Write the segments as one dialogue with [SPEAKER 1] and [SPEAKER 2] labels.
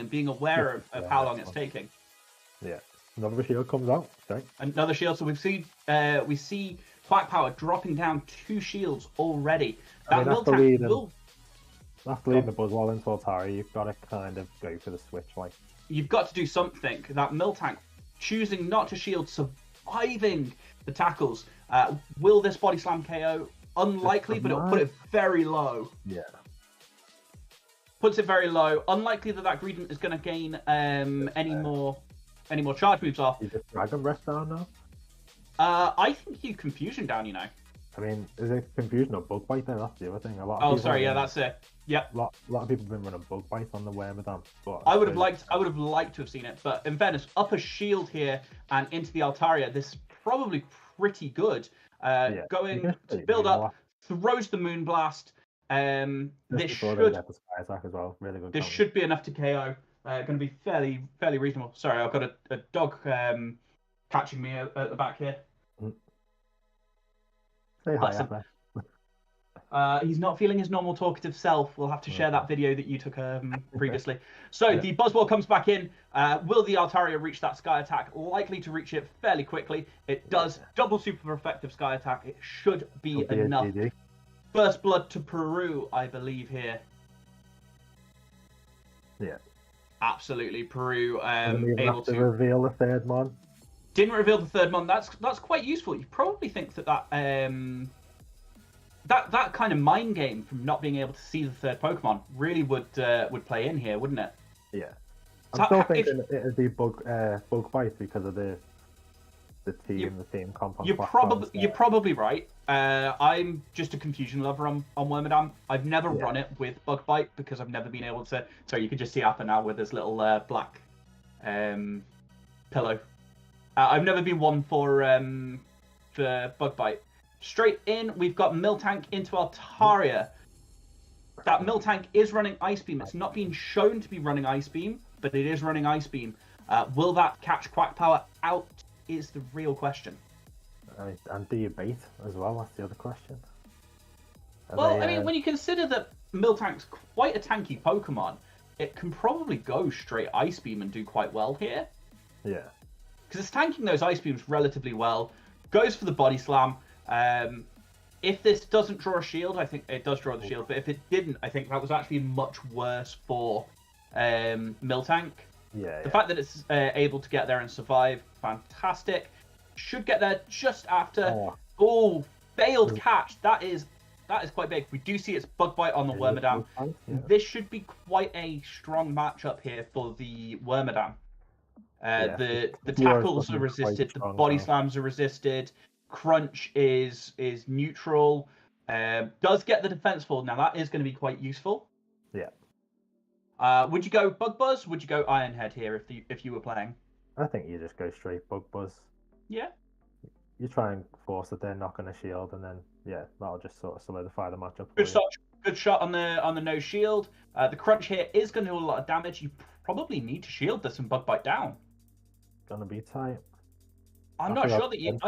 [SPEAKER 1] and being aware of how long it's taking.
[SPEAKER 2] Yeah, another shield comes out. Okay.
[SPEAKER 1] Another shield. So we see Quack Power dropping down 2 shields already. That Miltank will.
[SPEAKER 2] After leading the Buzzwole into Altaria, you've got to kind of go for the switch. Like
[SPEAKER 1] you've got to do something. That Miltank choosing not to shield, surviving the tackles. Will this body slam KO? Unlikely, but it'll put it very low.
[SPEAKER 2] Yeah.
[SPEAKER 1] Puts it very low. Unlikely that Greedent is going to gain any more charge moves off.
[SPEAKER 2] You just Dragon Breath down now?
[SPEAKER 1] I think you Confusion down, you know.
[SPEAKER 2] I mean, is it Confusion or Bug Bite then? That's the other thing.
[SPEAKER 1] That's it. Yep.
[SPEAKER 2] A lot of people have been running Bug Bite on the Wormadam. But
[SPEAKER 1] I would have liked to have seen it, but in fairness, up a shield here and into the Altaria, this is probably pretty good. Going to build up, throws the Moonblast. This should
[SPEAKER 2] get the Sky Attack as well. Really good.
[SPEAKER 1] This should be enough to KO. Going to be fairly reasonable. Sorry, I've got a dog catching me at the back here.
[SPEAKER 2] Say hi,
[SPEAKER 1] he's not feeling his normal talkative self. We'll have to share that video that you took previously. So the Buzzwole comes back in. Will the Altaria reach that Sky Attack? Likely to reach it fairly quickly. It does. Double super effective Sky Attack. It should be enough. First blood to Peru, I believe here.
[SPEAKER 2] Yeah.
[SPEAKER 1] Absolutely, Peru
[SPEAKER 2] able to reveal the third mon.
[SPEAKER 1] Didn't reveal the third mon. That's quite useful. You probably think that kind of mind game from not being able to see the third Pokemon really would play in here, wouldn't it?
[SPEAKER 2] Yeah. I'm still thinking it'd be Bug Bite because of the team compound.
[SPEAKER 1] You're probably right. I'm just a confusion lover on Wormadam. I've never run it with Bug Bite because I've never been able to. So you can just see Appa now with his little black pillow. I've never been one for Bug Bite. Straight in, we've got Miltank into Altaria. That Miltank is running Ice Beam. It's not being shown to be running Ice Beam, but it is running Ice Beam. Will that catch Quack Power out is the real question.
[SPEAKER 2] And do you bait as well? That's the other question.
[SPEAKER 1] I mean, when you consider that Miltank's quite a tanky Pokemon, it can probably go straight Ice Beam and do quite well here.
[SPEAKER 2] Yeah.
[SPEAKER 1] Because it's tanking those Ice Beams relatively well. Goes for the Body Slam. If this doesn't draw a shield, I think it does draw the shield. But if it didn't, I think that was actually much worse for Miltank.
[SPEAKER 2] Yeah.
[SPEAKER 1] The fact that it's able to get there and survive, fantastic. Should get there just after. Failed catch. That is quite big. We do see its Bug Bite on the Wormadam. This should be quite a strong matchup here for the Wormadam. The tackles are resisted. The body slams are resisted. Crunch is neutral. Does get the defense fall. Now that is going to be quite useful.
[SPEAKER 2] Yeah.
[SPEAKER 1] Would you go Bug Buzz? Would you go Iron Head here if you were playing?
[SPEAKER 2] I think you just go straight Bug Buzz.
[SPEAKER 1] Yeah.
[SPEAKER 2] You try and force it there, knock on a shield, and then that'll just sort of solidify the matchup.
[SPEAKER 1] Good shot on the no shield. The Crunch here is going to do a lot of damage. You probably need to shield this and Bug Bite down.
[SPEAKER 2] Gonna be tight.
[SPEAKER 1] I'm not sure you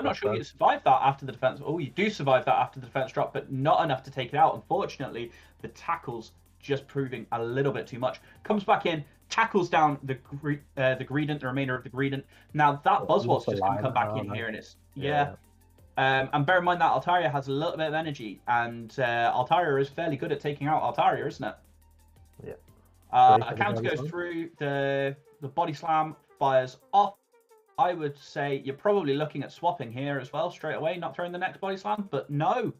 [SPEAKER 1] survive that after the defense. Oh, you do survive that after the defense drop, but not enough to take it out. Unfortunately, the tackles just proving a little bit too much. Comes back in, tackles down the Greedent, the remainder of the Greedent. Now that Buzzwole's just going to come back in here, and it's and bear in mind that Altaria has a little bit of energy, and Altaria is fairly good at taking out Altaria, isn't it?
[SPEAKER 2] Yeah.
[SPEAKER 1] A counter goes through, the Body Slam fires off. I would say you're probably looking at swapping here as well, straight away, not throwing the next Body Slam, but no.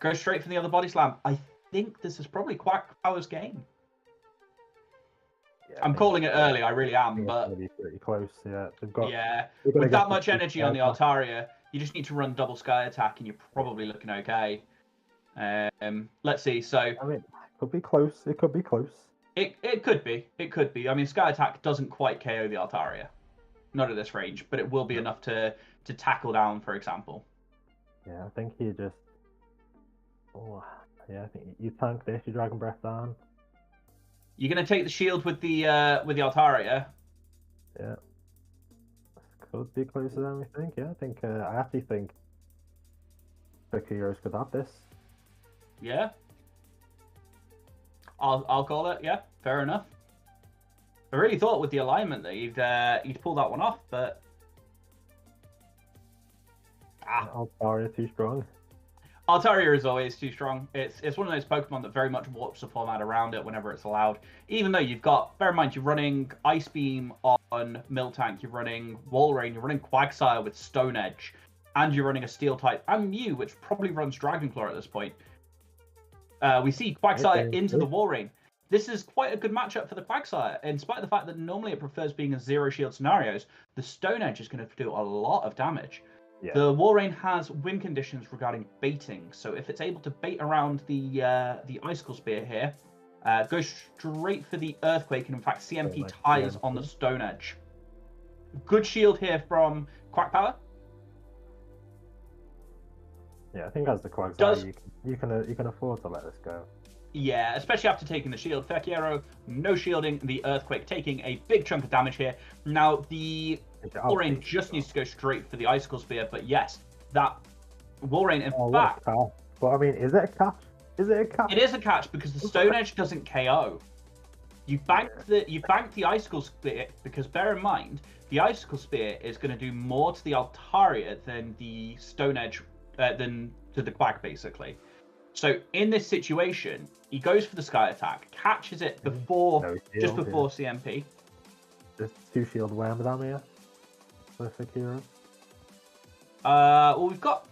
[SPEAKER 1] Go straight for the other Body Slam. I think this is probably Quack Power's game. Yeah, I'm calling it early, I really am, but...
[SPEAKER 2] It's pretty close, yeah.
[SPEAKER 1] With that much energy on the Altaria, you just need to run double Sky Attack and you're probably looking okay. Let's see, so...
[SPEAKER 2] I mean, it could be close, it could be close.
[SPEAKER 1] It could be, it could be. I mean, Sky Attack doesn't quite KO the Altaria. Not at this range, but it will be enough to tackle down, for example.
[SPEAKER 2] Yeah, I think you just... I think you tank this, you Dragon Breath down.
[SPEAKER 1] You're going to take the shield with the Altaria?
[SPEAKER 2] Yeah. This could be closer than we think, yeah. I actually think the Heroes could have this.
[SPEAKER 1] Yeah. I'll call it, yeah. Fair enough. I really thought with the alignment that he'd pull that one off, but
[SPEAKER 2] Altaria too strong.
[SPEAKER 1] Altaria is always too strong. It's one of those Pokemon that very much warps the format around it whenever it's allowed. Even though you've got, bear in mind, you're running Ice Beam on Miltank, you're running Walrein, you're running Quagsire with Stone Edge, and you're running a Steel type, and Mew, which probably runs Dragonclaw at this point. We see Quagsire into the Walrein. This is quite a good matchup for the Quagsire. In spite of the fact that normally it prefers being in zero shield scenarios, the Stone Edge is going to do a lot of damage. Yeah. The Walrein has win conditions regarding baiting, so if it's able to bait around the Icicle Spear here, go straight for the Earthquake, and in fact CMP ties on the Stone Edge. Good shield here from Quack Power.
[SPEAKER 2] Yeah, I think as the Quagsire, you can afford to let this go.
[SPEAKER 1] Yeah, especially after taking the shield. Fekiero, no shielding, the Earthquake taking a big chunk of damage here. Now, the Walrein just needs to go straight for the Icicle Spear, but yes, that Walrein, in fact...
[SPEAKER 2] But I mean, is it a catch? Is it a catch?
[SPEAKER 1] It is a catch because the Stone Edge doesn't KO. You bank the Icicle Spear, because bear in mind, the Icicle Spear is going to do more to the Altaria than the Stone Edge, than to the Quack, basically. So in this situation, he goes for the Sky Attack, catches it before, just before CMP.
[SPEAKER 2] Just 2 shield Wormadam here. Perfect hero.
[SPEAKER 1] Well, we've got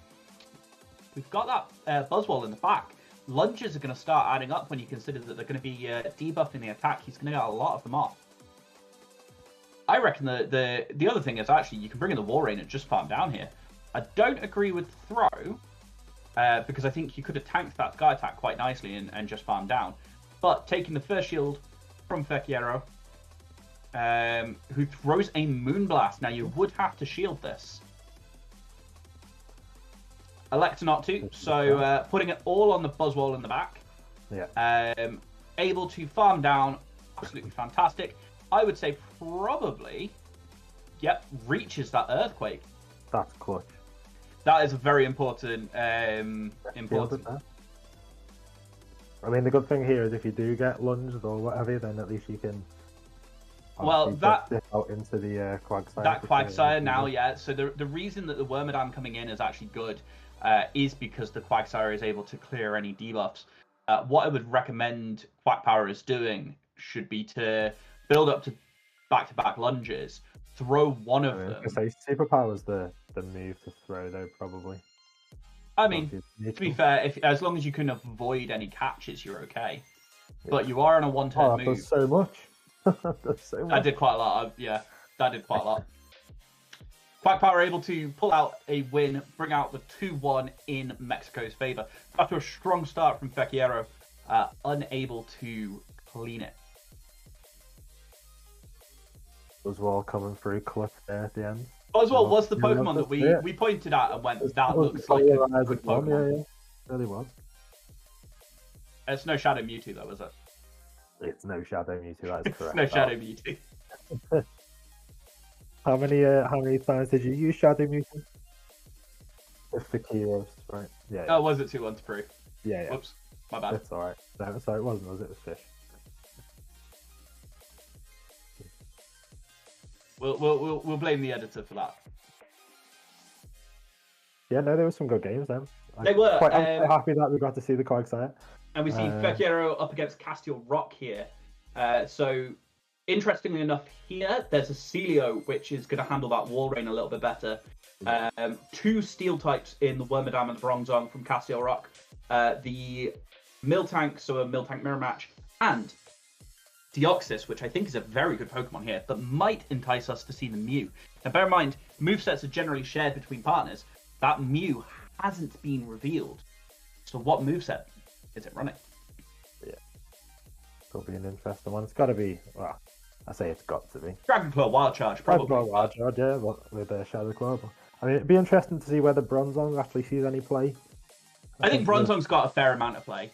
[SPEAKER 1] that Buzzwole in the back. Lunges are going to start adding up when you consider that they're going to be debuffing the attack. He's going to get a lot of them off. I reckon the other thing is actually you can bring in the Walrein and just farm down here. I don't agree with Throw. Because I think you could have tanked that Sky Attack quite nicely and just farmed down. But taking the first shield from Fekiero, who throws a Moonblast. Now, you would have to shield this. Elect not to, so putting it all on the Buzzwole in the back.
[SPEAKER 2] Yeah.
[SPEAKER 1] Able to farm down, absolutely fantastic. I would say probably, reaches that Earthquake.
[SPEAKER 2] That's clutch.
[SPEAKER 1] That is a very important. I
[SPEAKER 2] mean, the good thing here is if you do get lunged or whatever, then at least you can.
[SPEAKER 1] Well, that
[SPEAKER 2] out into the Quagsire.
[SPEAKER 1] That Quagsire now, yeah. So the reason that the Wormadam coming in is actually good is because the Quagsire is able to clear any debuffs. What I would recommend Quack Power is doing should be to build up to back-to-back lunges. Throw one of them.
[SPEAKER 2] I say Superpower's the move to throw though, probably.
[SPEAKER 1] I mean, to be fair, as long as you can avoid any catches, you're okay. Yeah. But you are on a one-turn move.
[SPEAKER 2] That's so much. That's so much.
[SPEAKER 1] That did quite a lot. That did quite a lot. Quack Power able to pull out a win, bring out the 2-1 in Mexico's favor. After a strong start from Fekiero, unable to clean it.
[SPEAKER 2] Buzzwole coming through clutch there at the end.
[SPEAKER 1] Buzzwole was the Pokemon that we pointed at and went, that looks like a good Pokemon.
[SPEAKER 2] Yeah. It really was.
[SPEAKER 1] It's no Shadow Mewtwo though, is it?
[SPEAKER 2] It's no Shadow Mewtwo, that is correct.
[SPEAKER 1] No Shadow Mewtwo.
[SPEAKER 2] How many times did you use Shadow Mewtwo? It's the Kyros, right? Yeah.
[SPEAKER 1] Oh, was it 2-1 to Peru?
[SPEAKER 2] Yeah.
[SPEAKER 1] Whoops, my bad.
[SPEAKER 2] That's alright. No, sorry, it wasn't, was it? It was Fish.
[SPEAKER 1] We'll blame the editor for that.
[SPEAKER 2] Yeah, no, there were some good games then.
[SPEAKER 1] They were.
[SPEAKER 2] I'm quite happy that we got to see the Quagsire.
[SPEAKER 1] And we see Fekiero up against Castiel Rock here. So, interestingly enough, here there's a Celio which is going to handle that Walrein a little bit better. 2 Steel types in the Wormadam and Bronzong from Castiel Rock. The Miltank, so a Miltank mirror match, and Deoxys, which I think is a very good Pokemon here, that might entice us to see the Mew. Now bear in mind, movesets are generally shared between partners. That Mew hasn't been revealed. So what moveset is it running?
[SPEAKER 2] Yeah. Could be an interesting one. It's got to be, well, I say it's got to be.
[SPEAKER 1] Dragonclaw Wild Charge, probably.
[SPEAKER 2] Dragonclaw Wild Charge, yeah, with Shadow Claw. I mean, it'd be interesting to see whether Bronzong actually sees any play.
[SPEAKER 1] I think Bronzong's got a fair amount of play.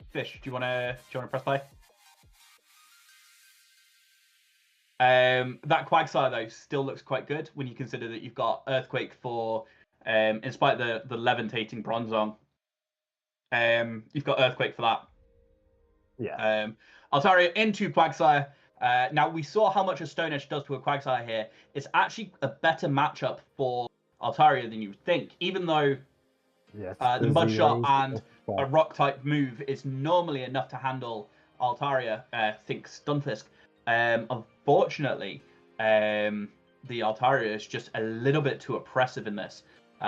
[SPEAKER 1] Fish, do you want to press play? That Quagsire though still looks quite good when you consider that you've got Earthquake for, in spite of the levitating Bronzong, you've got Earthquake for that.
[SPEAKER 2] Yeah.
[SPEAKER 1] Altaria into Quagsire. Now, we saw how much a Stone Edge does to a Quagsire here. It's actually a better matchup for Altaria than you would think, even though the Mud Shot and a Rock-type move is normally enough to handle Altaria, think Stunfisk. Unfortunately, the Altaria is just a little bit too oppressive in this.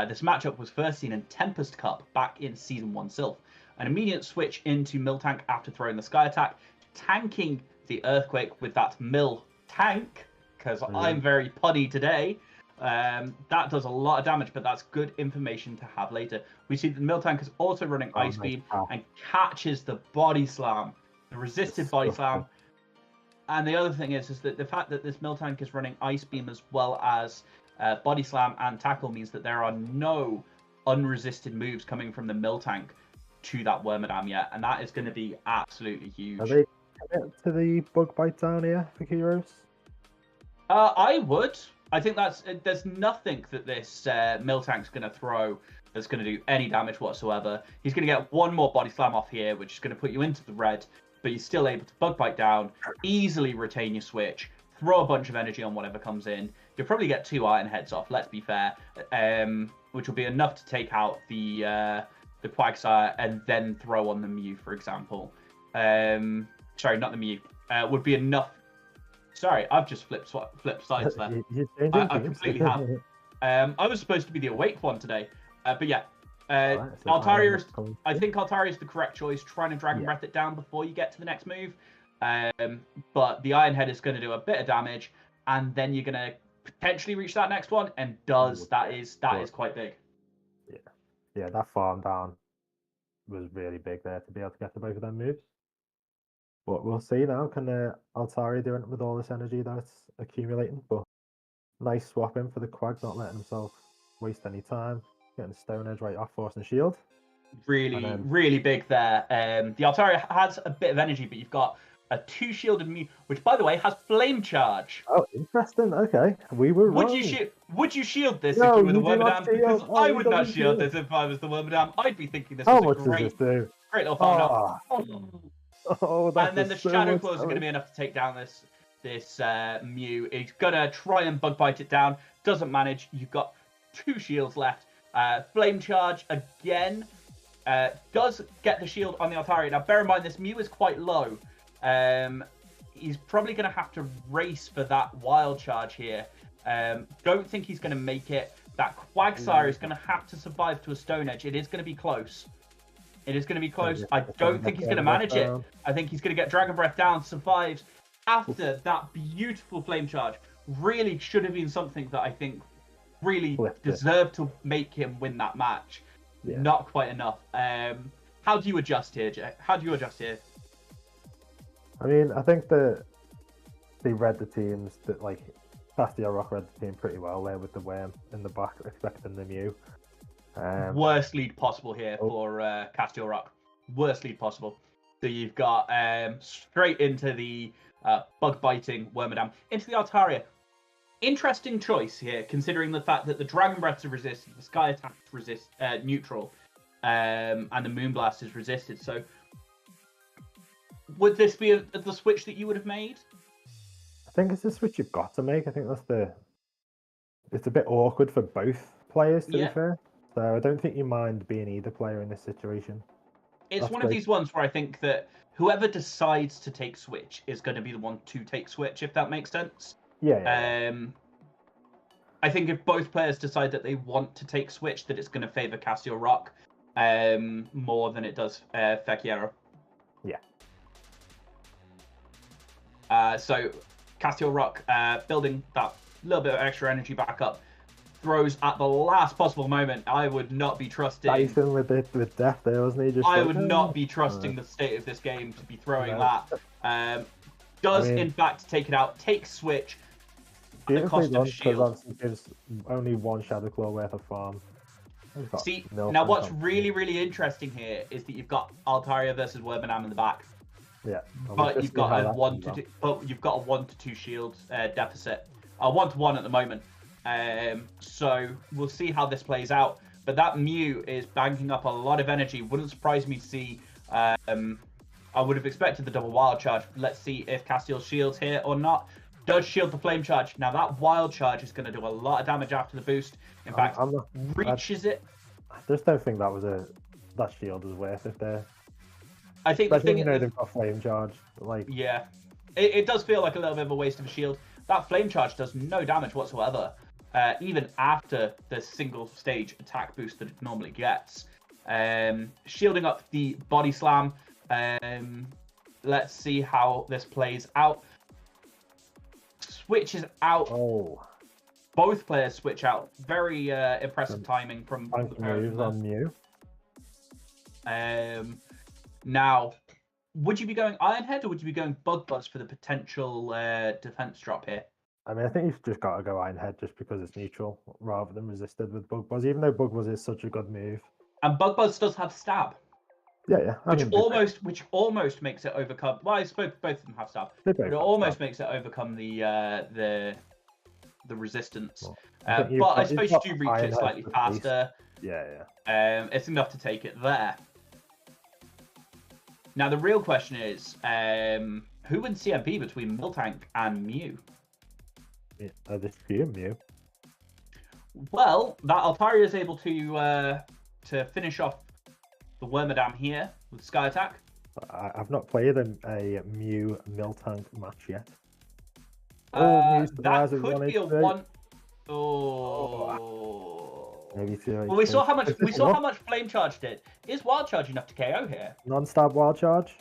[SPEAKER 1] This matchup was first seen in Tempest Cup back in Season 1 Silph. An immediate switch into Miltank after throwing the Sky Attack, tanking the Earthquake with that Mill Tank, because I'm very punny today. That does a lot of damage, but that's good information to have later. We see the Miltank is also running Ice Beam and catches the Body Slam, the resisted Body Slam. And the other thing is that the fact that this Miltank is running Ice Beam as well as Body Slam and Tackle means that there are no unresisted moves coming from the Miltank to that Wormadam yet, and that is going to be absolutely huge.
[SPEAKER 2] Are they to the Bug Bite down here for Heroes?
[SPEAKER 1] I would. I think there's nothing that this Miltank's going to throw that's going to do any damage whatsoever. He's going to get one more Body Slam off here, which is going to put you into the red, but you're still able to Bug Bite down, easily retain your switch, throw a bunch of energy on whatever comes in. You'll probably get 2 Iron Heads off, let's be fair, which will be enough to take out the Quagsire and then throw on the Mew, for example. Sorry, not the Mew. Would be enough. Sorry, I've just flipped sides there. I completely have. I was supposed to be the awake one today, but yeah. Altaria, I think Altaria is the correct choice. Trying to Dragon Breath it down before you get to the next move. But the Iron Head is going to do a bit of damage, and then you're going to potentially reach that next one, and that is quite big.
[SPEAKER 2] Yeah, that farm down was really big there to be able to get to both of them moves. But we'll see now. Can Altaria do it with all this energy that's accumulating? But nice swap in for the Quag, not letting himself waste any time. Getting Stone Edge right off, forcing shield.
[SPEAKER 1] Really big there. The Altaria has a bit of energy, but you've got a 2-shielded Mew, which, by the way, has Flame Charge.
[SPEAKER 2] Oh, interesting. Okay, we were wrong.
[SPEAKER 1] Would you shield this if you were the Wormadam? Because I would not shield this if I was the Wormadam. I'd be thinking this was a great little farm. And then the Shadow Claws are going to be enough to take down this Mew. He's going to try and Bug Bite it down. Doesn't manage. You've got 2 shields left. Flame Charge again does get the shield on the Altaria. Now, bear in mind, this Mew is quite low. He's probably going to have to race for that Wild Charge here. Don't think he's going to make it. That Quagsire is going to have to survive to a Stone Edge. It is going to be close. I don't think he's going to manage it. I think he's going to get Dragon Breath down, survives. After that beautiful Flame Charge, really should have been something that I think really deserved to make him win that match. Yeah. Not quite enough. How do you adjust here, Jack?
[SPEAKER 2] I mean, I think that they read the teams that, like, Castiel Rock read the team pretty well there with the Worm in the back, expecting the Mew.
[SPEAKER 1] Worst lead possible here for Castiel Rock. Worst lead possible. So you've got straight into the Bug Biting Wormadam, into the Altaria. Interesting choice here, considering the fact that the Dragon Breaths are resisted, the Sky Attack neutral, and the Moonblast is resisted. So would this be the switch that you would have made?
[SPEAKER 2] I think it's the switch you've got to make. I think it's a bit awkward for both players, to be fair. So I don't think you mind being either player in this situation.
[SPEAKER 1] It's one of these ones where I think that whoever decides to take switch is going to be the one to take switch, if that makes sense.
[SPEAKER 2] Yeah.
[SPEAKER 1] I think if both players decide that they want to take switch, that it's going to favour Castiel Rock more than it does Fekiero.
[SPEAKER 2] Yeah.
[SPEAKER 1] So Castiel Rock building that little bit of extra energy back up, throws at the last possible moment. I would not be trusting.
[SPEAKER 2] Dyson with death there, wasn't he?
[SPEAKER 1] I would not be trusting the state of this game to be throwing that. Does in fact take it out, takes switch.
[SPEAKER 2] Beautifully done, because obviously gives only 1 Shadow Claw worth of farm.
[SPEAKER 1] See, now what's really interesting here is that you've got Altaria versus Wormadam in the back.
[SPEAKER 2] Yeah,
[SPEAKER 1] but you've got a 1 to 2 shields deficit. 1 to 1 at the moment. So we'll see how this plays out. But that Mew is banking up a lot of energy. Wouldn't surprise me to see I would have expected the double wild charge. Let's see if Castiel shields here or not. Does shield the flame charge. Now that wild charge is going to do a lot of damage after the boost. In fact, reaches it.
[SPEAKER 2] I just don't think that shield is worth it there.
[SPEAKER 1] I think the thing,
[SPEAKER 2] they've got flame charge. Like,
[SPEAKER 1] yeah, it does feel like a little bit of a waste of a shield. That flame charge does no damage whatsoever, even after the single stage attack boost that it normally gets. Shielding up the body slam. Let's see how this plays out. Switches out.
[SPEAKER 2] Oh.
[SPEAKER 1] Both players switch out. Very impressive timing from the
[SPEAKER 2] moves on Mew.
[SPEAKER 1] Now, would you be going Iron Head or would you be going Bug Buzz for the potential defense drop here?
[SPEAKER 2] I mean, I think you've just got to go Iron Head just because it's neutral rather than resisted with Bug Buzz, even though Bug Buzz is such a good move.
[SPEAKER 1] And Bug Buzz does have stab.
[SPEAKER 2] Yeah.
[SPEAKER 1] Which almost makes it overcome. Well, I suppose both of them have stab, but it almost makes it overcome the resistance.
[SPEAKER 2] Well,
[SPEAKER 1] but I suppose you do reach it slightly faster.
[SPEAKER 2] Yeah.
[SPEAKER 1] It's enough to take it there. Now the real question is, who wins CMP between Miltank and Mew?
[SPEAKER 2] I just fear Mew.
[SPEAKER 1] Well, that Altaria is able to finish off the Wormadam here with Sky Attack.
[SPEAKER 2] I've not played a Mew Miltank match yet.
[SPEAKER 1] That could be a one.
[SPEAKER 2] Maybe two.
[SPEAKER 1] Well, we saw how much Flame Charge did. Is Wild Charge enough to KO here?
[SPEAKER 2] Non-stab Wild Charge.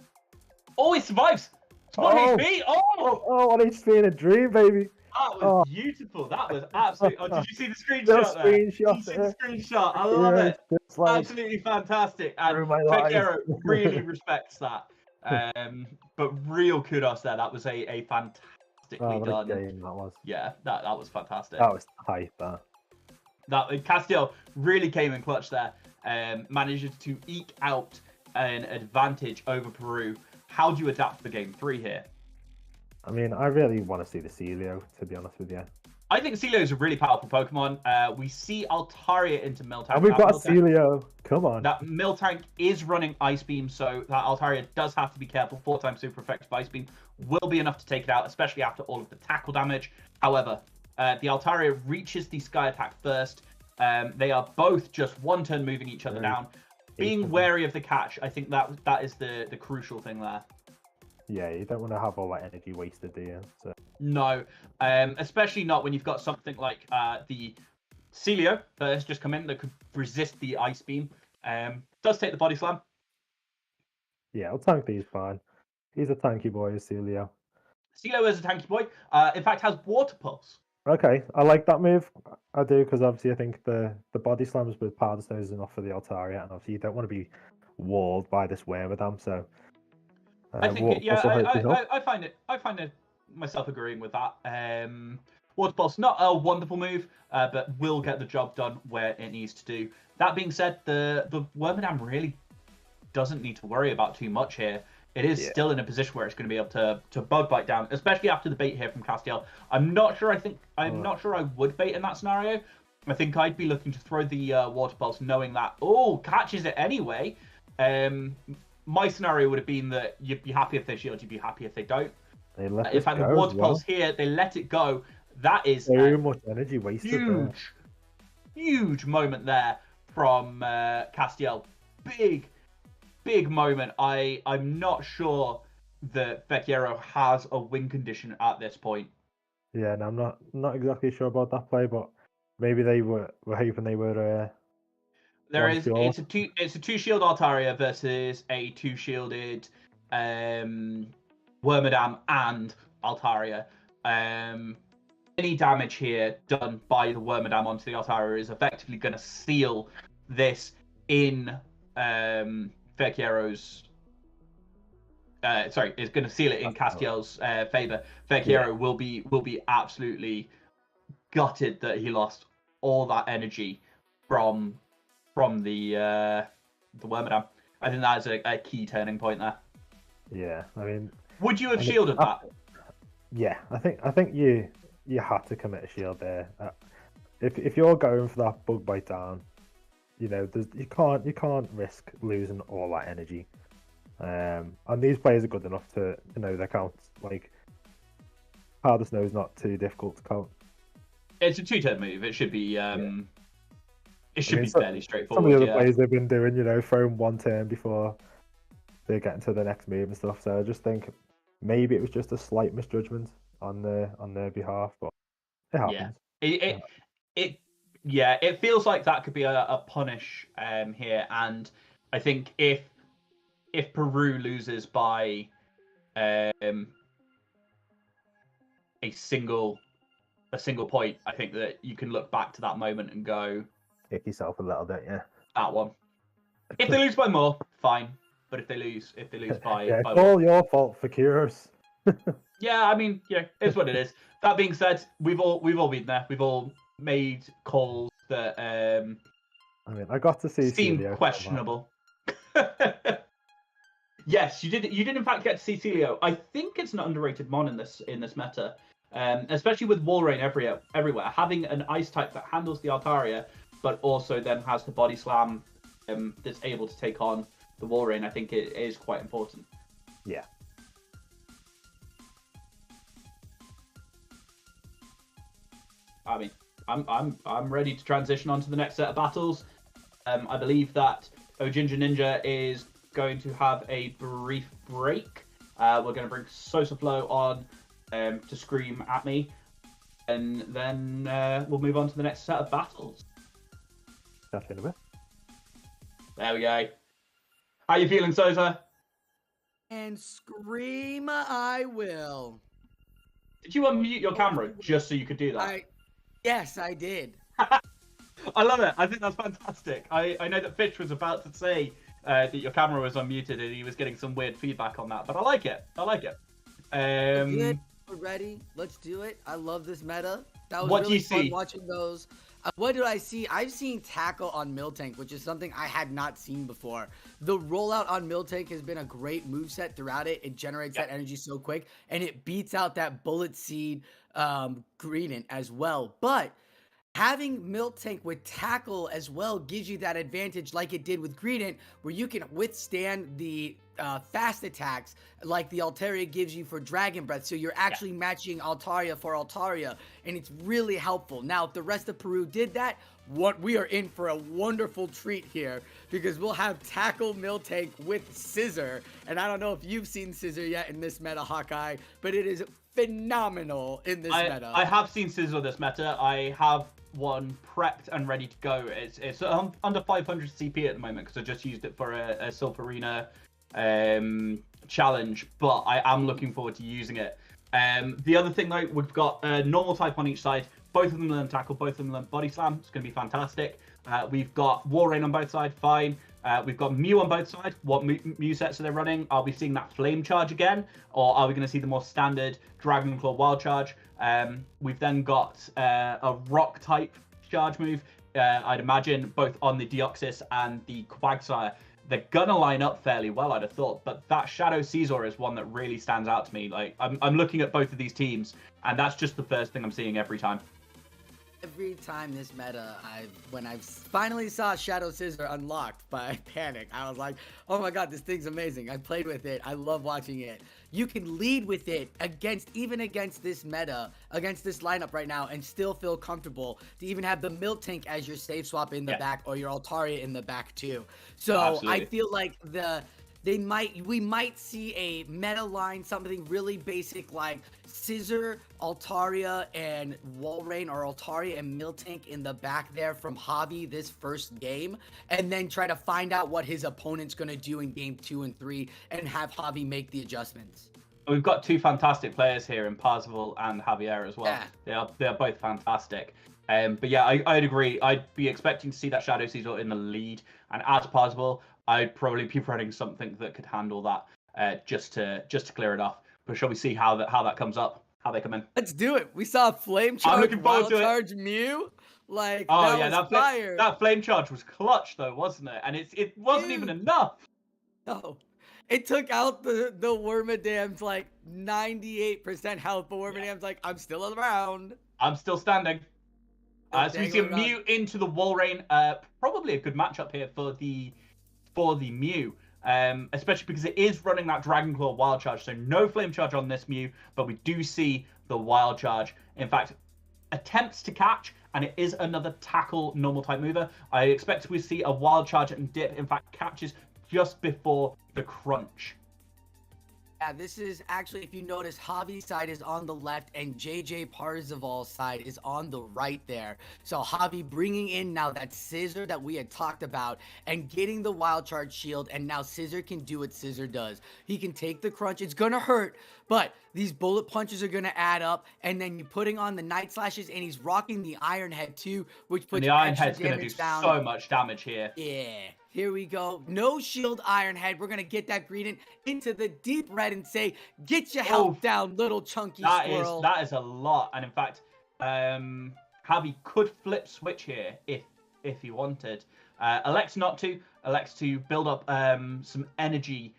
[SPEAKER 1] Oh, he survives. It's 1 HP.
[SPEAKER 2] Oh, 1 HP in a dream, baby.
[SPEAKER 1] That was beautiful. That was absolutely. Oh, did you see the screenshot there? Did you see the screenshot? I love it. Absolutely fantastic. And Fekero really respects that. But real kudos there. That was a fantastically done
[SPEAKER 2] game that was.
[SPEAKER 1] Yeah, that was fantastic.
[SPEAKER 2] That was hype.
[SPEAKER 1] That Castiel really came in clutch there. Manages to eke out an advantage over Peru. How do you adapt for game 3 here?
[SPEAKER 2] I mean, I really want to see the Celio, to be honest with you.
[SPEAKER 1] I think Celio is a really powerful Pokemon. We see Altaria into Miltank.
[SPEAKER 2] And we've got Celio. Come on.
[SPEAKER 1] That Miltank is running Ice Beam, so that Altaria does have to be careful. 4x super effective Ice Beam will be enough to take it out, especially after all of the tackle damage. However, the Altaria reaches the Sky Attack first. They are both just one turn moving each other down. Being wary of the catch, I think that is the crucial thing there.
[SPEAKER 2] Yeah, you don't want to have all that energy wasted, do you? So.
[SPEAKER 1] No, especially not when you've got something like the Celio that has just come in that could resist the Ice Beam. Does take the Body Slam.
[SPEAKER 2] Yeah, I'll tank these fine. He's a tanky boy, is Celio.
[SPEAKER 1] Celio is a tanky boy. In fact, has Water Pulse.
[SPEAKER 2] Okay, I like that move. I do, because obviously I think the Body Slams with Powder Stones is enough for the Altaria, and obviously you don't want to be walled by this Wormadam, so...
[SPEAKER 1] I think, I find it myself agreeing with that. Water Pulse, not a wonderful move, but will get the job done where it needs to do. That being said, the Wormadam really doesn't need to worry about too much here. It is still in a position where it's going to be able to bug bite down, especially after the bait here from Castiel. I'm not sure I would bait in that scenario. I think I'd be looking to throw the Water Pulse, knowing that catches it anyway. My scenario would have been that you'd be happy if they shield, you'd be happy if they don't. In fact, the Water Pulse here, they let it go. That is
[SPEAKER 2] so much energy wasted.
[SPEAKER 1] Huge moment there from Castiel. Big moment. I'm not sure that Fekero has a win condition at this point.
[SPEAKER 2] Yeah, and I'm not exactly sure about that play, but maybe they were hoping they were.
[SPEAKER 1] It's a 2 shield Altaria versus a 2 shielded Wormadam and Altaria. Any damage here done by the Wormadam onto the Altaria is effectively going to seal this in Fekero's. Is going to seal it in Castiel's favor. Fekero will be absolutely gutted that he lost all that energy from the Wormadam. I think that is a key turning point there.
[SPEAKER 2] Yeah, I mean,
[SPEAKER 1] would you have shielded that?
[SPEAKER 2] Yeah, I think you have to commit a shield there. If you're going for that bug bite down, you know, you can't risk losing all that energy. And these players are good enough to know their counts. Like, Powder Snow is not too difficult to count.
[SPEAKER 1] It's a 2-turn move. It should be it should be fairly straightforward.
[SPEAKER 2] Some of the other plays they've been doing, throwing 1 turn before they get into the next move and stuff. So I just think maybe it was just a slight misjudgment on their behalf, but it happens.
[SPEAKER 1] It feels like that could be a punish here, and I think if Peru loses by a single point, I think that you can look back to that moment and go,
[SPEAKER 2] kick yourself a little bit, yeah.
[SPEAKER 1] That one. If they lose by more, fine. But if they lose by
[SPEAKER 2] it's
[SPEAKER 1] by
[SPEAKER 2] all your fault for Curious.
[SPEAKER 1] Yeah, I mean, it's what it is. That being said, we've all been there. We've all made calls that
[SPEAKER 2] I mean, I got to see
[SPEAKER 1] seem questionable. Yes, you did in fact get to see Celio. I think it's an underrated mon in this meta. Especially with Wall Rain everywhere. Having an ice type that handles the Altaria, but also then has the body slam that's able to take on the Wall Rain, I think it is quite important.
[SPEAKER 2] Yeah.
[SPEAKER 1] I mean, I'm ready to transition on to the next set of battles. I believe that Ojinja Ninja is going to have a brief break. We're going to bring Sosaflow on to scream at me, and then we'll move on to the next set of battles.
[SPEAKER 2] That's in a bit.
[SPEAKER 1] There we go. How you feeling, Sosa?
[SPEAKER 3] And scream I will.
[SPEAKER 1] Did you unmute your camera just so you could do that?
[SPEAKER 3] Yes, I did.
[SPEAKER 1] I love it. I think that's fantastic. I know that Fish was about to say that your camera was unmuted and he was getting some weird feedback on that, but I like it.
[SPEAKER 3] Good. We're ready. Let's do it. I love this meta. That was
[SPEAKER 1] what
[SPEAKER 3] really
[SPEAKER 1] do you
[SPEAKER 3] fun
[SPEAKER 1] see?
[SPEAKER 3] Watching those. What did I see? I've seen tackle on Miltank, which is something I had not seen before. The rollout on Miltank has been a great moveset throughout it. It generates that energy so quick, and it beats out that Bullet Seed Greedent as well. But having Miltank with tackle as well gives you that advantage like it did with Greedent, where you can withstand the fast attacks like the Altaria gives you for Dragon Breath. So you're actually matching Altaria for Altaria, and it's really helpful. Now, if the rest of Peru did that, we are in for a wonderful treat here, because we'll have tackle Miltank with Scissor. And I don't know if you've seen Scissor yet in this meta, Hawkeye, but it is phenomenal in this meta.
[SPEAKER 1] I have seen Scissor this meta. I have one prepped and ready to go. It's under 500 CP at the moment because I just used it for a Silph Arena challenge, but I am looking forward to using it. The other thing though, we've got a normal type on each side. Both of them learn tackle, both of them learn body slam. It's going to be fantastic. We've got War Rain on both sides, fine. We've got Mew on both sides. What Mew sets are they running? Are we seeing that Flame Charge again? Or are we going to see the more standard Dragon Claw Wild Charge? We've then got a Rock type charge move. I'd imagine both on the Deoxys and the Quagsire. They're going to line up fairly well, I'd have thought. But that Shadow Caesar is one that really stands out to me. Like I'm looking at both of these teams, and that's just the first thing I'm seeing every time.
[SPEAKER 3] Every time this meta, when I finally saw Shadow Scissor unlocked by Panic, I was like, oh my god, this thing's amazing. I played with it. I love watching it. You can lead with it even against this meta, against this lineup right now, and still feel comfortable to even have the Miltank as your safe swap in the back, or your Altaria in the back too. So absolutely. I feel like we might see a meta line, something really basic like Scissor, Altaria, and Walrein, or Altaria and Miltank in the back there from Javi this first game, and then try to find out what his opponent's going to do in game 2 and 3 and have Javi make the adjustments.
[SPEAKER 1] We've got two fantastic players here in Parzival and Javier as well. Yeah. They are both fantastic. But yeah, I'd agree. I'd be expecting to see that Shadow Caesar in the lead, and as Parzival, I'd probably be running something that could handle that just to clear it off. But shall we see how that comes up, how they come in?
[SPEAKER 3] Let's do it. We saw Flame Charge,
[SPEAKER 1] I'm looking forward to
[SPEAKER 3] Charge Mew. Like,
[SPEAKER 1] oh
[SPEAKER 3] that was fire.
[SPEAKER 1] That Flame Charge was clutch though, wasn't it? And it wasn't even enough.
[SPEAKER 3] No. It took out the Wormadam's like 98% health, but Wormadam's like, I'm still around.
[SPEAKER 1] I'm still standing. So we see a Mew into the Walrein. Probably a good matchup here for the Mew. especially because it is running that Dragon Claw Wild Charge. So no Flame Charge on this Mew, but we do see the Wild Charge. In fact, attempts to catch, and it is another tackle normal type mover. I expect we see a Wild Charge and dip. In fact, catches just before the crunch.
[SPEAKER 3] Yeah, this is actually, if you notice, Javi's side is on the left and JJ Parzival's side is on the right there. So Javi bringing in now that Scissor that we had talked about and getting the Wild Charge shield, and now Scissor can do what Scissor does. He can take the crunch. It's gonna hurt, but these bullet punches are gonna add up, and then you're putting on the Night Slashes, and he's rocking the Iron Head too, which puts
[SPEAKER 1] the Iron
[SPEAKER 3] extra
[SPEAKER 1] Head's gonna do
[SPEAKER 3] down.
[SPEAKER 1] so much damage here.
[SPEAKER 3] Yeah. Here we go. No shield Iron Head. We're going to get that Greedent into the deep red and say, get your health down, little chunky squirrel.
[SPEAKER 1] That is a lot. And in fact, Javi could flip switch here if he wanted. Elects not to. Elects to build up some energy,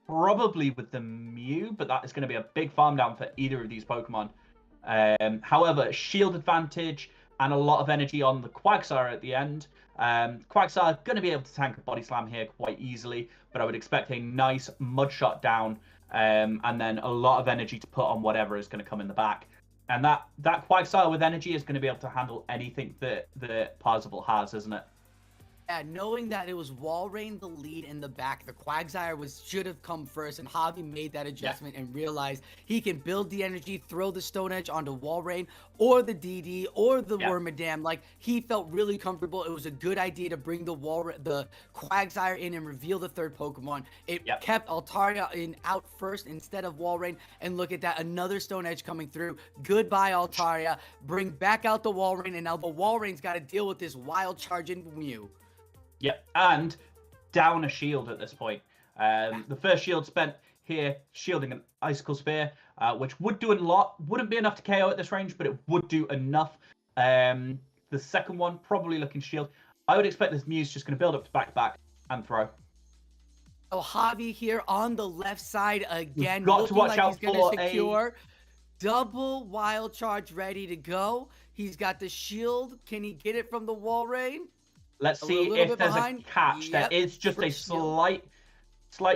[SPEAKER 1] probably with the Mew, but that is going to be a big farm down for either of these Pokemon. However, shield advantage and a lot of energy on the Quagsire at the end. Quagsire going to be able to tank a Body Slam here quite easily, but I would expect a nice Mud Shot down, and then a lot of energy to put on whatever is going to come in the back. And that Quagsire with energy is going to be able to handle anything that Parzival has, isn't it?
[SPEAKER 3] Yeah, knowing that it was Walrein the lead in the back, the Quagsire should have come first, and Javi made that adjustment and realized he can build the energy, throw the Stone Edge onto Walrein, or the DD, or the Wormadam. Like, he felt really comfortable. It was a good idea to bring the Quagsire in and reveal the third Pokemon. It kept Altaria out first instead of Walrein, and look at that, another Stone Edge coming through. Goodbye, Altaria. Bring back out the Walrein, and now the Walrein's got to deal with this Wild Charging Mew.
[SPEAKER 1] Yep, and down a shield at this point. The first shield spent here shielding an Icicle Spear, which would do a lot. Wouldn't be enough to KO at this range, but it would do enough. The second one, probably looking shield. I would expect this Mew's just going to build up to back and throw.
[SPEAKER 3] Oh, Javi here on the left side again.
[SPEAKER 1] We've got to watch out
[SPEAKER 3] he's
[SPEAKER 1] for
[SPEAKER 3] gonna secure double Wild Charge ready to go. He's got the shield. Can he get it from the Walrein?
[SPEAKER 1] Let's see if there's a catch. There is just a slight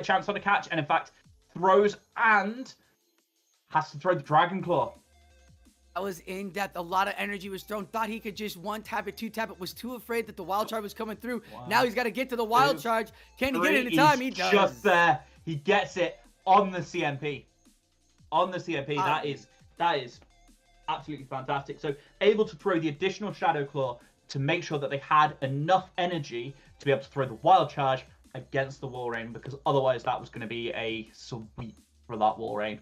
[SPEAKER 1] chance on a catch, and in fact, throws and has to throw the Dragon Claw.
[SPEAKER 3] That was in depth. A lot of energy was thrown. Thought he could just one tap it, two tap it. Was too afraid that the Wild Charge was coming through. Now he's got to get to the Wild Charge. Can he get it in time? He does.
[SPEAKER 1] Just there. He gets it on the CMP. On the CMP. That is absolutely fantastic. So able to throw the additional Shadow Claw to make sure that they had enough energy to be able to throw the Wild Charge against the Walrein, because otherwise that was going to be a sweep for that Walrein.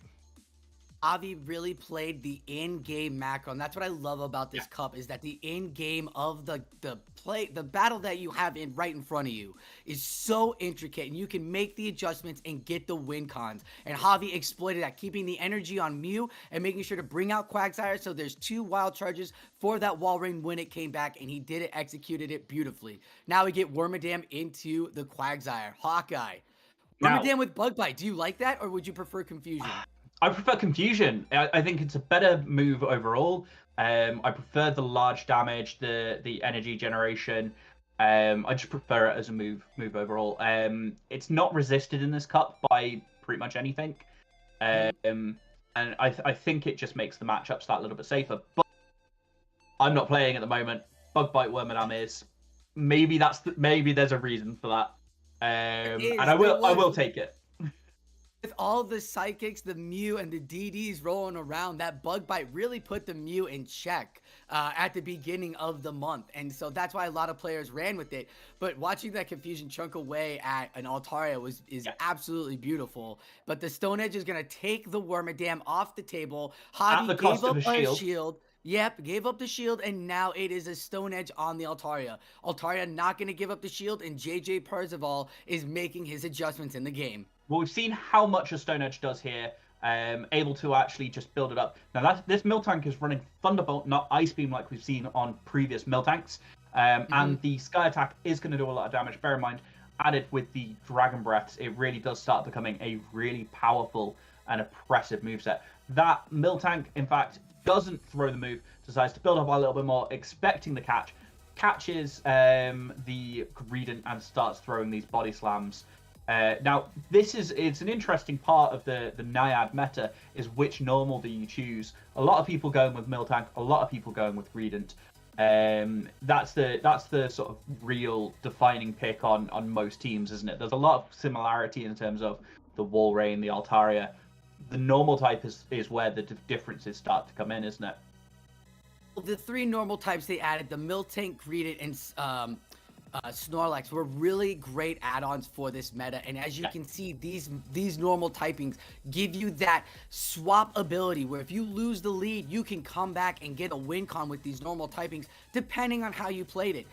[SPEAKER 3] Javi really played the in-game macro, and that's what I love about this cup, is that the in-game of the battle that you have right in front of you is so intricate, and you can make the adjustments and get the win cons. And Javi exploited that, keeping the energy on Mew and making sure to bring out Quagsire, so there's 2 Wild Charges for that Walrein when it came back, and he did it, executed it beautifully. Now we get Wormadam into the Quagsire. Hawkeye. Wormadam with Bug Bite. Do you like that, or would you prefer Confusion?
[SPEAKER 1] I prefer Confusion. I think it's a better move overall. I prefer the large damage, the energy generation. I just prefer it as a move overall. It's not resisted in this cup by pretty much anything. And I think it just makes the matchups that little bit safer. But I'm not playing at the moment. Bug Bite Wormadam is. Maybe there's a reason for that. And I will take it.
[SPEAKER 3] With all the Psychics, the Mew, and the DDs rolling around, that Bug Bite really put the Mew in check at the beginning of the month. And so that's why a lot of players ran with it. But watching that Confusion chunk away at an Altaria is absolutely beautiful. But the Stone Edge is going to take the Wormadam off the table. Javi gave up a shield. Yep, gave up the shield, and now it is a Stone Edge on the Altaria. Altaria not going to give up the shield, and JJ Parzival is making his adjustments in the game.
[SPEAKER 1] Well, we've seen how much a Stone Edge does here, able to actually just build it up. Now, this Miltank is running Thunderbolt, not Ice Beam like we've seen on previous Miltanks. And the Sky Attack is going to do a lot of damage. Bear in mind, added with the Dragon Breaths, it really does start becoming a really powerful and oppressive moveset. That Miltank, in fact, doesn't throw the move, decides to build up a little bit more, expecting the catch, catches the Greedent and starts throwing these Body Slams. Now, it's an interesting part of the Naiad meta, is which normal do you choose? A lot of people going with Miltank, a lot of people going with Greedent. That's the sort of real defining pick on most teams, isn't it? There's a lot of similarity in terms of the Walrein, the Altaria. The normal type is where the differences start to come in, isn't it?
[SPEAKER 3] The 3 normal types they added, the Miltank, Greedent, and Snorlax, were really great add-ons for this meta. And as you can see, these normal typings give you that swap ability where if you lose the lead, you can come back and get a win con with these normal typings depending on how you played it.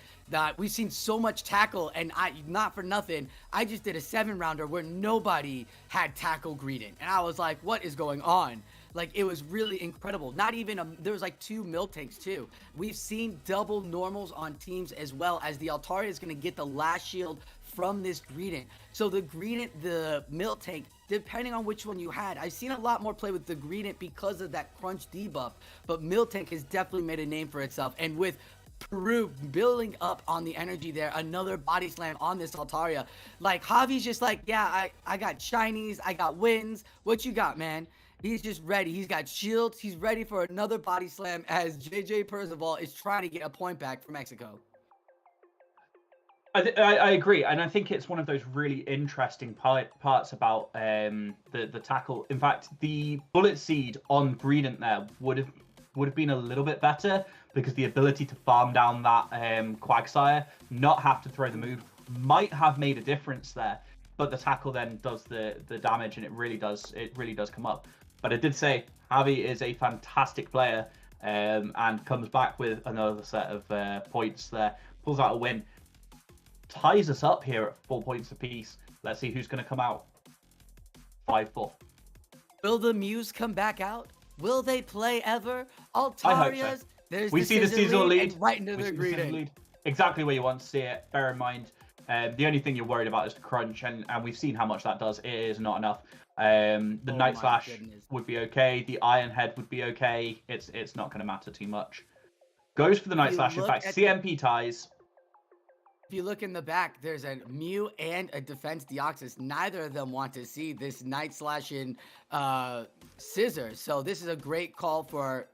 [SPEAKER 3] We've seen so much tackle, and not for nothing, I just did a 7-rounder where nobody had tackle Greedent, and I was like, what is going on? Like, it was really incredible. Not even there was like 2 Miltanks too. We've seen double normals on teams, as well as the Altaria is going to get the last shield from this Greedent. So the Greedent, the Miltank, depending on which one you had, I've seen a lot more play with the Greedent because of that crunch debuff, but Miltank has definitely made a name for itself. And with Peru building up on the energy there, another body slam on this Altaria. Like, Javi's just like, yeah, I got shinies, I got wins. What you got, man? He's just ready. He's got shields. He's ready for another body slam as JJ Percival is trying to get a point back for Mexico.
[SPEAKER 1] I agree, and I think it's one of those really interesting parts about the tackle. In fact, the bullet seed on Greedent there would have been a little bit better, because the ability to farm down that Quagsire, not have to throw the move, might have made a difference there. But the tackle then does the damage, and it really does come up. But I did say Javi is a fantastic player, and comes back with another set of points there, pulls out a win, ties us up here at 4 points apiece. Let's see who's going to come out. 5-4.
[SPEAKER 3] Will the Muse come back out? Will they play ever? Altarias.
[SPEAKER 1] I hope so.
[SPEAKER 3] There's
[SPEAKER 1] we see the seasonal lead
[SPEAKER 3] right into the Greedent.
[SPEAKER 1] Exactly where you want to see it. Bear in mind, the only thing you're worried about is the crunch, and we've seen how much that does. It is not enough. The Night Slash would be okay. The Iron Head would be okay. It's not going to matter too much. Goes for the Night Slash. In fact, CMP ties.
[SPEAKER 3] If you look in the back, there's a Mew and a Defense Deoxys. Neither of them want to see this Night Slash in Scissor. So this is a great call for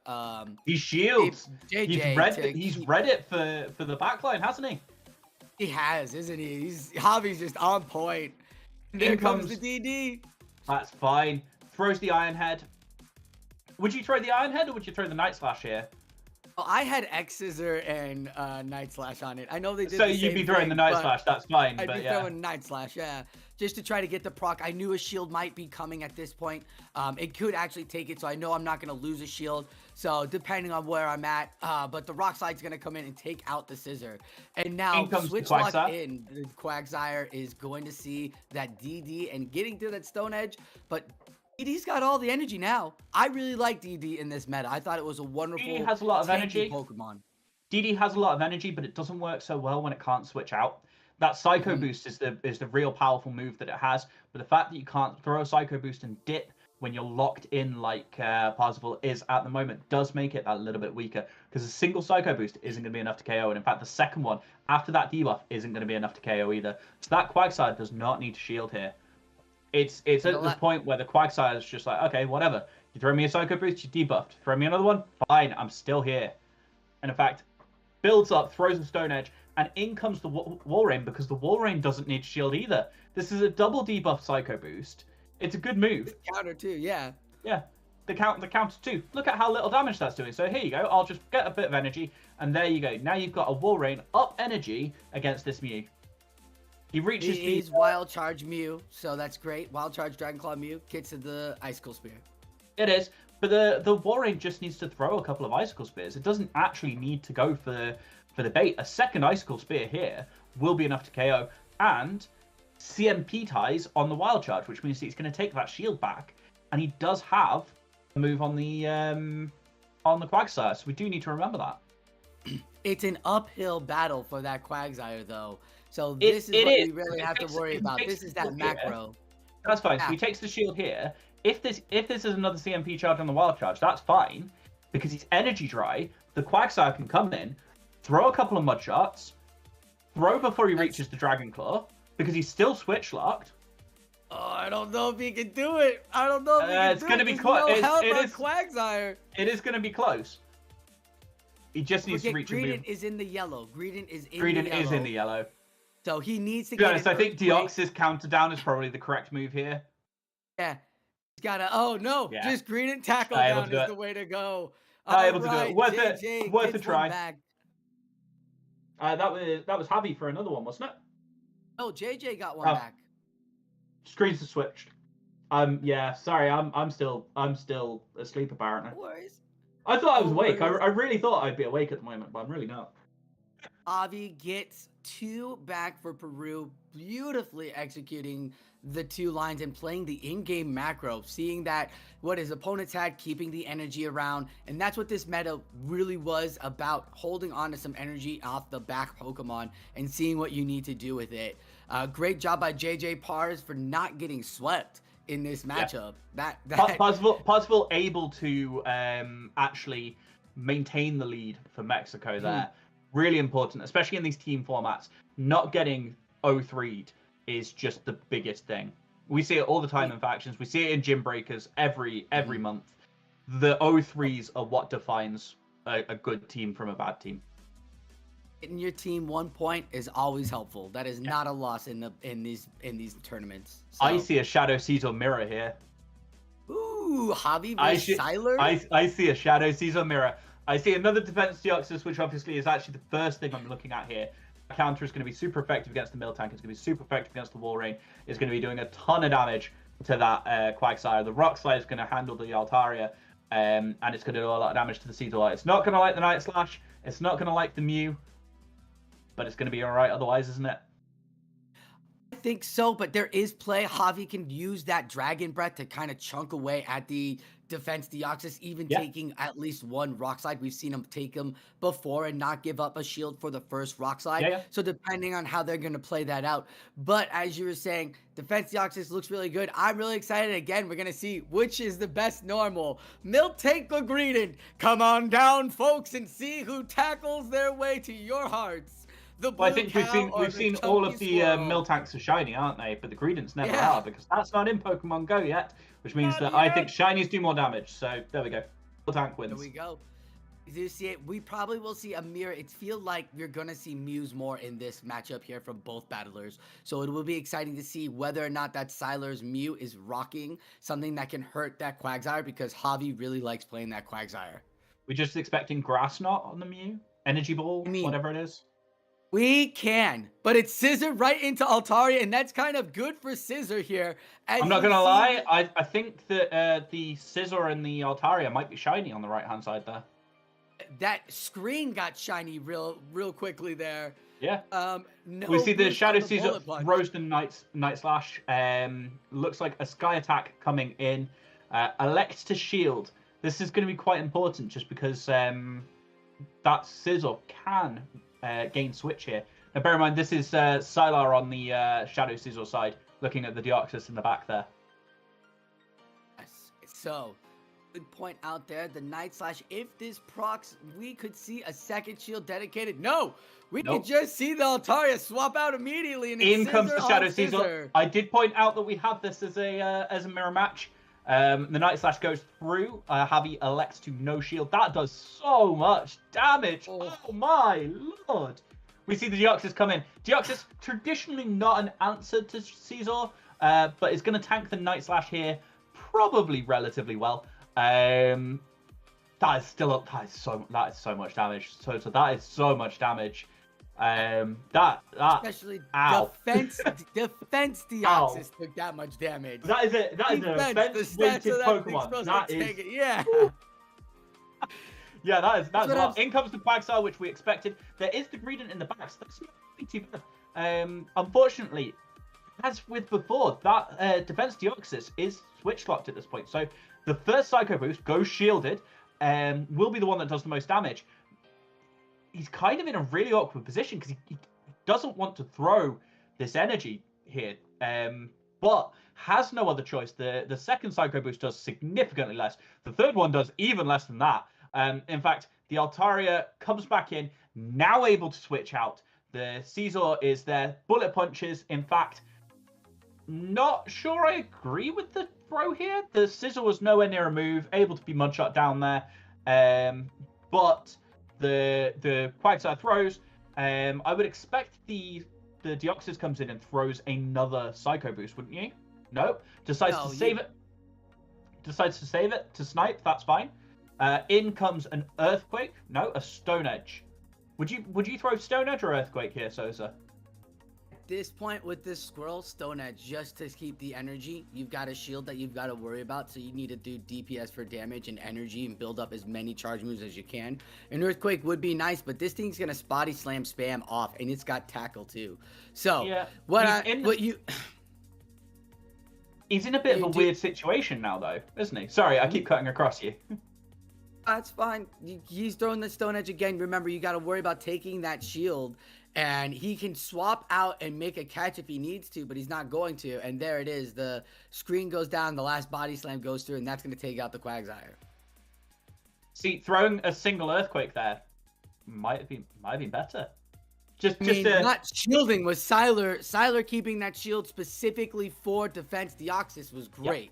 [SPEAKER 1] he shields.
[SPEAKER 3] JJ
[SPEAKER 1] he's read it for the backline, hasn't he?
[SPEAKER 3] He has, isn't he? Javi's just on point. Here comes the DD.
[SPEAKER 1] That's fine. Throws the Iron Head. Would you throw the Iron Head, or would you throw the Night Slash here?
[SPEAKER 3] Well, I had X Scissor and Night Slash on it. I know they did.
[SPEAKER 1] So you'd be throwing the Night Slash. That's fine.
[SPEAKER 3] I'd be throwing Night Slash, yeah, just to try to get the proc. I knew a shield might be coming at this point. It could actually take it, so I know I'm not going to lose a shield. So depending on where I'm at, but the Rock Slide's going to come in and take out the Scissor. And now switch lock in. The Quagsire is going to see that DD and getting to that Stone Edge, but DD's got all the energy now. I really like DD in this meta. I thought it was a wonderful
[SPEAKER 1] DD has a lot of energy.
[SPEAKER 3] Pokemon.
[SPEAKER 1] DD has a lot of energy, but it doesn't work so well when it can't switch out. That Psycho Boost is the real powerful move that it has. But the fact that you can't throw a Psycho Boost and dip when you're locked in like Parzival is at the moment does make it that little bit weaker, because a single Psycho Boost isn't going to be enough to KO. And in fact, the second one after that debuff isn't going to be enough to KO either. So that Quagsire does not need to shield here. It's at this point where the Quagsire is just like, okay, whatever. You throw me a Psycho Boost, you debuffed. Throw me another one, fine, I'm still here. And in fact, builds up, throws a Stone Edge, and in comes the Walrein, because the Walrein doesn't need shield either. This is a double debuff Psycho Boost. It's a good move.
[SPEAKER 3] Counter too, yeah.
[SPEAKER 1] Yeah, the counter too. Look at how little damage that's doing. So here you go, I'll just get a bit of energy, and there you go. Now you've got a Walrein up energy against this Mew. He reaches
[SPEAKER 3] He's Wild Charge Mew, so that's great. Wild Charge Dragonclaw Mew gets to the Icicle Spear.
[SPEAKER 1] It is, but the Walrein just needs to throw a couple of Icicle Spears. It doesn't actually need to go for the bait. A second Icicle Spear here will be enough to KO, and CMP ties on the Wild Charge, which means he's going to take that shield back, and he does have a move on the Quagsire, so we do need to remember that.
[SPEAKER 3] It's an uphill battle for that Quagsire, though. So this is what we really have to worry about. This is that macro.
[SPEAKER 1] That's fine. So he takes the shield here. If this is another CMP charge on the Wild Charge, that's fine, because he's energy dry. The Quagsire can come in, throw a couple of Mud Shots, throw before he reaches the Dragon Claw, because he's still switch locked.
[SPEAKER 3] Oh, I don't know if he can do it. I don't know if he can
[SPEAKER 1] it's
[SPEAKER 3] do
[SPEAKER 1] gonna
[SPEAKER 3] it.
[SPEAKER 1] be
[SPEAKER 3] There's
[SPEAKER 1] close.
[SPEAKER 3] no help on Quagsire.
[SPEAKER 1] It is going to be close. He just needs to reach a
[SPEAKER 3] Greedent
[SPEAKER 1] move.
[SPEAKER 3] is in the yellow. Greedent is in
[SPEAKER 1] Greedent
[SPEAKER 3] the yellow.
[SPEAKER 1] is in the yellow.
[SPEAKER 3] So he needs to
[SPEAKER 1] To be
[SPEAKER 3] get
[SPEAKER 1] honest,
[SPEAKER 3] an
[SPEAKER 1] I think
[SPEAKER 3] earthquake.
[SPEAKER 1] Deoxys counter down is probably the correct move here.
[SPEAKER 3] Yeah. He's got to, oh no,
[SPEAKER 1] Yeah.
[SPEAKER 3] just Greedent tackle
[SPEAKER 1] Not able
[SPEAKER 3] down
[SPEAKER 1] to do
[SPEAKER 3] is
[SPEAKER 1] it.
[SPEAKER 3] the way to go.
[SPEAKER 1] Not able to do it.
[SPEAKER 3] Alright,
[SPEAKER 1] Worth
[SPEAKER 3] JJ
[SPEAKER 1] it. Worth a
[SPEAKER 3] gets
[SPEAKER 1] try.
[SPEAKER 3] one back.
[SPEAKER 1] That was Javi for another one, wasn't it?
[SPEAKER 3] No, JJ got one back.
[SPEAKER 1] Screens are switched. Yeah, sorry, I'm still asleep apparently.
[SPEAKER 3] No worries.
[SPEAKER 1] I thought I was
[SPEAKER 3] No
[SPEAKER 1] awake. I
[SPEAKER 3] worries.
[SPEAKER 1] really thought I'd be awake at the moment, but I'm really not.
[SPEAKER 3] Javi gets 2 back for Peru, beautifully executing the 2 lines and playing the in-game macro, seeing that what his opponents had, keeping the energy around, and that's what this meta really was about, holding on to some energy off the back Pokemon and seeing what you need to do with it. Great job by JJ Pars for not getting swept in this matchup.
[SPEAKER 1] Yeah.
[SPEAKER 3] That
[SPEAKER 1] Possible able to actually maintain the lead for Mexico there. Really important, especially in these team formats. Not getting 0-3'd is just the biggest thing. We see it all the time in factions. We see it in Gymbreakers every month. The 0-3s are what defines a good team from a bad team.
[SPEAKER 3] Getting your team 1 point is always helpful. That is not a loss in these tournaments. So.
[SPEAKER 1] I see a Shadow Caesar mirror here.
[SPEAKER 3] Ooh, Javi versus Siler.
[SPEAKER 1] I see a Shadow Caesar mirror. I see another defense Deoxys, which obviously is actually the first thing I'm looking at here. The counter is going to be super effective against the Miltank. It's going to be super effective against the Walrein. It's going to be doing a ton of damage to that Quagsire. The Rock Slide is going to handle the Altaria, and it's going to do a lot of damage to the Caesar. It's not going to like the Night Slash. It's not going to like the Mew, but it's going to be all right otherwise, isn't it?
[SPEAKER 3] I think so, but there is play. Javi can use that Dragon Breath to kind of chunk away at the defense Deoxys, even taking at least 1 Rock Slide. We've seen him take them before and not give up a shield for the first Rock Slide. So depending on how they're going to play that out. But as you were saying, defense Deoxys looks really good. I'm really excited. Again, we're going to see which is the best normal. Miltank or Greedent? Come on down, folks, and see who tackles their way to your hearts. Well,
[SPEAKER 1] I think we've seen all of the Miltanks are shiny, aren't they? But the Greedents never are, because that's not in Pokemon Go yet, which means that I think shinies do more damage. So there we go. Miltank wins.
[SPEAKER 3] There we go. You see it? We probably will see a mirror. It feels like you're gonna see Mews more in this matchup here from both battlers. So it will be exciting to see whether or not that Siler's Mew is rocking something that can hurt that Quagsire, because Javi really likes playing that Quagsire.
[SPEAKER 1] We're just expecting Grass Knot on the Mew, Energy Ball, whatever it is.
[SPEAKER 3] We can, but it's Scissor right into Altaria, and that's kind of good for Scissor here.
[SPEAKER 1] I'm not going to lie, I think that the Scissor and the Altaria might be shiny on the right-hand side there.
[SPEAKER 3] That screen got shiny real quickly there.
[SPEAKER 1] Yeah.
[SPEAKER 3] No,
[SPEAKER 1] we see the Shadow Caesar Roasted Night Slash. Looks like a Sky Attack coming in. Elect to shield. This is going to be quite important just because that Scissor can gain switch here. Now bear in mind, this is Sylar on the Shadow Scissor side, looking at the Deoxys in the back there.
[SPEAKER 3] Yes. So, good point out there. The Night Slash, if this procs, we could see a second shield dedicated. No! We could just see the Altaria swap out immediately. And
[SPEAKER 1] in comes the Shadow Caesar. I did point out that we have this as a mirror match. The Night Slash goes through. Javi elects to no shield. That does so much damage. Oh my lord. We see the Deoxys come in. Deoxys, traditionally not an answer to Caesar, but is going to tank the Night Slash here probably relatively well. That is so much damage. So that is so much damage.
[SPEAKER 3] Especially defense Deoxys took that much damage.
[SPEAKER 1] That is a defense weighted Pokemon. That is yeah, that is what. In comes the Quagsire, which we expected. There is the Greedent in the back, so that's not really too bad. Unfortunately, as with before, that defense Deoxys is switch locked at this point. So the first Psycho Boost goes shielded, will be the one that does the most damage. He's kind of in a really awkward position because he doesn't want to throw this energy here, but has no other choice. The second Psycho Boost does significantly less. The third one does even less than that. In fact, the Altaria comes back in, now able to switch out. The Caesar is there. Bullet punches. In fact, Not sure I agree with the throw here. The scissor was nowhere near a move, able to be mudshot down there. But the Quagsire throws. I would expect the Deoxys comes in and throws another Psycho Boost, wouldn't you? No. Decides to save it to snipe. That's fine. In comes an Earthquake. No, a Stone Edge. Would you throw Stone Edge or Earthquake here, Sosa?
[SPEAKER 3] At this point with this Squirrel, Stone Edge, just to keep the energy, you've got a shield that you've got to worry about, so you need to do DPS for damage and energy and build up as many charge moves as you can. An Earthquake would be nice, but this thing's gonna Spotty Slam spam off, and it's got Tackle too. So
[SPEAKER 1] yeah, he's in a bit of a weird situation now, though, isn't he? Sorry, I keep cutting across you.
[SPEAKER 3] That's fine. He's throwing the Stone Edge again. Remember, you got to worry about taking that shield, and he can swap out and make a catch if he needs to, but he's not going to. And there it is. The screen goes down, the last body slam goes through, and that's going to take out the Quagsire.
[SPEAKER 1] See, throwing a single Earthquake there might have been better.
[SPEAKER 3] Not shielding was Siler keeping that shield specifically for defense Deoxys was great. Yep.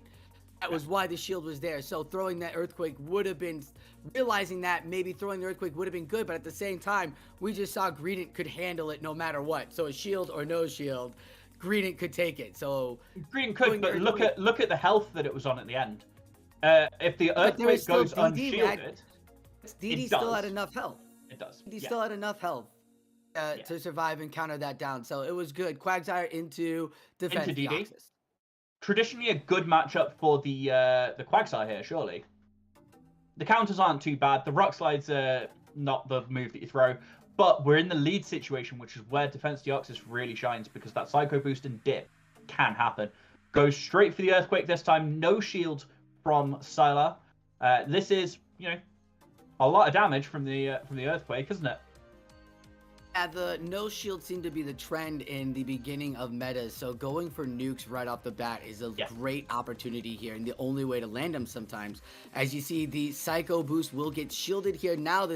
[SPEAKER 3] That was why the shield was there. So throwing that Earthquake would have been, realizing that maybe throwing the Earthquake would have been good, but at the same time, we just saw Greedent could handle it no matter what. So a shield or no shield, Greedent could take it. So
[SPEAKER 1] Greedent could, but look at the health that it was on at the end. If the Earthquake goes unshielded,
[SPEAKER 3] DD still had enough health.
[SPEAKER 1] It does.
[SPEAKER 3] DD still had enough health to survive and counter that down. So it was good. Quagsire into defense Deoxys.
[SPEAKER 1] Traditionally a good matchup for the Quagsire here, surely. The counters aren't too bad. The Rock Slide's not the move that you throw, but we're in the lead situation, which is where Defense Deoxys really shines, because that Psycho Boost and dip can happen. Goes straight for the Earthquake this time. No shield from Sylar. This is, a lot of damage from the Earthquake, isn't it?
[SPEAKER 3] Yeah, the no shield seemed to be the trend in the beginning of metas, so going for nukes right off the bat is a great opportunity here, and the only way to land them sometimes. As you see, the Psycho Boost will get shielded here. Now the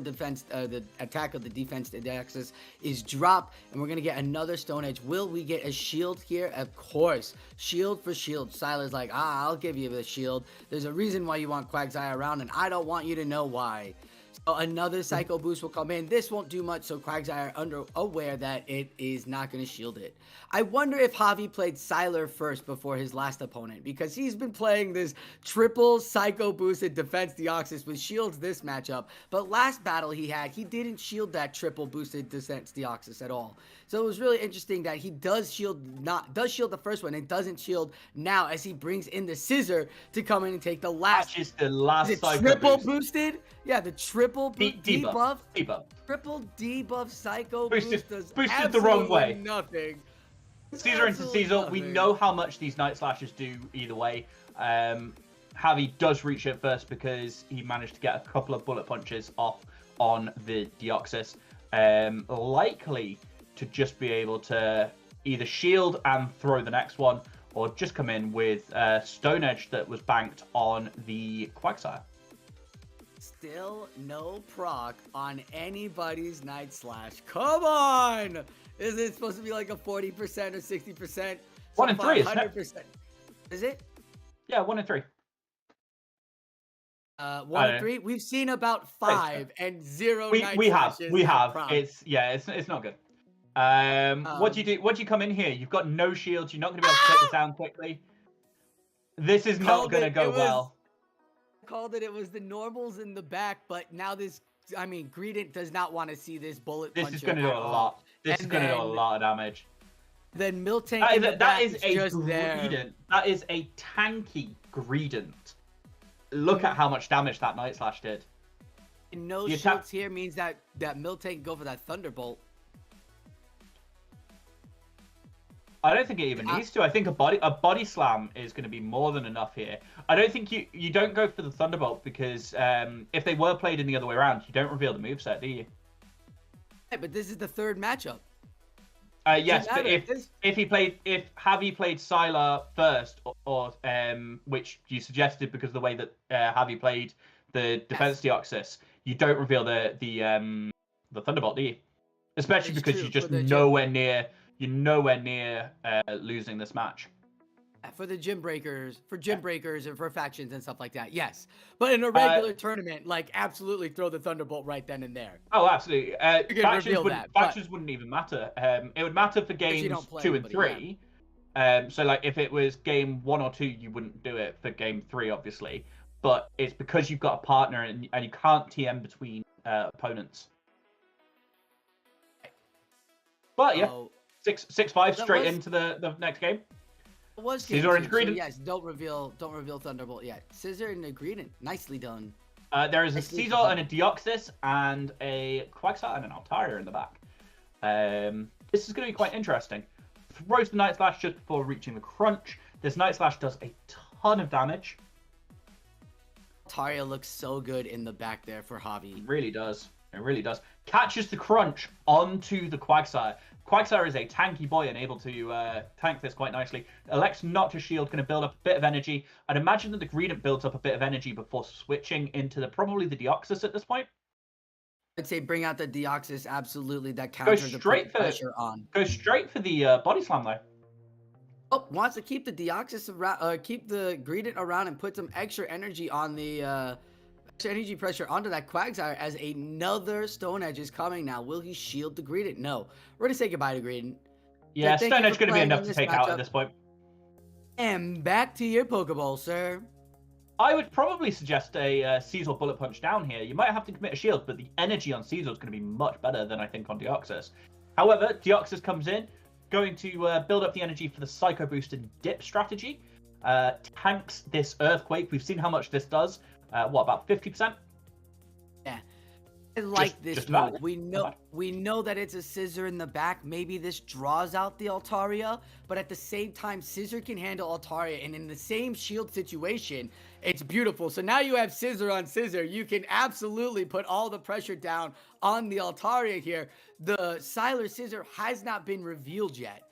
[SPEAKER 3] attack of the defense Deoxys is dropped, and we're going to get another Stone Edge. Will we get a shield here? Of course. Shield for shield. Siler's like, I'll give you the shield. There's a reason why you want Quagsire around, and I don't want you to know why. So another Psycho Boost will come in. This won't do much, so Quagsire aware that it is not going to shield it. I wonder if Javi played Sylar first before his last opponent, because he's been playing this triple Psycho Boosted Defense Deoxys with shields this matchup, but last battle he didn't shield that triple boosted Defense Deoxys at all. So it was really interesting that he does shield the first one and doesn't shield now, as he brings in the scissor to come in and take the last.
[SPEAKER 1] That's just the last Psycho
[SPEAKER 3] triple
[SPEAKER 1] boost.
[SPEAKER 3] Boosted? Yeah, the triple debuff. Triple debuff Psycho
[SPEAKER 1] boosted
[SPEAKER 3] does
[SPEAKER 1] the wrong way.
[SPEAKER 3] Nothing.
[SPEAKER 1] Caesar into Caesar. We know how much these Night Slashes do either way. Javi does reach it first because he managed to get a couple of bullet punches off on the Deoxys. Likely to just be able to either shield and throw the next one, or just come in with Stone Edge that was banked on the Quagsire.
[SPEAKER 3] Still no proc on anybody's Night Slash. Come on! Is it supposed to be like a 40% or 60%?
[SPEAKER 1] 1 in 3,
[SPEAKER 3] 100%. Is it?
[SPEAKER 1] Yeah, 1 in 3.
[SPEAKER 3] 1 in 3? We've seen about 5 and 0 Night
[SPEAKER 1] we have.
[SPEAKER 3] Slashes.
[SPEAKER 1] We have.
[SPEAKER 3] Proc.
[SPEAKER 1] It's not good. What do you do? What do you come in here? You've got no shields. You're not going to be able to take this down quickly. This is not going to go well.
[SPEAKER 3] Called it was the normals in the back, but now Greedent does not want to see this bullet puncher.
[SPEAKER 1] This is going to do a lot. This is going to do a lot of damage.
[SPEAKER 3] Then Miltank
[SPEAKER 1] that is a Greedent. That is a tanky Greedent. Look at how much damage that Night Slash did.
[SPEAKER 3] And no shields here means that Miltank go for that Thunderbolt.
[SPEAKER 1] I don't think it even needs to. I think a body slam is going to be more than enough here. I don't think you don't go for the Thunderbolt because if they were played in the other way around, you don't reveal the moveset, do you?
[SPEAKER 3] Yeah, but this is the third matchup.
[SPEAKER 1] Yes, but if Javi played Sylar first, or which you suggested because of the way that Javi played the Defense Deoxys, you don't reveal the Thunderbolt, do you? Especially because you're just nowhere near. You're nowhere near losing this match.
[SPEAKER 3] For the Gymbreakers and for factions and stuff like that, yes. But in a regular tournament, like absolutely throw the Thunderbolt right then and there.
[SPEAKER 1] Oh, absolutely. Factions wouldn't even matter. It would matter for games 2 and 3. Yeah. So like if it was game 1 or 2, you wouldn't do it for game 3, obviously. But it's because you've got a partner and you can't TM between opponents. But yeah, 6-5 straight into the next game.
[SPEAKER 3] Was
[SPEAKER 1] Scissor and Greedent.
[SPEAKER 3] So yes, don't reveal Thunderbolt yet. Scissor and Greedent, nicely done.
[SPEAKER 1] There is a Caesar and a Deoxys and a Quagsire and an Altaria in the back. This is going to be quite interesting. Throws the Night Slash just before reaching the crunch. This Night Slash does a ton of damage.
[SPEAKER 3] Altaria looks so good in the back there for Javi.
[SPEAKER 1] It really does. It really does. Catches the crunch onto the Quagsire. Quagsire is a tanky boy and able to tank this quite nicely. Elects Noctis Shield, going to build up a bit of energy. I'd imagine that the Greedent builds up a bit of energy before switching into probably the Deoxys at this point.
[SPEAKER 3] I'd say bring out the Deoxys, absolutely. That counters the pressure on.
[SPEAKER 1] Go straight for the Body Slam, though.
[SPEAKER 3] Oh, wants to keep the Deoxys around, keep the Greedent around and put some extra energy on the extra energy pressure onto that Quagsire as another Stone Edge is coming now. Will he shield the Greedent? No. We're going to say goodbye to Greedent.
[SPEAKER 1] Yeah, Stone Edge going to be enough to take out at this point.
[SPEAKER 3] And back to your Pokeball, sir.
[SPEAKER 1] I would probably suggest a Caesar Bullet Punch down here. You might have to commit a shield, but the energy on Caesar is going to be much better than I think on Deoxys. However, Deoxys comes in, going to build up the energy for the Psycho Boost and Dip strategy. Tanks this Earthquake. We've seen how much this does. What, about 50%?
[SPEAKER 3] Yeah. I like this move. We know that it's a Scissor in the back. Maybe this draws out the Altaria, but at the same time, Scissor can handle Altaria, and in the same shield situation, it's beautiful. So now you have Scissor on Scissor. You can absolutely put all the pressure down on the Altaria here. The Sylar Scissor has not been revealed yet.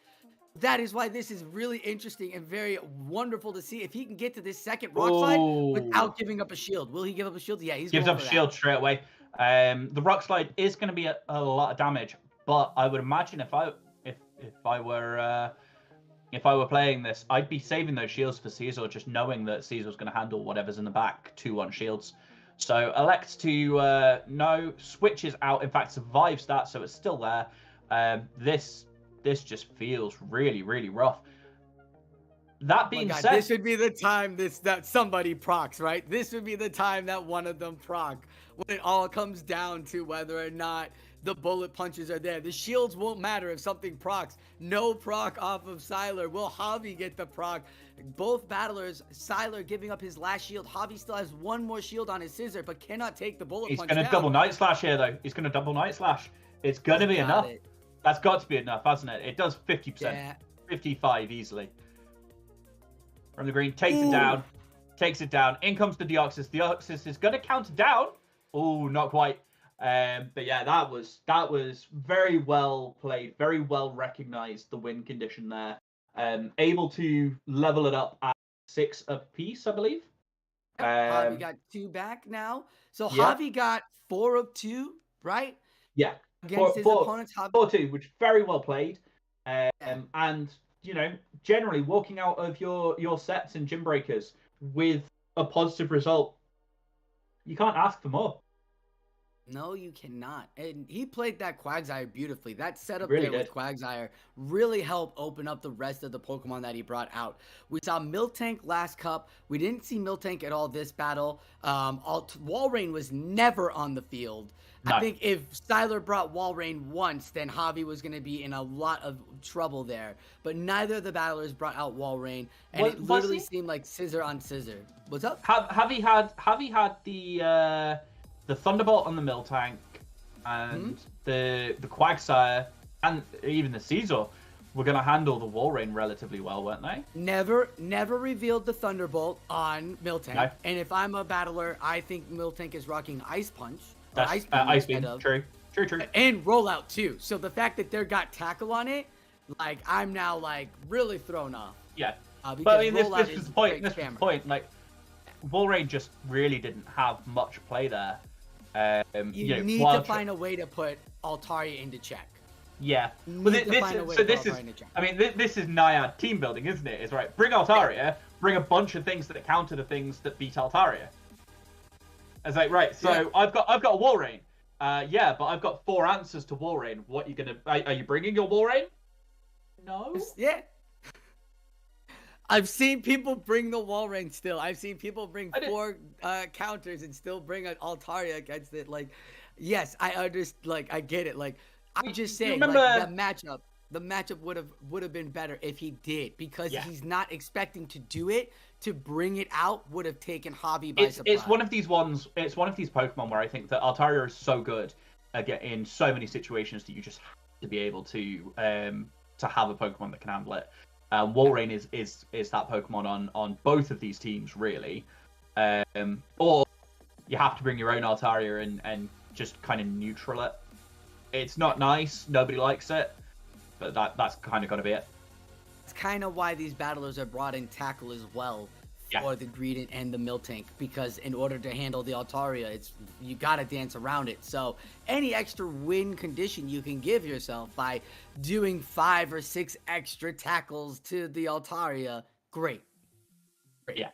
[SPEAKER 3] That is why this is really interesting and very wonderful to see if he can get to this second rock slide without giving up a shield. Will he give up a shield? Yeah, he gives up a shield
[SPEAKER 1] straight away. The rock slide is going to be a lot of damage, but I would imagine if I were playing this, I'd be saving those shields for Caesar, just knowing that Caesar's going to handle whatever's in the back 2-1 shields. So elects to no, switches out. In fact, survives that, so it's still there. This just feels really, really rough. That being said,
[SPEAKER 3] this would be the time that somebody procs, right? This would be the time that one of them proc. When it all comes down to whether or not the bullet punches are there. The shields won't matter if something procs. No proc off of Sylar. Will Javi get the proc? Both battlers, Sylar giving up his last shield. Javi still has one more shield on his Scissor, but cannot take the bullet punch down.
[SPEAKER 1] He's going to double Night Slash here, though. He's going to double Night Slash. It's going to be enough. That's got to be enough, hasn't it? It does 50%. Yeah. 55 easily. From the green, takes it down. Takes it down. In comes the Deoxys. Deoxys is going to counter down. Oh, not quite. But yeah, that was very well played. Very well recognized, the win condition there. Able to level it up at 6 apiece, I believe.
[SPEAKER 3] Javi got 2 back now. So Javi got 4 of 2, right?
[SPEAKER 1] Yeah.
[SPEAKER 3] Against his opponents,
[SPEAKER 1] 4-2, which very well played. And, you know, generally walking out of your sets in Gymbreakers with a positive result, you can't ask for more.
[SPEAKER 3] No, you cannot. And he played that Quagsire beautifully. That setup really there with Quagsire really helped open up the rest of the Pokemon that he brought out. We saw Miltank last cup. We didn't see Miltank at all this battle. Walrein was never on the field. No. I think if Sylar brought Walrein once, then Javi was going to be in a lot of trouble there. But neither of the battlers brought out Walrein, and it literally seemed like Scissor on Scissor. What's up?
[SPEAKER 1] Javi had the Thunderbolt on the Miltank, and the Quagsire, and even the Caesar were going to handle the Walrein relatively well, weren't they?
[SPEAKER 3] Never revealed the Thunderbolt on Miltank. No. And if I'm a battler, I think Miltank is rocking Ice Punch.
[SPEAKER 1] That's Ice Beam. True.
[SPEAKER 3] And Rollout too. So the fact that they got Tackle on it, like, I'm now like really thrown off.
[SPEAKER 1] Yeah. But I mean, this was the point. This was the point. Like, Walrein just really didn't have much play there.
[SPEAKER 3] You need to find a way to put Altaria into check.
[SPEAKER 1] Yeah.
[SPEAKER 3] Need
[SPEAKER 1] But
[SPEAKER 3] to find a way to
[SPEAKER 1] this is,
[SPEAKER 3] Altaria Ninja.
[SPEAKER 1] I mean, this is Naiad team building, isn't it? It's right. Bring Altaria, bring a bunch of things that counter the things that beat Altaria. It's like, right, so
[SPEAKER 3] Yeah.
[SPEAKER 1] I've got a Walrein. Yeah, but I've got 4 answers to Walrein. What you gonna? Are you bringing your Walrein? No.
[SPEAKER 3] Yeah. I've seen people bring the Walrein still. I've seen people bring 4 counters and still bring an Altaria against it. Like, yes, I understand. Like, I get it. Like, I'm just saying,
[SPEAKER 1] remember...
[SPEAKER 3] like, the matchup would have been better if he did, because he's not expecting to do it. To bring it out would have taken Hobby by surprise.
[SPEAKER 1] It's one of these ones. It's one of these Pokemon where I think that Altaria is so good in so many situations that you just have to be able to have a Pokemon that can handle it. Walrein is that Pokemon on both of these teams, really. Or you have to bring your own Altaria and just kind of neutral it. It's not nice. Nobody likes it. But that's kind of got to be it.
[SPEAKER 3] It's kind of why these battlers are brought in Tackle as well for the Greedent and the Miltank, because in order to handle the Altaria, you got to dance around it. So any extra win condition you can give yourself by doing 5 or 6 extra tackles to the Altaria, great.
[SPEAKER 1] Yeah.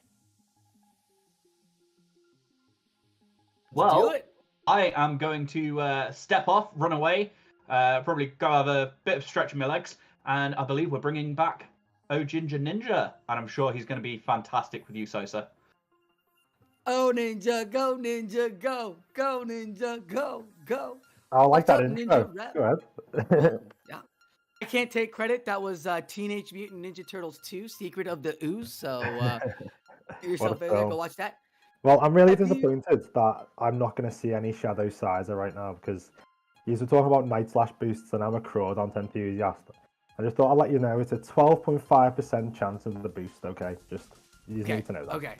[SPEAKER 3] Let's do
[SPEAKER 1] Well,
[SPEAKER 3] it.
[SPEAKER 1] I am going to step off, run away, probably go have a bit of stretch of my legs, and I believe we're bringing back Ginger Ninja, and I'm sure he's going to be fantastic with you, Sosa.
[SPEAKER 3] Oh, Ninja, go, Ninja, go. Go, Ninja, go, go.
[SPEAKER 2] I like
[SPEAKER 3] What's
[SPEAKER 2] that
[SPEAKER 3] up,
[SPEAKER 2] intro.
[SPEAKER 3] Ninja Rep?
[SPEAKER 2] Go ahead.
[SPEAKER 3] Yeah. I can't take credit. That was Teenage Mutant Ninja Turtles 2, Secret of the Ooze. So get yourself in there, go watch that.
[SPEAKER 2] Well, I'm really disappointed that I'm not going to see any Shadow Sizer right now, because you were talking about Night Slash boosts and I'm a Crawdont enthusiast. I just thought I'd let you know it's a 12.5% chance of the boost, okay? Just, you just need to know that.
[SPEAKER 3] Okay.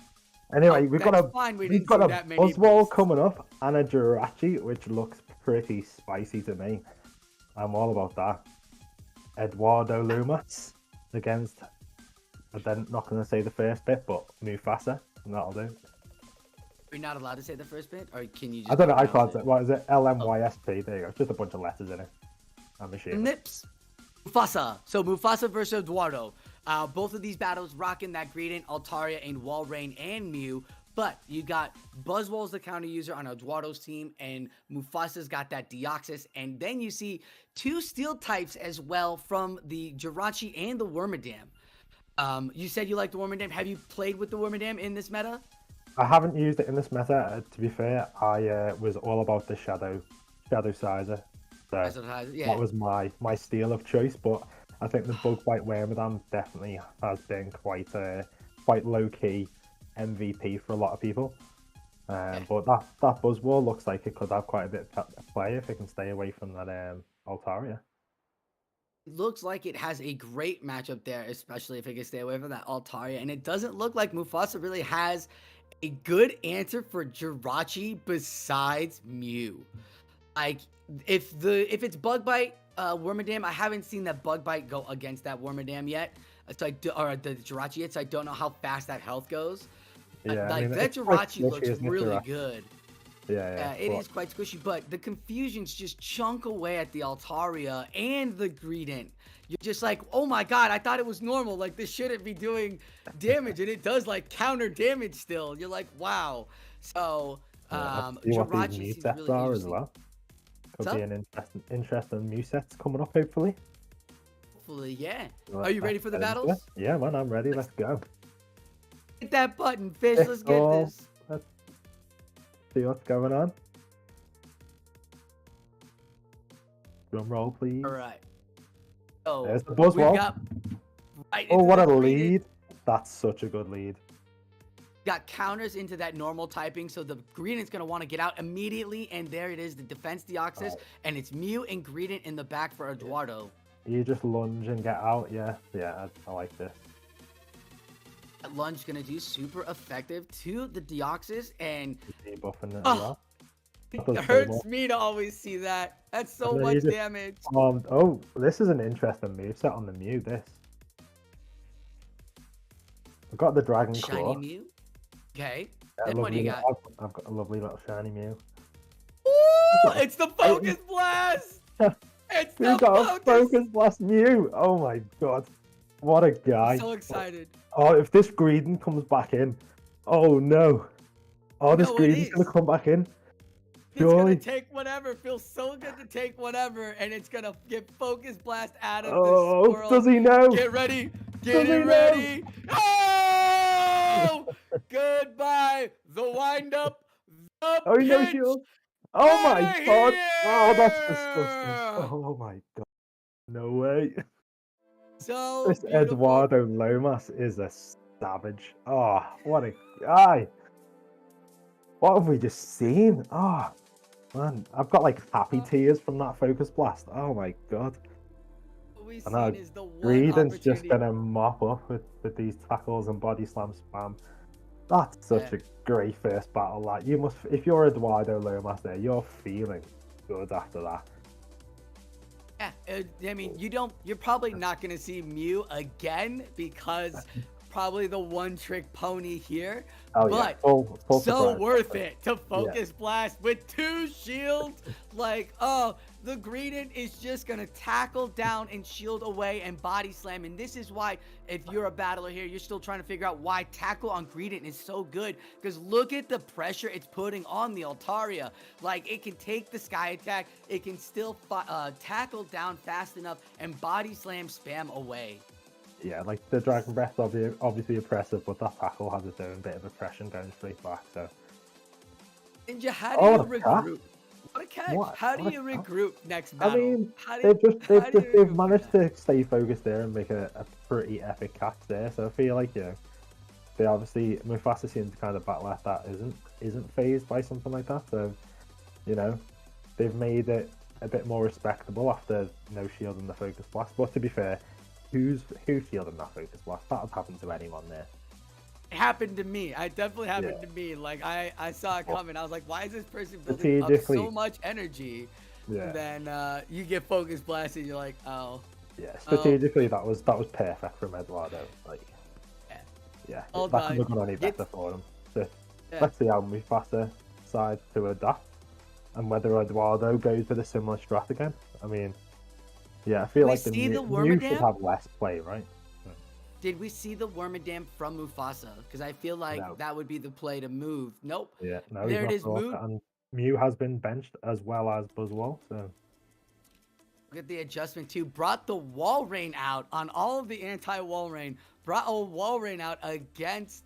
[SPEAKER 2] Anyway, we've got a Buzzwole coming up and a Jirachi, which looks pretty spicy to me. I'm all about that. Eduardo Lumas against, I'm then not going to say the first bit, but Mufasa, and that'll do.
[SPEAKER 3] You're not allowed to say the first bit, or can you just...
[SPEAKER 2] I don't know, I can't say, what is it? LMYSP, there you go, just a bunch of letters in it. I'm assuming.
[SPEAKER 3] Nips. Mufasa. So Mufasa versus Eduardo. Both of these battles rocking that Greedent, Altaria, and Walrein and Mew. But you got Buzzwole's the counter user on Eduardo's team, and Mufasa's got that Deoxys. And then you see 2 steel types as well from the Jirachi and the Wormadam. You said you like the Wormadam. Have you played with the Wormadam in this meta?
[SPEAKER 2] I haven't used it in this meta. To be fair, I was all about the Shadow Sizer. So that was my steel of choice. But I think the Bug Bite Wormadam definitely has been quite low key MVP for a lot of people. But that Buzzwole looks like it could have quite a bit of play if it can stay away from that Altaria.
[SPEAKER 3] It looks like it has a great matchup there, especially if it can stay away from that Altaria. And it doesn't look like Mufasa really has a good answer for Jirachi besides Mew. Like, if it's Bug Bite Wormadam, I haven't seen that Bug Bite go against that Wormadam yet. Or the Jirachi yet, so I don't know how fast that health goes.
[SPEAKER 2] Yeah,
[SPEAKER 3] like, that Jirachi looks really good.
[SPEAKER 2] Yeah,
[SPEAKER 3] it is quite squishy, but the confusions just chunk away at the Altaria and the Greedent. You're just like, oh my god, I thought it was normal. Like, this shouldn't be doing damage, and it does, like, counter damage still. You're like, wow. So, Jirachi seems really
[SPEAKER 2] are as well. Could be an interesting new sets coming up, hopefully.
[SPEAKER 3] Hopefully, yeah. Are you ready for the battles?
[SPEAKER 2] Yeah, man, I'm ready. Let's go.
[SPEAKER 3] Hit that button, Fish. Let's get this.
[SPEAKER 2] Let's see what's going on. Drum roll, please.
[SPEAKER 3] All right. Oh,
[SPEAKER 2] there's the Buzzwole. What a lead. That's such a good lead.
[SPEAKER 3] Got counters into that normal typing, so the Greedent's going to want to get out immediately, and there it is, the defense Deoxys, and it's Mew and Greedent in the back for Eduardo.
[SPEAKER 2] You just lunge and get out, yeah, I like this.
[SPEAKER 3] That lunge going to do super effective to the Deoxys, and
[SPEAKER 2] debuffing it as well.
[SPEAKER 3] It hurts me to always see that. That's so much damage.
[SPEAKER 2] Oh, this is an interesting moveset on the Mew, this. I've got the Dragon Claw.
[SPEAKER 3] Shiny Mew? Okay.
[SPEAKER 2] Yeah,
[SPEAKER 3] then what do you got?
[SPEAKER 2] I've got a lovely little shiny Mew.
[SPEAKER 3] Ooh, it's the Focus Blast! It's
[SPEAKER 2] You
[SPEAKER 3] the
[SPEAKER 2] got a
[SPEAKER 3] focus.
[SPEAKER 2] focus blast Mew. Oh my god. What a guy.
[SPEAKER 3] I'm so excited.
[SPEAKER 2] Oh, if this Greedent comes back in. Oh no. Oh, this
[SPEAKER 3] No, it
[SPEAKER 2] Greedent's going
[SPEAKER 3] is.
[SPEAKER 2] to come back in.
[SPEAKER 3] It's gonna
[SPEAKER 2] Surely.
[SPEAKER 3] take whatever. Feels so good to take whatever, and it's gonna get focus blast out of
[SPEAKER 2] Oh,
[SPEAKER 3] the squirrel.
[SPEAKER 2] does he know?
[SPEAKER 3] Get ready.
[SPEAKER 2] Does
[SPEAKER 3] Get
[SPEAKER 2] he
[SPEAKER 3] it
[SPEAKER 2] know?
[SPEAKER 3] ready. Oh! Goodbye. The wind up. The
[SPEAKER 2] Oh, no
[SPEAKER 3] pitch.
[SPEAKER 2] shield. Oh my
[SPEAKER 3] Outta
[SPEAKER 2] god. Oh, that's disgusting.
[SPEAKER 3] here!
[SPEAKER 2] Oh my god. No way.
[SPEAKER 3] So
[SPEAKER 2] This
[SPEAKER 3] beautiful.
[SPEAKER 2] Eduardo Lomas is a savage. Oh, what a guy. What have we just seen? Oh, man. I've got like happy tears from that focus blast. Oh my god.
[SPEAKER 3] What we've
[SPEAKER 2] I know.
[SPEAKER 3] seen is the one
[SPEAKER 2] Greedent's just
[SPEAKER 3] opportunity.
[SPEAKER 2] going to mop up with these tackles and body slam spam. That's such a great first battle. Like, you must, if you're Eduardo Lomas there, you're feeling good after that.
[SPEAKER 3] Yeah, I mean, you're probably not going to see Mew again because probably the one trick pony here.
[SPEAKER 2] Oh,
[SPEAKER 3] but
[SPEAKER 2] yeah. Full
[SPEAKER 3] so
[SPEAKER 2] surprise.
[SPEAKER 3] worth it to focus blast with 2 shields. Like, oh, the Greedent is just going to tackle down and shield away and body slam. And this is why, if you're a battler here, you're still trying to figure out why tackle on Greedent is so good. Because look at the pressure it's putting on the Altaria. Like, it can take the sky attack. It can still tackle down fast enough and body slam spam away.
[SPEAKER 2] Yeah, like the Dragon Breath obviously oppressive, but that tackle has its own bit of oppression going straight back. So,
[SPEAKER 3] Ninja, how do you
[SPEAKER 2] what a
[SPEAKER 3] regroup? What a catch!
[SPEAKER 2] What?
[SPEAKER 3] How do
[SPEAKER 2] What a
[SPEAKER 3] you
[SPEAKER 2] catch.
[SPEAKER 3] regroup next
[SPEAKER 2] I
[SPEAKER 3] battle?
[SPEAKER 2] mean,
[SPEAKER 3] How do you
[SPEAKER 2] they've
[SPEAKER 3] regroup
[SPEAKER 2] managed
[SPEAKER 3] from
[SPEAKER 2] to stay focused there and make a pretty epic catch there. So I feel like, you know, they obviously, Mufasa seems to kind of battle like that isn't phased by something like that. So, you know, they've made it a bit more respectable after no shield and the focus blast. But to be fair, who's shielding that focus blast? That would happen to anyone there.
[SPEAKER 3] It happened to me. It definitely happened
[SPEAKER 2] Yeah.
[SPEAKER 3] to me. Like, I saw it coming. I was like, why is this person building up
[SPEAKER 2] Strategically-
[SPEAKER 3] so much energy?
[SPEAKER 2] Yeah.
[SPEAKER 3] And then you get focus blasted. You're like, oh.
[SPEAKER 2] Yeah, strategically that was perfect from Eduardo. Like, yeah,
[SPEAKER 3] Well
[SPEAKER 2] that couldn't have
[SPEAKER 3] done.
[SPEAKER 2] gone any better for him. So
[SPEAKER 3] Yeah.
[SPEAKER 2] let's see how Mufasa decides to adapt and whether Eduardo goes with a similar strat again. I mean, yeah, I feel
[SPEAKER 3] we
[SPEAKER 2] like the
[SPEAKER 3] see the
[SPEAKER 2] Mew should
[SPEAKER 3] Wormadam?
[SPEAKER 2] have less play, right?
[SPEAKER 3] Did we see the Wormadam from Mufasa? Because I feel like
[SPEAKER 2] No.
[SPEAKER 3] that would be the play to move. Nope.
[SPEAKER 2] Yeah, no,
[SPEAKER 3] There it
[SPEAKER 2] he's
[SPEAKER 3] is,
[SPEAKER 2] not
[SPEAKER 3] Moon.
[SPEAKER 2] and Mew has been benched as well as Buzzwole, so
[SPEAKER 3] Look at the adjustment too. Brought the wall rain out on all of the anti-wall rain. Brought a wall rain out against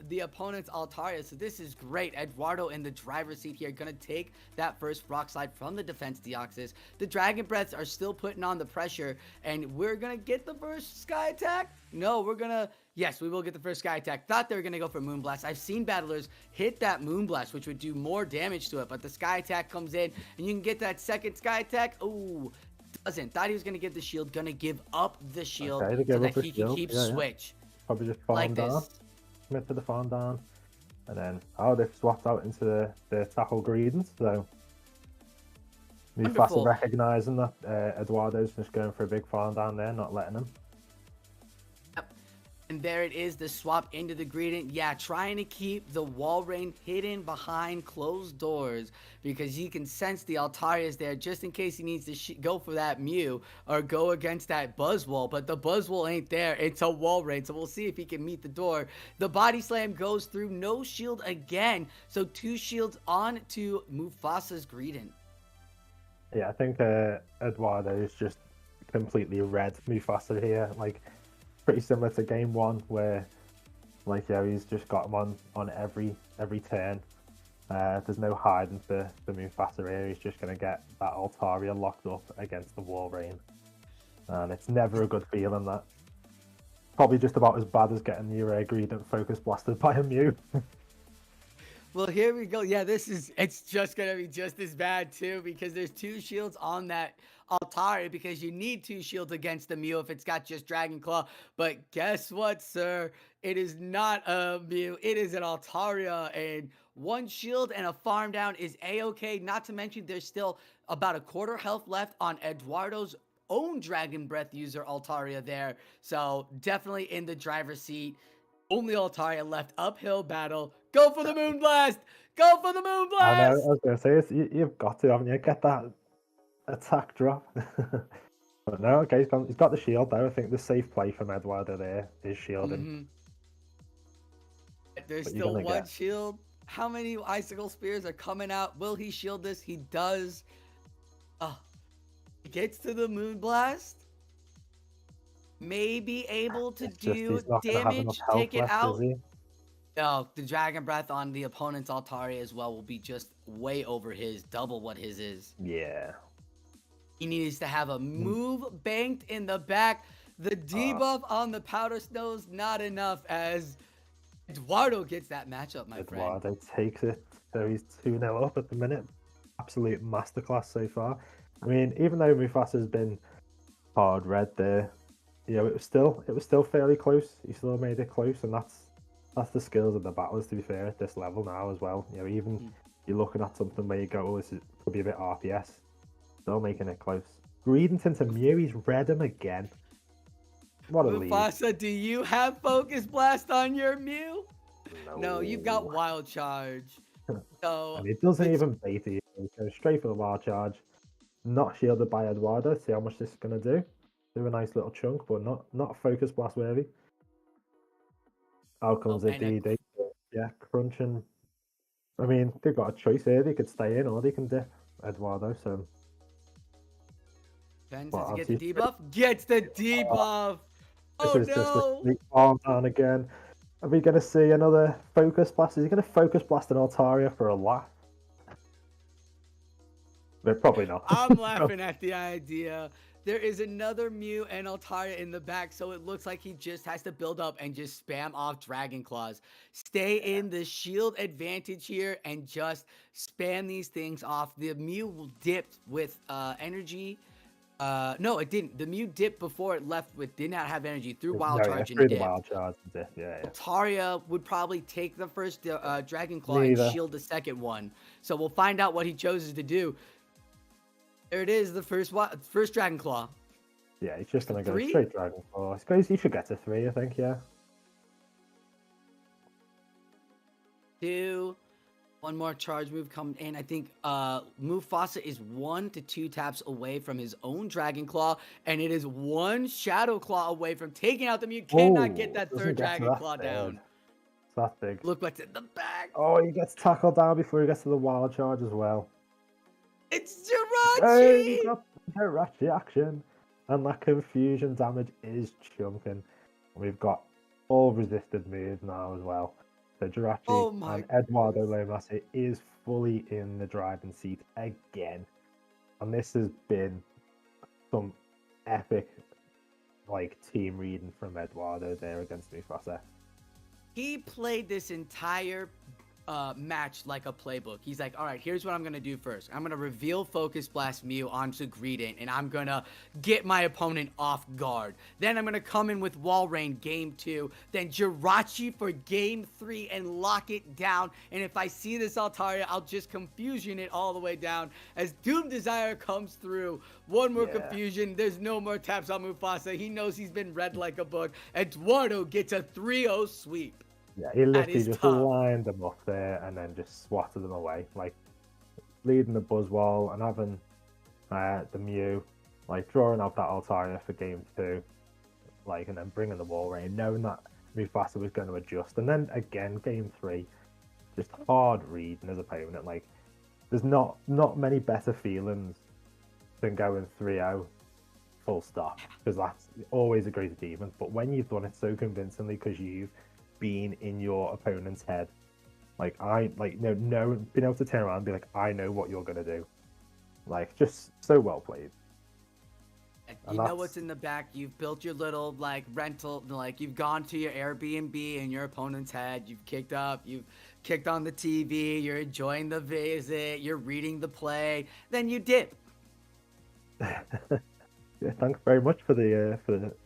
[SPEAKER 3] the opponent's Altaria. So this is great. Eduardo in the driver's seat here. Going to take that first rock slide from the defense Deoxys. The Dragon Breaths are still putting on the pressure. And we're going to get the first sky attack? No, we're going to... Yes, we will get the first sky attack. Thought they were going to go for Moonblast. I've seen battlers hit that Moonblast, which would do more damage to it. But the sky attack comes in, and you can get that second sky attack. Ooh, doesn't. Thought he was going to give the shield. Going to give up the shield
[SPEAKER 2] Okay, to
[SPEAKER 3] so
[SPEAKER 2] give
[SPEAKER 3] that
[SPEAKER 2] up the
[SPEAKER 3] he can
[SPEAKER 2] shield.
[SPEAKER 3] keep
[SPEAKER 2] Yeah, yeah.
[SPEAKER 3] switch.
[SPEAKER 2] probably just farm
[SPEAKER 3] Like
[SPEAKER 2] down.
[SPEAKER 3] this.
[SPEAKER 2] Commit to the farm down. And then, they've swapped out into the tackle Greedent, so
[SPEAKER 3] Wonderful.
[SPEAKER 2] Mufasa recognising that Eduardo's just going for a big farm down there, not letting him.
[SPEAKER 3] And there it is, the swap into the Greedent. Yeah, trying to keep the wall rain hidden behind closed doors because he can sense the Altaria's there just in case he needs to go for that Mew or go against that Buzzwole. But the Buzzwole ain't there. It's a wall rain, so we'll see if he can meet the door. The body slam goes through. No shield again. So 2 shields on to Mufasa's Greedent.
[SPEAKER 2] Yeah, I think Eduardo is just completely read Mufasa here. Like, pretty similar to game 1 where, like, yeah, he's just got him on every turn. There's no hiding for Mufasa here. He's just going to get that Altaria locked up against the wall rain. And it's never a good feeling, that. Probably just about as bad as getting your Greedent focus blasted by a Mew.
[SPEAKER 3] Well, here we go. Yeah, it's just going to be just as bad, too, because there's 2 shields on that Altaria, because you need 2 shields against the Mew if it's got just Dragon Claw. But guess what, sir? It is not a Mew. It is an Altaria, and 1 shield and a farm down is A-okay. Not to mention there's still about a quarter health left on Eduardo's own Dragon Breath user Altaria there. So definitely in the driver's seat. Only Altaria left. Uphill battle. Go for the Moonblast! Go for the Moonblast!
[SPEAKER 2] I know, I was going to say, you've got to, haven't you? Get that attack drop. But no, okay, he's got the shield though. I think the safe play from Eduardo there is shielding.
[SPEAKER 3] There's
[SPEAKER 2] But you're
[SPEAKER 3] still
[SPEAKER 2] gonna
[SPEAKER 3] one
[SPEAKER 2] get-
[SPEAKER 3] shield. How many icicle spears are coming out? Will he shield this? He does. He gets to the Moonblast. May be able to
[SPEAKER 2] It's just
[SPEAKER 3] do
[SPEAKER 2] he's not gonna have enough
[SPEAKER 3] damage,
[SPEAKER 2] health
[SPEAKER 3] take it
[SPEAKER 2] left,
[SPEAKER 3] out.
[SPEAKER 2] is he?
[SPEAKER 3] No, the Dragon Breath on the opponent's Altaria as well will be just way over his, double what his is.
[SPEAKER 2] Yeah.
[SPEAKER 3] He needs to have a move banked in the back. The debuff on the Powder Snow's not enough as Eduardo gets that matchup, my friend.
[SPEAKER 2] Eduardo takes it. So he's 2-0 up at the minute. Absolute masterclass so far. I mean, even though Mufasa's been hard red there, you know, it was still fairly close. He still made it close, and that's the skills of the battlers, to be fair, at this level now as well. You know, even you're looking at something where you go, oh, this could be a bit RPS. Still making it close. Greedent into Mew, he's read him again. What a lead.
[SPEAKER 3] Mufasa, do you have Focus Blast on your Mew? No, you've got
[SPEAKER 2] No.
[SPEAKER 3] Wild Charge. So
[SPEAKER 2] And it doesn't even bait you. It goes straight for the wild charge. Not shielded by Eduardo. See how much this is going to do. Do a nice little chunk, but not focus blast worthy. Out comes the DD. Yeah, crunching. I mean, they've got a choice here. They could stay in or they can dip Eduardo. So
[SPEAKER 3] Ben
[SPEAKER 2] Well,
[SPEAKER 3] says he gets the
[SPEAKER 2] obviously-
[SPEAKER 3] debuff. Gets the debuff.
[SPEAKER 2] this
[SPEAKER 3] Oh
[SPEAKER 2] is just a
[SPEAKER 3] no!
[SPEAKER 2] sneak arm down again. Are we going to see another focus blast? Is he going to focus blast an Altaria for a laugh? But probably not.
[SPEAKER 3] I'm laughing at the idea. There is another Mew and Altaria in the back, so it looks like he just has to build up and just spam off Dragon Claws. Stay in the shield advantage here and just spam these things off. The Mew dipped with energy. No, it didn't. The Mew dipped before it left with did not have energy through Wild Charge and
[SPEAKER 2] through the
[SPEAKER 3] dip.
[SPEAKER 2] wild charge and dip. Yeah.
[SPEAKER 3] Altaria would probably take the first Dragon Claw
[SPEAKER 2] Neither.
[SPEAKER 3] and shield the second one. So we'll find out what he chooses to do. There it is, the first Dragon Claw.
[SPEAKER 2] Yeah, he's just going to go
[SPEAKER 3] 3?
[SPEAKER 2] straight Dragon Claw. I suppose he should get to 3, I think, yeah.
[SPEAKER 3] 2. One more charge move coming in. I think Mufasa is 1 to 2 taps away from his own Dragon Claw, and it is 1 Shadow Claw away from taking out the Mew. Cannot get that
[SPEAKER 2] doesn't
[SPEAKER 3] third
[SPEAKER 2] get to
[SPEAKER 3] Dragon
[SPEAKER 2] that
[SPEAKER 3] Claw
[SPEAKER 2] third.
[SPEAKER 3] down.
[SPEAKER 2] It's that big.
[SPEAKER 3] Look what's in the back.
[SPEAKER 2] Oh, he gets tackled down before he gets to the wild charge as well.
[SPEAKER 3] It's
[SPEAKER 2] Hey,
[SPEAKER 3] Jirachi!
[SPEAKER 2] we got Jirachi action. And that confusion damage is chunking. We've got all resisted moves now as well. So Jirachi
[SPEAKER 3] Oh my
[SPEAKER 2] and Eduardo Lomas is fully in the driving seat again. And this has been some epic team reading from Eduardo there against Mufasa.
[SPEAKER 3] He played this entire match like a playbook. He's like, all right, here's what I'm going to do first. I'm going to reveal Focus Blast Mew onto Greedent, and I'm going to get my opponent off guard. Then I'm going to come in with Wall Rain game 2, then Jirachi for game 3 and lock it down. And if I see this Altaria, I'll just confusion it all the way down. As Doom Desire comes through, one more confusion. There's no more taps on Mufasa. He knows he's been read like a book. Eduardo gets a 3-0 sweep.
[SPEAKER 2] Yeah, he literally
[SPEAKER 3] is
[SPEAKER 2] just
[SPEAKER 3] tough.
[SPEAKER 2] lined them up there and then just swatted them away. Leading the Buzzwall and having the Mew, drawing out that Altaria for game 2, and then bringing the Wall Rain, knowing that Mufasa was going to adjust. And then again, game 3, just hard reading his opponent. There's not many better feelings than going 3-0 full stop, because that's always a great achievement. But when you've done it so convincingly because you've been in your opponent's head, being able to turn around and be like, I know what you're gonna do, just so well played.
[SPEAKER 3] You know what's in the back. You've built your little rental, you've gone to your Airbnb in your opponent's head. You've kicked up, you've kicked on the TV, you're enjoying the visit, you're reading the play, then you dip.
[SPEAKER 2] Yeah, thanks very much for the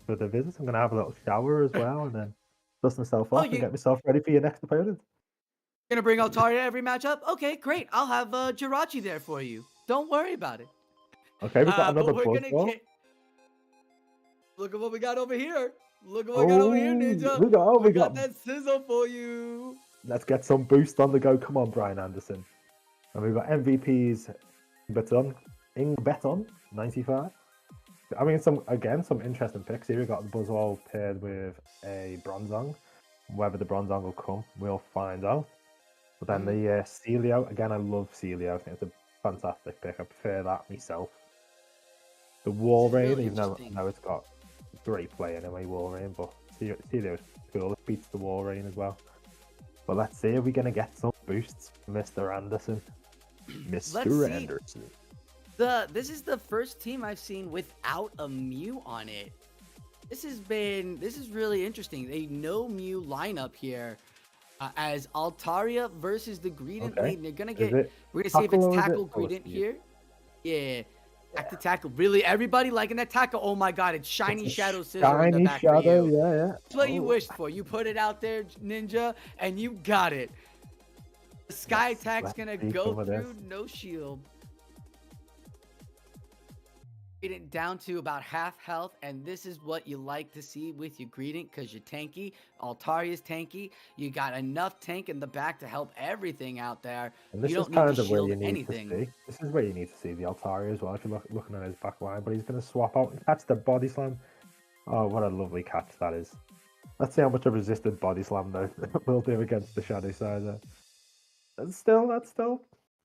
[SPEAKER 2] visit. I'm gonna have a little shower as well and then dust myself off and get myself ready for your next opponent.
[SPEAKER 3] Gonna bring Altaria every matchup? Okay, great. I'll have Jirachi there for you. Don't worry about it.
[SPEAKER 2] Okay, we've got another Buzzwall.
[SPEAKER 3] Look at what we got over here. Look at what we got over here, Ninja.
[SPEAKER 2] We got
[SPEAKER 3] that sizzle for you.
[SPEAKER 2] Let's get some boost on the go. Come on, Brian Anderson. And we've got MVPs Baton Beton 95. I mean, some interesting picks here. We've got the Buzzwole paired with a Bronzong. Whether the Bronzong will come, we'll find out. But then the Celio, again, I love Celio. I think it's a fantastic pick. I prefer that myself. The Walrein, even though I know it's got great play anyway, Walrein, but Celio's cool. It beats the Walrein as well. But let's see if we're going to get some boosts from Mr. Anderson. Mr. Anderson.
[SPEAKER 3] This is the first team I've seen without a Mew on it. This is really interesting. A no Mew lineup here, as Altaria versus the Greedent lane. They're gonna get. We're gonna see if it's Tackle Greedent here. Yeah, tackle. Really, everybody liking that tackle. Oh my God, it's Shiny Shadow Scissor in the back for you.
[SPEAKER 2] Yeah.
[SPEAKER 3] That's what you wished for. You put it out there, Ninja, and you got it. The Sky Attack's gonna go through, no shield. Greedent down to about half health, and this is what you like to see with your Greedent, because you're tanky. Altaria's tanky. You got enough tank in the back to help everything out there.
[SPEAKER 2] And this
[SPEAKER 3] you
[SPEAKER 2] is
[SPEAKER 3] don't
[SPEAKER 2] kind
[SPEAKER 3] need to
[SPEAKER 2] of where
[SPEAKER 3] shield
[SPEAKER 2] you need
[SPEAKER 3] anything.
[SPEAKER 2] to see. This is where you need to see the Altaria as well. If you're looking at his back line, but he's going to swap out and catch the body slam. Oh, what a lovely catch that is! Let's see how much a resisted body slam though will do against the Shadow Sizer. That's still,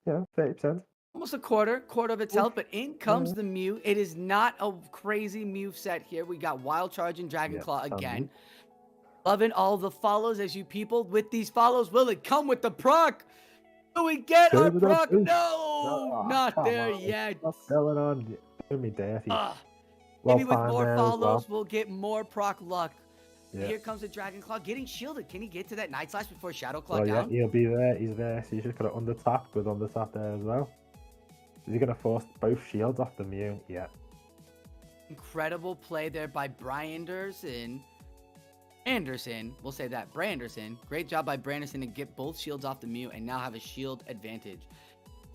[SPEAKER 2] 30%.
[SPEAKER 3] Almost a quarter of its health, but in comes the Mew. It is not a crazy Mew set here. We got Wild Charge and Dragon Claw again. Loving all the follows as you people. With these follows, will it come with the proc? Do we get our proc? No, not there yet.
[SPEAKER 2] What's going on? Doing me dirty.
[SPEAKER 3] Maybe with more follows, we'll get more proc luck.
[SPEAKER 2] Yeah.
[SPEAKER 3] Here comes the Dragon Claw getting shielded. Can he get to that Night Slash before Shadow Claw down?
[SPEAKER 2] Yeah, he'll be there. He's there. So he's just got to undertap with undertap there as well. Is he going to force both shields off the Mew? Yeah.
[SPEAKER 3] Incredible play there by Branderson. We'll say that. Branderson. Great job by Branderson to get both shields off the Mew and now have a shield advantage.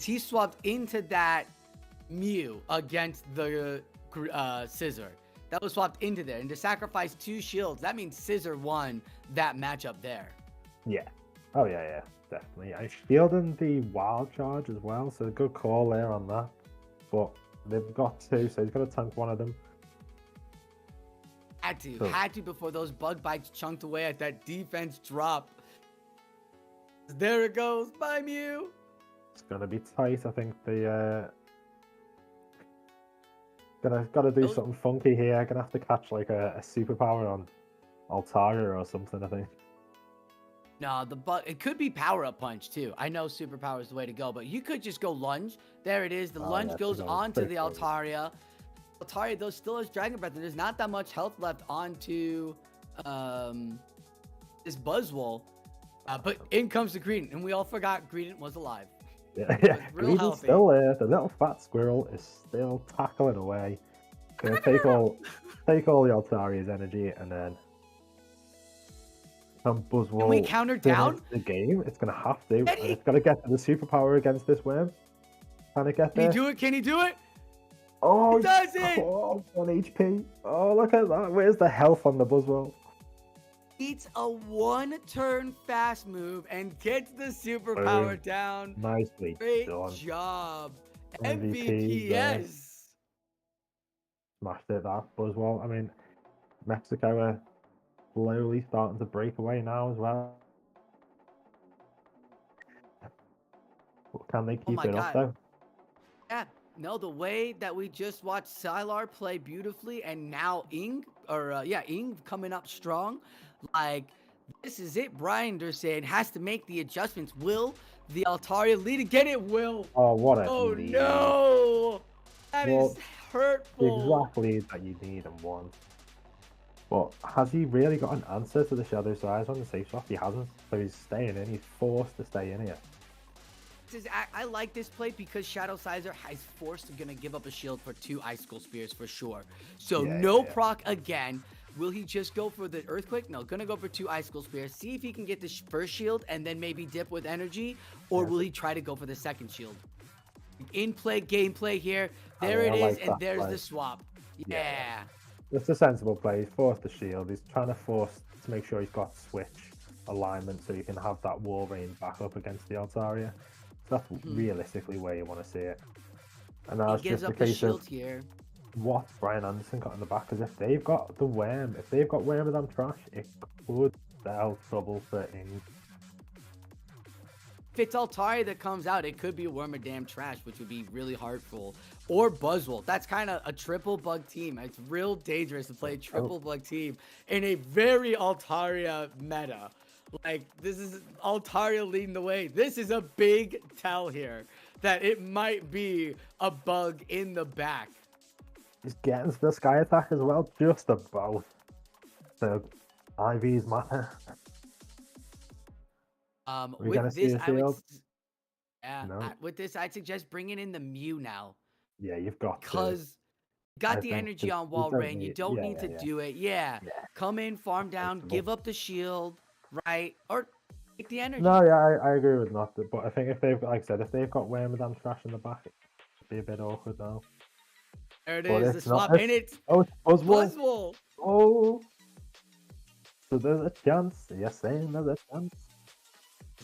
[SPEAKER 3] He swapped into that Mew against the Scissor. That was swapped into there. And to sacrifice 2 shields, that means Scissor won that matchup there.
[SPEAKER 2] Yeah. Oh, yeah. Definitely. I shielding the Wild Charge as well, so good call there on that. But they've got 2, so he's got to tank one of them.
[SPEAKER 3] Had to before those bug bites chunked away at that defense drop. There it goes. Bye, Mew.
[SPEAKER 2] It's gonna be tight. I think the gotta do something funky here. Gonna have to catch like a superpower on Altaria or something, I think.
[SPEAKER 3] No, it could be power up punch too. I know superpower is the way to go, but you could just go lunge. There it is. The lunge goes onto the Altaria. Altaria though still has Dragon Breath, and there's not that much health left onto this Buzzwole. But in comes the Greedent, and we all forgot Greedent was alive.
[SPEAKER 2] Yeah. Greedent's still there. The little fat squirrel is still tackling away. Gonna take all the Altaria's energy, and then Buzzwole.
[SPEAKER 3] Can we counter down
[SPEAKER 2] the game? It's gonna have to. And it's gotta get to the superpower against this worm. Can it get there?
[SPEAKER 3] Can he do it?
[SPEAKER 2] Oh,
[SPEAKER 3] he does it!
[SPEAKER 2] Oh, 1 HP. Oh, look at that. Where's the health on the Buzzwole?
[SPEAKER 3] It's a 1-turn fast move and gets the superpower down.
[SPEAKER 2] Nicely
[SPEAKER 3] Great
[SPEAKER 2] done.
[SPEAKER 3] job.
[SPEAKER 2] MVP,
[SPEAKER 3] yes.
[SPEAKER 2] Smashed it, that Buzzwole. I mean, Mexico are slowly starting to break away now as well. Can they keep it up though?
[SPEAKER 3] Yeah. No, the way that we just watched Sylar play beautifully, and now Ing coming up strong. Like, this is it. Branderson has to make the adjustments. Will the Altaria lead again? It will.
[SPEAKER 2] Oh, what a
[SPEAKER 3] lead. No! That is hurtful.
[SPEAKER 2] Exactly that you need and want. But has he really got an answer to the Shadow Size on the safe swap? He hasn't. So he's staying in. He's forced to stay in here.
[SPEAKER 3] I like this play because Shadow Sizer is going to give up a shield for 2 Icicle Spears for sure. So proc again. Will he just go for the Earthquake? No, going to go for 2 Icicle Spears. See if he can get the first shield and then maybe dip with energy. Or will he try to go for the second shield? In-play gameplay here. There it is, and there's the swap. Yeah.
[SPEAKER 2] It's a sensible play. He's forced the shield. He's trying to force to make sure he's got switch alignment so you can have that Walrein back up against the Altaria. That's realistically where you want to see it. And now
[SPEAKER 3] He
[SPEAKER 2] it's
[SPEAKER 3] gives
[SPEAKER 2] just a
[SPEAKER 3] up the
[SPEAKER 2] case
[SPEAKER 3] shield
[SPEAKER 2] of
[SPEAKER 3] here.
[SPEAKER 2] what Brian Anderson got in the back. Because if they've got the worm, if they've got Wormadam trash, it could spell trouble for Ing.
[SPEAKER 3] If it's Altaria that comes out, it could be Wormadam trash, which would be really hurtful. Or Buzzwole. That's kind of a triple bug team. It's real dangerous to play a triple bug team in a very Altaria meta. Like, this is Altaria leading the way. This is a big tell here that it might be a bug in the back.
[SPEAKER 2] He's getting to the sky attack as well, just about. So, IVs matter.
[SPEAKER 3] With this, I would,
[SPEAKER 2] No.
[SPEAKER 3] with this, I'd suggest bringing in the Mew now.
[SPEAKER 2] Yeah, you've got to.
[SPEAKER 3] Because got the energy on wall rain. You don't need to do it. Yeah. Come in, farm down, give up the shield, right? Or take the energy.
[SPEAKER 2] No, yeah, I agree with not. But I think if they've, like I said, if they've got Wormadam trash in the back, it'd be a bit awkward now.
[SPEAKER 3] There it
[SPEAKER 2] But
[SPEAKER 3] is, the
[SPEAKER 2] it's not-
[SPEAKER 3] swap, and it's
[SPEAKER 2] Oh, it's Buzzwole.
[SPEAKER 3] Buzzwole.
[SPEAKER 2] Oh. So there's a chance. You're saying there's a chance.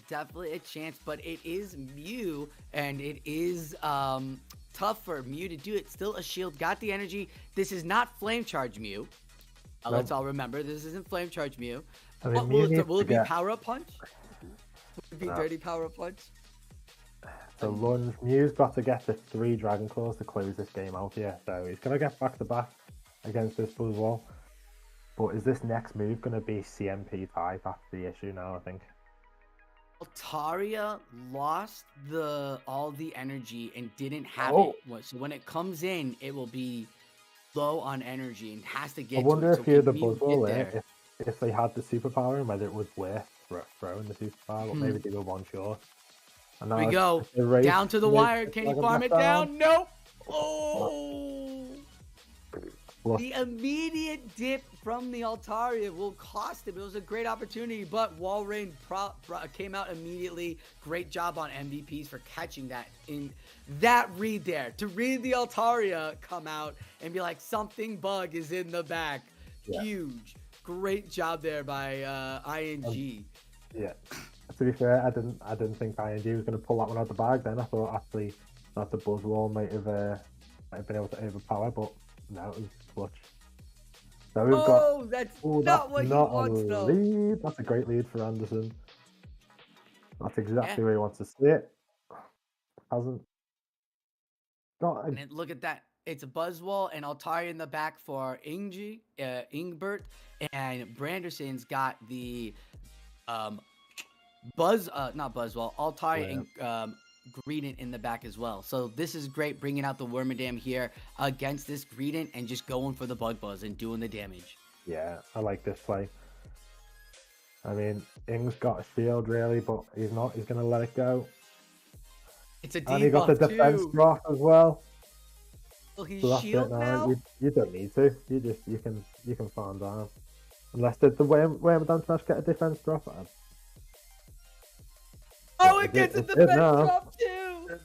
[SPEAKER 3] Definitely a chance, but it is Mew, and it is tough for Mew to do it. Still a shield, got the energy. This is not Flame Charge Mew. Let's all remember, this isn't Flame Charge Mew.
[SPEAKER 2] I mean,
[SPEAKER 3] What will it be? Power Up Punch? Will it be Dirty Power Up Punch?
[SPEAKER 2] So Lunge, Mew's got to get the 3 Dragon Claws to close this game out here. So he's going to get back to back against this Buzzwole. But is this next move going to be CMP type? That's the issue now, I think.
[SPEAKER 3] Altaria lost all the energy and didn't have it. So when it comes in, it will be low on energy and has to get.
[SPEAKER 2] I wonder if you're the Buzzwole
[SPEAKER 3] there.
[SPEAKER 2] If they had the superpower and whether it was worth throwing the superpower, or maybe they were one short. And
[SPEAKER 3] Here we go. Down to the wire. Can you farm it down? Nope. Oh. The immediate dip from the Altaria will cost him. It was a great opportunity, but Walrein came out immediately. Great job on MVPs for catching that in that read there. To read the Altaria come out and be like, something bug is in the back. Yeah. Huge. Great job there by ING.
[SPEAKER 2] Yeah. To be fair, I didn't think ING was going to pull that one out the bag then. I thought actually that the Buzzwole might have been able to overpower, but no, it was clutch. So we've
[SPEAKER 3] that's not what he wants, though.
[SPEAKER 2] Lead. That's a great lead for Anderson. That's exactly where he wants to see it. Hasn't got.
[SPEAKER 3] And look at that. It's a Buzzwole and Altaria in the back for Ingbert, and Branderson's got the not Buzzwole, Altaria and Greedent in the back as well. So this is great, bringing out the Wormadam here against this Greedent and just going for the Bug Buzz and doing the damage.
[SPEAKER 2] Yeah, I like this play. I mean, Ing's got a shield really, but he's not. He's going to let it go.
[SPEAKER 3] It's a debuff,
[SPEAKER 2] and he got the defense drop as well.
[SPEAKER 3] Well, he's so shield now.
[SPEAKER 2] You don't need to. You can farm down. Unless did the Wormadam Smash get a defense drop at him?
[SPEAKER 3] Oh, it gets a defense drop too.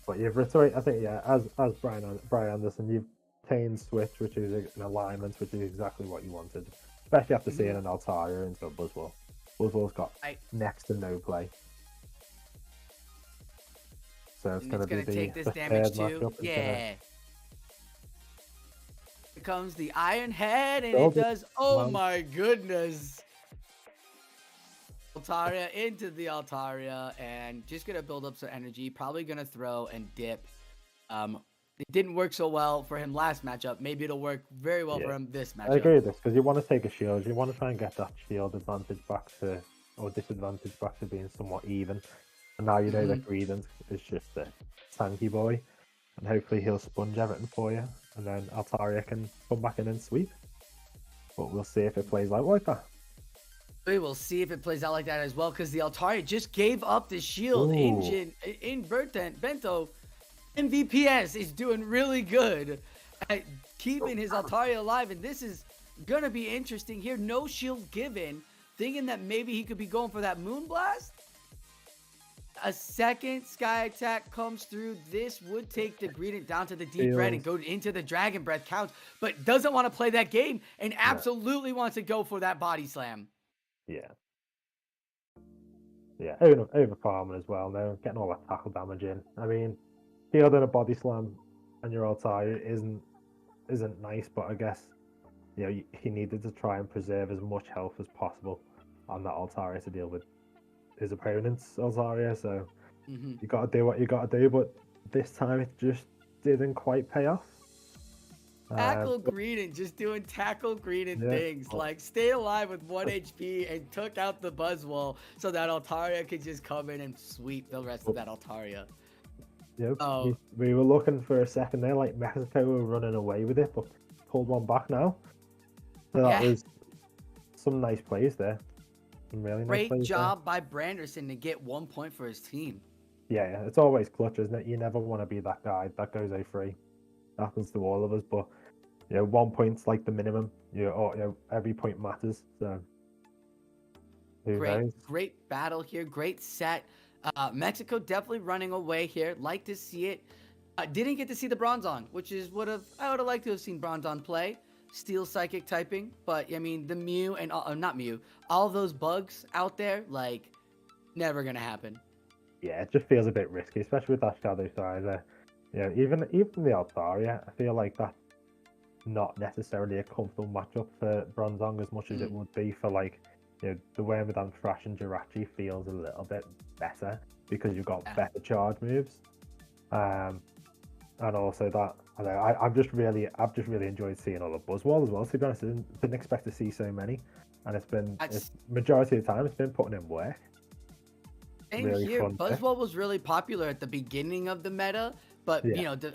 [SPEAKER 2] But you've returned. I think as Brian Anderson, you've tamed switch, which is an alignment, which is exactly what you wanted, especially after seeing an Altaria into a Buzzwole. Buzzwole's got next to no play. So it's going to take this damage too.
[SPEAKER 3] Yeah. Here comes the Iron Head, and it does. Oh my goodness. Altaria into the Altaria, and just going to build up some energy. Probably going to throw and dip. It didn't work so well for him last matchup. Maybe it'll work very well for him this matchup.
[SPEAKER 2] I agree with this, because you want to take a shield. You want to try and get that shield advantage back to, or disadvantage back to being somewhat even. And now you know that Greedent is just a tanky boy, and hopefully he'll sponge everything for you, and then Altaria can come back in and sweep. But we'll see if it plays out like that.
[SPEAKER 3] We will see if it plays out like that as well, because the Altaria just gave up the shield. In Bento, MVPS is doing really good at keeping his Altaria alive, and this is going to be interesting here. No shield given, thinking that maybe he could be going for that Moonblast. A second Sky Attack comes through. This would take the Greedent down to the Deep Red and go into the Dragon Breath count, but doesn't want to play that game and absolutely wants to go for that Body Slam.
[SPEAKER 2] Yeah. Yeah, over farming as well now, getting all that tackle damage in. I mean, fielding a body slam and your Altaria isn't nice, but I guess he needed to try and preserve as much health as possible on that Altaria to deal with his opponent's Altaria. So you got to do what you got to do, but this time it just didn't quite pay off.
[SPEAKER 3] Tackle Greedent, just doing tackle Greedent things, like stay alive with 1 HP and took out the Buzzwole so that Altaria could just come in and sweep the rest of that Altaria.
[SPEAKER 2] Yep. We were looking for a second there, like Mexico were running away with it, but pulled one back now. So that was some nice plays there. Some really nice plays.
[SPEAKER 3] Great job by Branderson to get 1 point for his team.
[SPEAKER 2] Yeah, it's always clutch, isn't it? You never want to be that guy that goes A3. Happens to all of us, but 1 point's like the minimum. Every point matters. So
[SPEAKER 3] great battle here, great set. Mexico definitely running away here. Like to see it. Didn't get to see the Bronzong, which is I would have liked to have seen Bronzong play. Steel Psychic typing, but I mean the Mew and not Mew, all those bugs out there, like never gonna happen.
[SPEAKER 2] Yeah, it just feels a bit risky, especially with that Shadow Sizer. Even the Altaria, I feel like that's not necessarily a comfortable matchup for Bronzong as much as it would be for the Wormadam Trash and Jirachi feels a little bit better because you've got better charge moves, and also that I've just really enjoyed seeing all the Buzzwole as well. To be honest, I didn't expect to see so many, and it's majority of the time it's been putting in work.
[SPEAKER 3] Same really here. Buzzwole was really popular at the beginning of the meta, but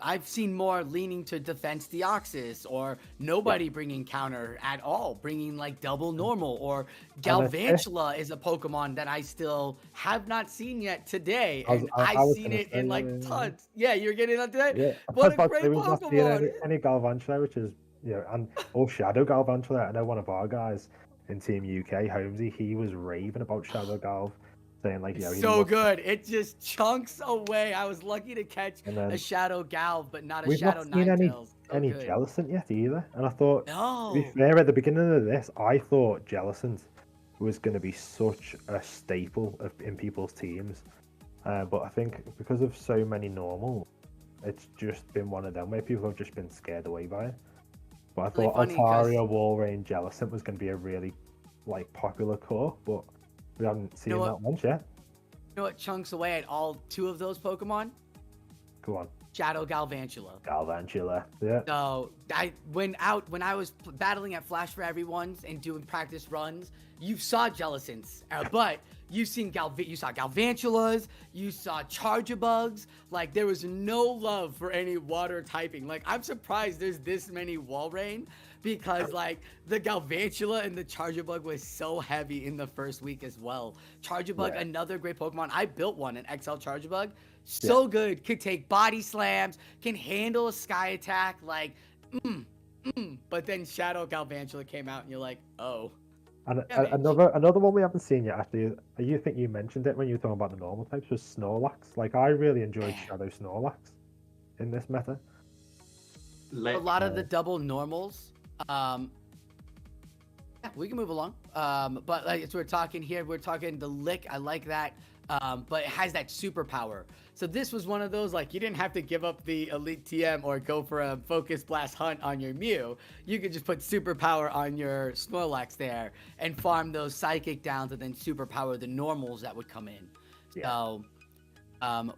[SPEAKER 3] I've seen more leaning to defense Deoxys or nobody bringing counter at all, bringing like double normal, or Galvantula is a Pokemon that I still have not seen yet today, and I've seen it in like tons. Yeah, you're getting on today.
[SPEAKER 2] Yeah,
[SPEAKER 3] what a great Pokemon!
[SPEAKER 2] Any Galvantula, which is and Shadow Galvantula. I know one of our guys in Team UK, Holmesy, he was raving about Shadow Galv. Saying
[SPEAKER 3] so good, it just chunks away. I was lucky to catch a Shadow Galv, but not a Shadow Ninetales.
[SPEAKER 2] Any Jellicent yet either, and I thought, to be fair, at the beginning of this, I thought Jellicent was going to be such a staple in people's teams, but I think because of so many normal, it's just been one of them where people have just been scared away by it. But I thought Altaria, Walrein, Jellicent was going to be a really popular core, but we haven't seen that once yet.
[SPEAKER 3] You know what chunks away at all 2 of those Pokemon?
[SPEAKER 2] Go on.
[SPEAKER 3] Shadow Galvantula.
[SPEAKER 2] Galvantula, yeah.
[SPEAKER 3] So when I was battling at Flash for Everyone's and doing practice runs, you saw Jellicents, but you saw Galvantulas, you saw Charjabugs. Like there was no love for any water typing. Like I'm surprised there's this many Walrein, because the Galvantula and the Charjabug was so heavy in the first week as well. Charjabug, another great Pokemon. I built one, an XL Charjabug. So good. Could take body slams, can handle a sky attack. But then Shadow Galvantula came out and you're like, oh.
[SPEAKER 2] And another one we haven't seen yet, actually, you think you mentioned it when you were talking about the normal types, was Snorlax. I really enjoyed Shadow Snorlax in this meta.
[SPEAKER 3] A lot of the double normals. We can move along. But as we're talking here, we're talking the Lick. I like that. But it has that superpower. So this was one of those, you didn't have to give up the Elite TM or go for a Focus Blast Hunt on your Mew. You could just put superpower on your Snorlax there and farm those Psychic downs and then superpower the normals that would come in. So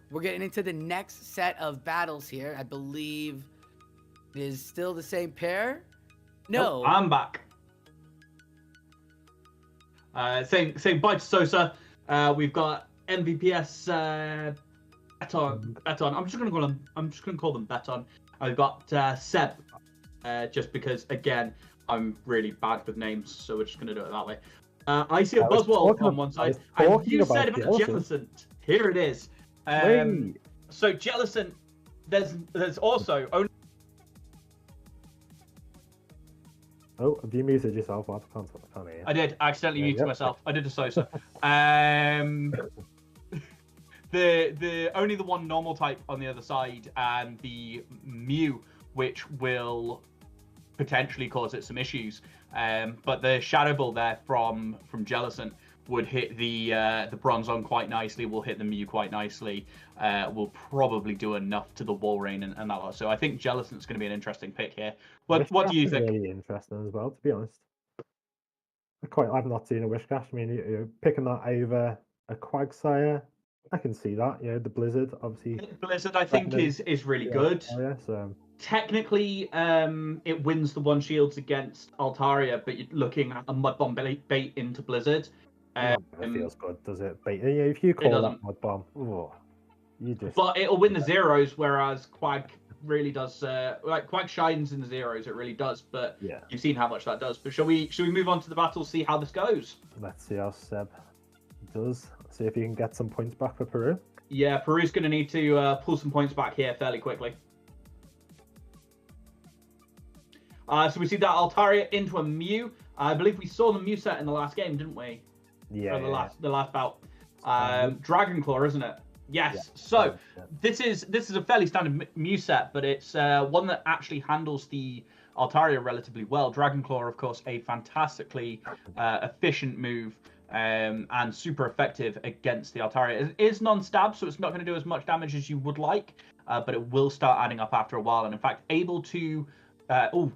[SPEAKER 3] we're getting into the next set of battles here. I believe it is still the same pair. No.
[SPEAKER 1] Nope, I'm back. Saying bye to Sosa. We've got MVPS Beton. I'm just gonna call them Beton. I've got Seb. Just because again I'm really bad with names, so we're just gonna do it that way. I see a Buzzwole on one side, and you said about Jellicent. Here it is. So Jellicent, there's also only.
[SPEAKER 2] Oh, have you muted yourself? I can't hear.
[SPEAKER 1] I did. I accidentally muted myself. I did a Sosa. The only the one normal type on the other side, and the Mew, which will potentially cause it some issues. But the Shadow Ball there from Jellicent would hit the bronze on quite nicely. Will hit the Mew quite nicely. Will probably do enough to the wall rain and that lot. So I think Jellicent's going to be an interesting pick here. What do you think?
[SPEAKER 2] Really interesting as well, to be honest. I've not seen a Wishcash. I mean, you're picking that over a Quagsire. I can see that. You know, the Blizzard, obviously.
[SPEAKER 1] Blizzard, I think, is really good.
[SPEAKER 2] Yeah, so.
[SPEAKER 1] Technically, it wins the one shields against Altaria, but you're looking at a Mud Bomb bait into Blizzard.
[SPEAKER 2] It feels good, does it? But if you call that Mud Bomb, you just.
[SPEAKER 1] But it'll win the zeros, whereas Quag really does. Quag shines in the zeros, it really does. But you've seen how much that does. But shall we move on to the battle, see how this goes?
[SPEAKER 2] Let's see how Seb does. See if he can get some points back for Peru.
[SPEAKER 1] Yeah, Peru's going to need to pull some points back here fairly quickly. So we see that Altaria into a Mew. I believe we saw the Mew set in the last game, didn't we?
[SPEAKER 2] Yeah.
[SPEAKER 1] The last bout. Dragon Claw, isn't it? Yes. Yeah. So this is a fairly standard Mew set, but it's one that actually handles the Altaria relatively well. Dragon Claw, of course, a fantastically efficient move and super effective against the Altaria. It is non-stab, so it's not going to do as much damage as you would like, but it will start adding up after a while. And in fact, able to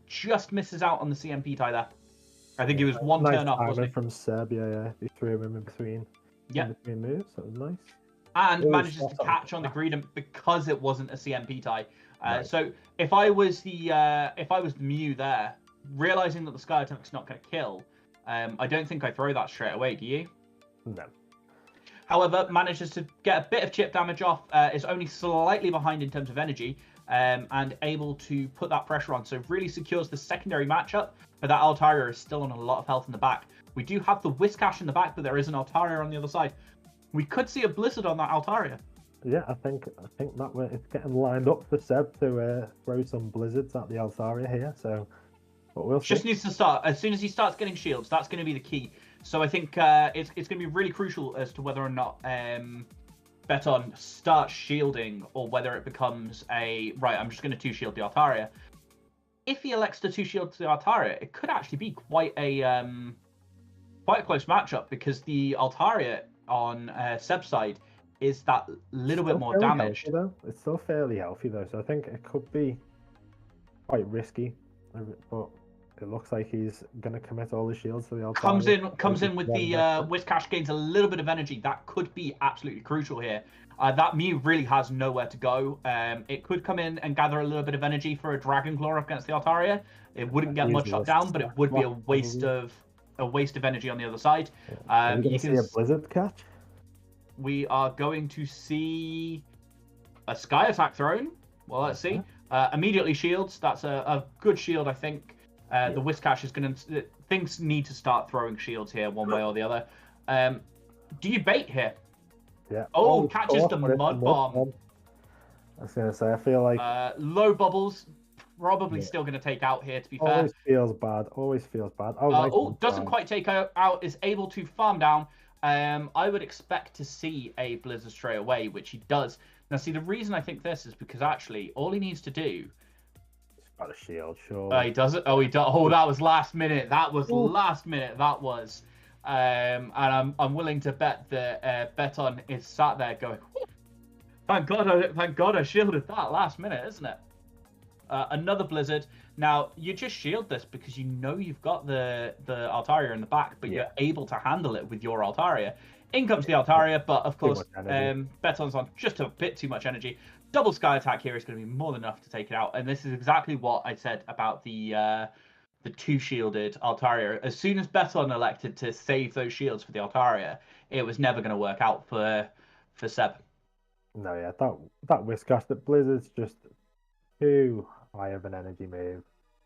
[SPEAKER 1] just misses out on the CMP tie there. I think he was one turn off, wasn't he?
[SPEAKER 2] From Seb, yeah. He threw him in between moves. That was nice.
[SPEAKER 1] And manages to catch on the Greedent because it wasn't a CMP tie. So if I was the Mew there, realizing that the Sky Attack's not going to kill, I don't think I throw that straight away. Do you?
[SPEAKER 2] No.
[SPEAKER 1] However, manages to get a bit of chip damage off. Is only slightly behind in terms of energy. And able to put that pressure on. So really secures the secondary matchup, but that Altaria is still on a lot of health in the back. We do have the Whiscash in the back, but there is an Altaria on the other side. We could see a Blizzard on that Altaria.
[SPEAKER 2] Yeah, I think that it's getting lined up for Seb to throw some Blizzards at the Altaria here. So, but we'll see.
[SPEAKER 1] Just needs to start. As soon as he starts getting shields, that's going to be the key. So I think it's going to be really crucial as to whether or not Beton starts shielding, or whether it becomes I'm just going to 2-shield the Altaria. If he elects to 2-shield the Altaria, it could actually be quite a close matchup, because the Altaria on Seb's side is that little bit more damaged.
[SPEAKER 2] It's still fairly healthy though, so I think it could be quite risky, but it looks like he's going to commit all the shields to the Altaria.
[SPEAKER 1] Comes in with the Whiscash, gains a little bit of energy. That could be absolutely crucial here. That Mew really has nowhere to go. It could come in and gather a little bit of energy for a Dragon Claw against the Altaria. It wouldn't get much shot down, but it would be a waste of energy on the other side.
[SPEAKER 2] Are we going to see a Blizzard catch?
[SPEAKER 1] We are going to see a Sky Attack thrown. Well, let's see. Immediately shields. That's a good shield, I think. The Whiscash is going to... Things need to start throwing shields here, one way or the other. Do you bait here?
[SPEAKER 2] Yeah.
[SPEAKER 1] Oh, catches the Mud Bomb.
[SPEAKER 2] I was going to say, I feel like...
[SPEAKER 1] low bubbles, probably still going to take out here, to be fair.
[SPEAKER 2] Always feels bad.
[SPEAKER 1] Doesn't quite take out, is able to farm down. I would expect to see a Blizzard straight away, which he does. Now, see, the reason I think this is because actually, all he needs to do...
[SPEAKER 2] Got a shield, sure.
[SPEAKER 1] He does it. He does. Oh, that was last minute. Last minute. That was. And I'm willing to bet that Beton is sat there going, thank God I shielded that last minute, isn't it? Another Blizzard. Now you just shield this because you know you've got the Altaria in the back, but you're able to handle it with your Altaria. In comes the Altaria, but of course Beton's on just a bit too much energy. Double Sky Attack here is going to be more than enough to take it out, and this is exactly what I said about the 2-shielded Altaria. As soon as Beton elected to save those shields for the Altaria, it was never going to work out for Seb.
[SPEAKER 2] No, yeah, that Whiscash, that Blizzard's just too high of an energy move,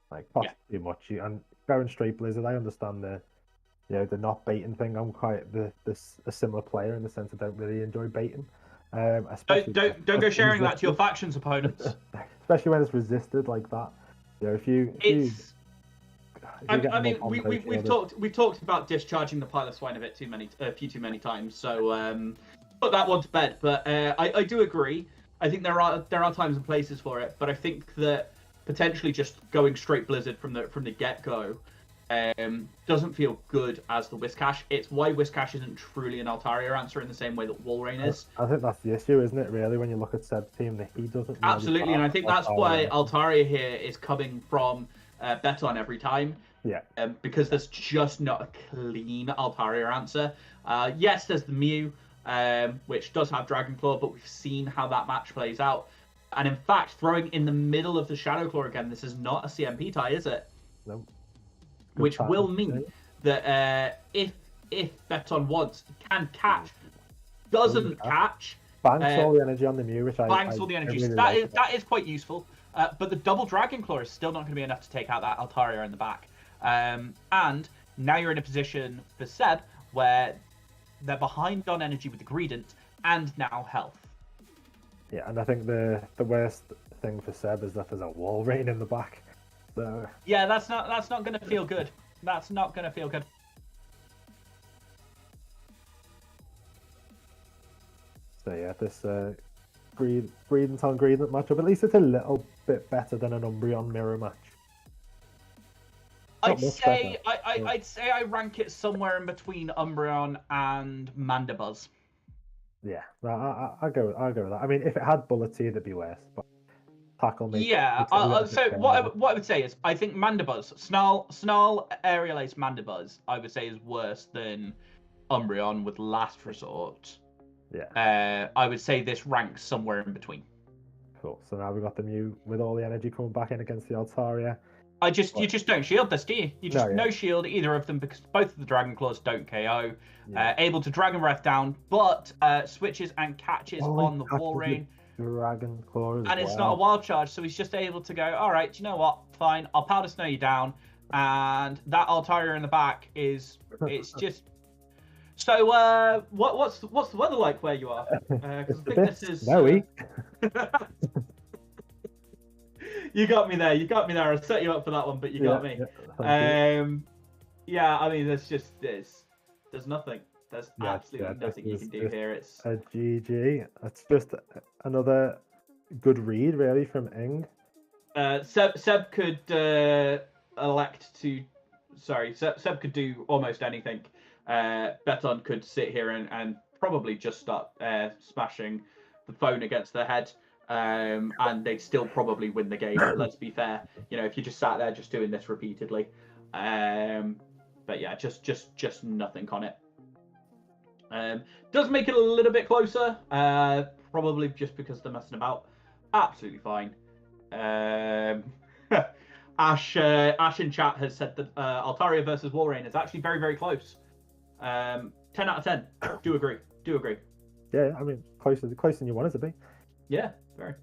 [SPEAKER 2] like too much. And going straight Blizzard, I understand the not baiting thing. I'm quite a similar player in the sense I don't really enjoy baiting.
[SPEAKER 1] Don't go sharing that to your faction's opponents.
[SPEAKER 2] Especially when it's resisted like that.
[SPEAKER 1] We've talked about discharging the Pilot Swine a few too many times. So put that one to bed. But I do agree. I think there are times and places for it. But I think that potentially just going straight Blizzard from the get go doesn't feel good as the Whiscash. It's why Whiscash isn't truly an Altaria answer in the same way that Walrein is.
[SPEAKER 2] I think that's the issue, isn't it, really, when you look at Seb's team, that he doesn't really
[SPEAKER 1] Absolutely, and I think that's why Altaria here is coming from Beton every time.
[SPEAKER 2] Yeah.
[SPEAKER 1] Because there's just not a clean Altaria answer. Yes, there's the Mew, which does have Dragon Claw, but we've seen how that match plays out. And in fact, throwing in the middle of the Shadow Claw again, this is not a CMP tie, is it?
[SPEAKER 2] No.
[SPEAKER 1] Which will mean that if Beton wants, can catch, doesn't catch.
[SPEAKER 2] Banks all the energy on the Mew, which
[SPEAKER 1] banks all the energy.
[SPEAKER 2] Really
[SPEAKER 1] that is quite useful. But the double Dragon Claw is still not going to be enough to take out that Altaria in the back. And now you're in a position for Seb where they're behind on energy with the Greedent and now health.
[SPEAKER 2] Yeah, and I think the worst thing for Seb is that there's a Walrein in the back. So
[SPEAKER 1] yeah, that's not going to feel good. That's not going to feel good.
[SPEAKER 2] So yeah, this Greedent on Greedent matchup, at least it's a little bit better than an Umbreon mirror match.
[SPEAKER 1] I'd say I rank it somewhere in between Umbreon and Mandibuzz.
[SPEAKER 2] Yeah, I go with that. I mean, if it had Bullet Seed, it'd be worse. But tackle me.
[SPEAKER 1] Yeah. So what I would say is, I think Mandibuzz, Snarl Aerial Ace Mandibuzz, I would say is worse than Umbreon with Last Resort.
[SPEAKER 2] Yeah.
[SPEAKER 1] I would say this ranks somewhere in between.
[SPEAKER 2] Cool. So now we've got the Mew with all the energy coming back in against the Altaria.
[SPEAKER 1] You just don't shield this, do you? You just no shield either of them because both of the Dragon Claws don't KO. Yeah. Able to Dragon Breath down, but switches and catches on the Walrein.
[SPEAKER 2] Dragon Claw
[SPEAKER 1] and it's not a wild charge, so he's just able to go, all right, do you know what? Fine, I'll Powder Snow you down. And that Altaria in the back it's just... So, what's the weather like where you are?
[SPEAKER 2] It's a bit snowy.
[SPEAKER 1] You got me there. I set you up for that one, but you got me. Yeah, I mean, there's nothing. There's absolutely nothing you can do here. It's
[SPEAKER 2] a GG. It's just another good read, really, from Ing.
[SPEAKER 1] Seb could Seb could do almost anything. Beton could sit here and probably just start smashing the phone against their head. And they'd still probably win the game. Let's be fair. You know, if you just sat there just doing this repeatedly. But yeah, just nothing on it. Does make it a little bit closer. Probably just because they're messing about. Absolutely fine. Ash in chat has said that Altaria versus Walrein is actually very, very close. 10 out of 10. Do agree.
[SPEAKER 2] Yeah, I mean, closer than you want it to be.
[SPEAKER 1] Yeah, very.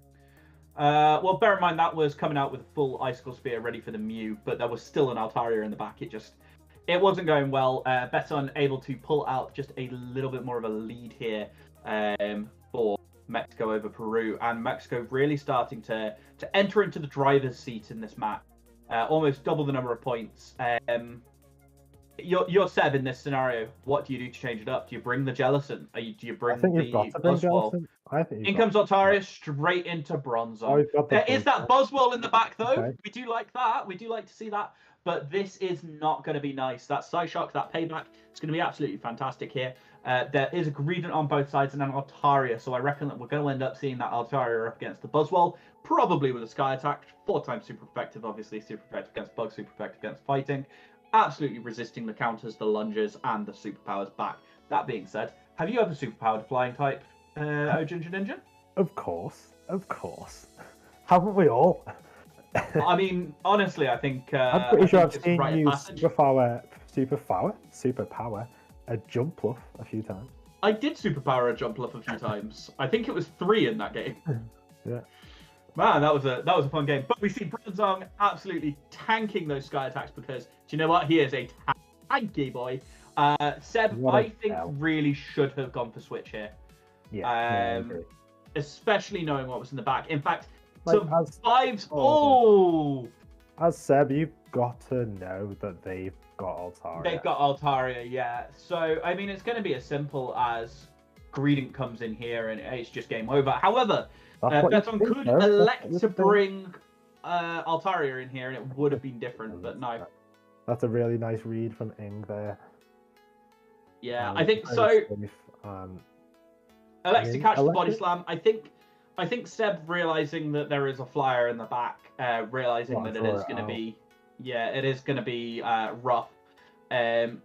[SPEAKER 1] Well, bear in mind that was coming out with a full Icicle Spear ready for the Mew, but there was still an Altaria in the back. It wasn't going well. Beton able to pull out just a little bit more of a lead here for Mexico over Peru, and Mexico really starting to enter into the driver's seat in this match. Almost double the number of points. You're Seb in this scenario. What do you do to change it up? Do you bring the Jellicent? Do you bring the Buzzwole? In comes Altaria straight into Bronzong. There is that Buzzwole in the back though. Okay. We do like that. We do like to see that. But this is not going to be nice. That Psyshock, that payback, it's going to be absolutely fantastic here. There is a Greedent on both sides and an Altaria, so I reckon that we're going to end up seeing that Altaria up against the Buzzwole, probably with a Sky Attack, 4 times super effective, obviously super effective against Bug, super effective against fighting. Absolutely resisting the counters, the lunges, and the superpowers back. That being said, have you ever superpowered flying type, Ginger Ninja?
[SPEAKER 2] Of course. Haven't we all?
[SPEAKER 1] I mean, honestly, I think...
[SPEAKER 2] I'm pretty sure I've seen you superpower a Jumpluff a few times.
[SPEAKER 1] I did superpower a Jumpluff a few times. I think it was 3 in that game.
[SPEAKER 2] Yeah.
[SPEAKER 1] Man, that was a fun game. But we see Bronzong absolutely tanking those Sky Attacks because, do you know what? He is a tanky boy. Seb, I think, really should have gone for Switch here.
[SPEAKER 2] Yeah.
[SPEAKER 1] Especially knowing what was in the back. In fact,
[SPEAKER 2] as Seb, you've got to know that they've got Altaria.
[SPEAKER 1] They've got Altaria, yeah. So, I mean, it's going to be as simple as Greedent comes in here and it's just game over. However, Beton could elect to bring Altaria in here and it would have been different, but no.
[SPEAKER 2] That's a really nice read from Ing there.
[SPEAKER 1] Yeah, I think so. Alexa catch the body slam. I think Seb realizing that there is a flyer in the back, realizing that it is going to be, it is going to be rough.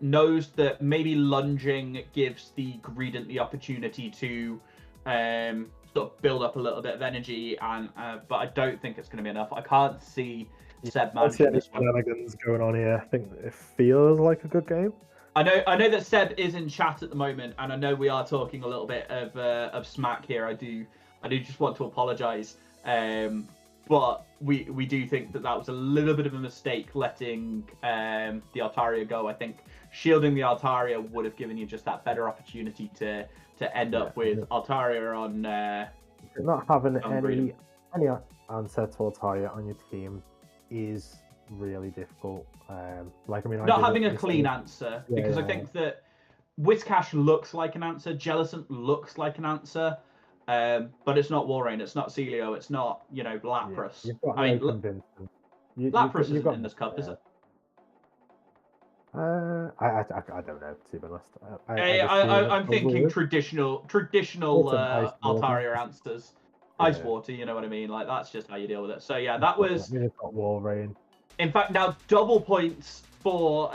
[SPEAKER 1] Knows that maybe lunging gives the Greedent the opportunity to sort of build up a little bit of energy, and but I don't think it's going to be enough. I can't see Seb managing this one.
[SPEAKER 2] Shenanigans going on here. I think it feels like a good game.
[SPEAKER 1] I know that Seb is in chat at the moment, and I know we are talking a little bit of smack here. I do just want to apologise, but we do think that was a little bit of a mistake letting the Altaria go. I think shielding the Altaria would have given you just that better opportunity to end up with Altaria on.
[SPEAKER 2] Not having any answer to Altaria on your team is really difficult.
[SPEAKER 1] Not having a clean answer, because I think that Whiscash looks like an answer, Jellicent looks like an answer, but it's not Walrein, it's not Celio, it's not Lapras. Lapras isn't in this cup, is it?
[SPEAKER 2] I don't know, to be honest.
[SPEAKER 1] I'm thinking traditional Altaria answers. Ice water, you know what I mean? Like, that's just how you deal with it. So yeah, that was.
[SPEAKER 2] Walrein.
[SPEAKER 1] In fact, now double points for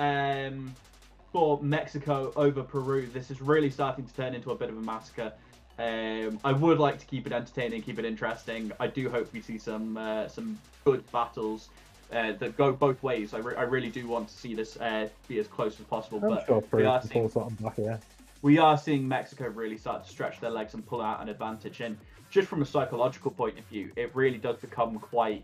[SPEAKER 1] Mexico over Peru. This is really starting to turn into a bit of a massacre. I would like to keep it entertaining, keep it interesting. I do hope we see some good battles that go both ways. I really do want to see this be as close as possible. We are seeing Mexico really start to stretch their legs and pull out an advantage. And just from a psychological point of view, it really does become quite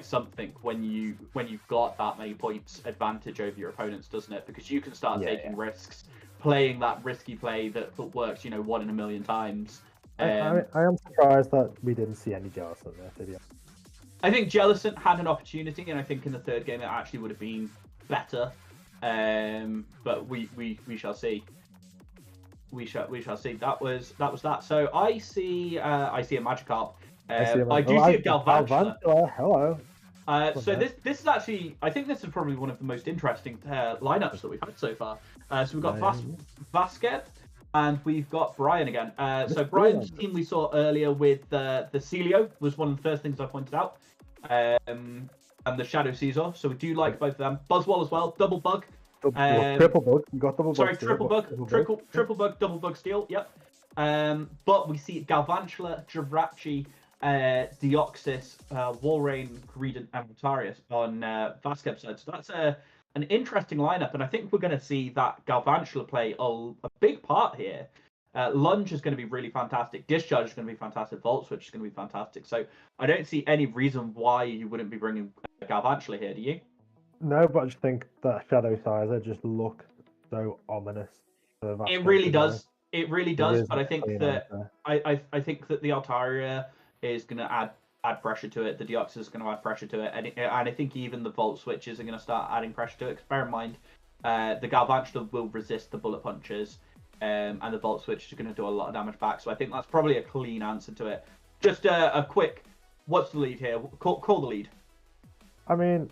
[SPEAKER 1] something when you've got that many points advantage over your opponents, doesn't it? Because you can start taking risks, playing that risky play that works 1 in a million times.
[SPEAKER 2] I am surprised that we didn't see any Jellicent there, to be honest.
[SPEAKER 1] I think Jellicent had an opportunity, and I think in the third game it actually would have been better. But we shall see. We shall see. That was that. So I see a Magikarp. I do see a Galvantula.
[SPEAKER 2] Hello.
[SPEAKER 1] So this is actually, I think this is probably one of the most interesting lineups that we've had so far. So we've got Vasquez, and we've got Brian again. So Brian's team we saw earlier with the Celio was one of the first things I pointed out, and the Shadow Caesar. So we do like both of them. Buzzwole as well, double bug.
[SPEAKER 2] Triple bug. You got double bug.
[SPEAKER 1] Sorry, triple bug, double bug steel. Yep. But we see Galvantula, Jirachi, Deoxys, Walrein, Greedent, and Altarius on Vasquez side. So that's an interesting lineup, and I think we're going to see that Galvantula play a big part here. Lunge is going to be really fantastic. Discharge is going to be fantastic. Volt Switch is going to be fantastic. So I don't see any reason why you wouldn't be bringing Galvantula here, do you?
[SPEAKER 2] No, but I just think that Shadow Sizer just looks so ominous.
[SPEAKER 1] It really does. It really does. But I think that I think that the Altaria is going to add pressure to it. The Deoxys is going to add pressure to it, and I think even the Volt Switches are going to start adding pressure to it. Because bear in mind, the Galvantula will resist the bullet punches, and the Volt Switch is going to do a lot of damage back. So I think that's probably a clean answer to it. Just a quick, what's the lead here? Call the lead.
[SPEAKER 2] I mean,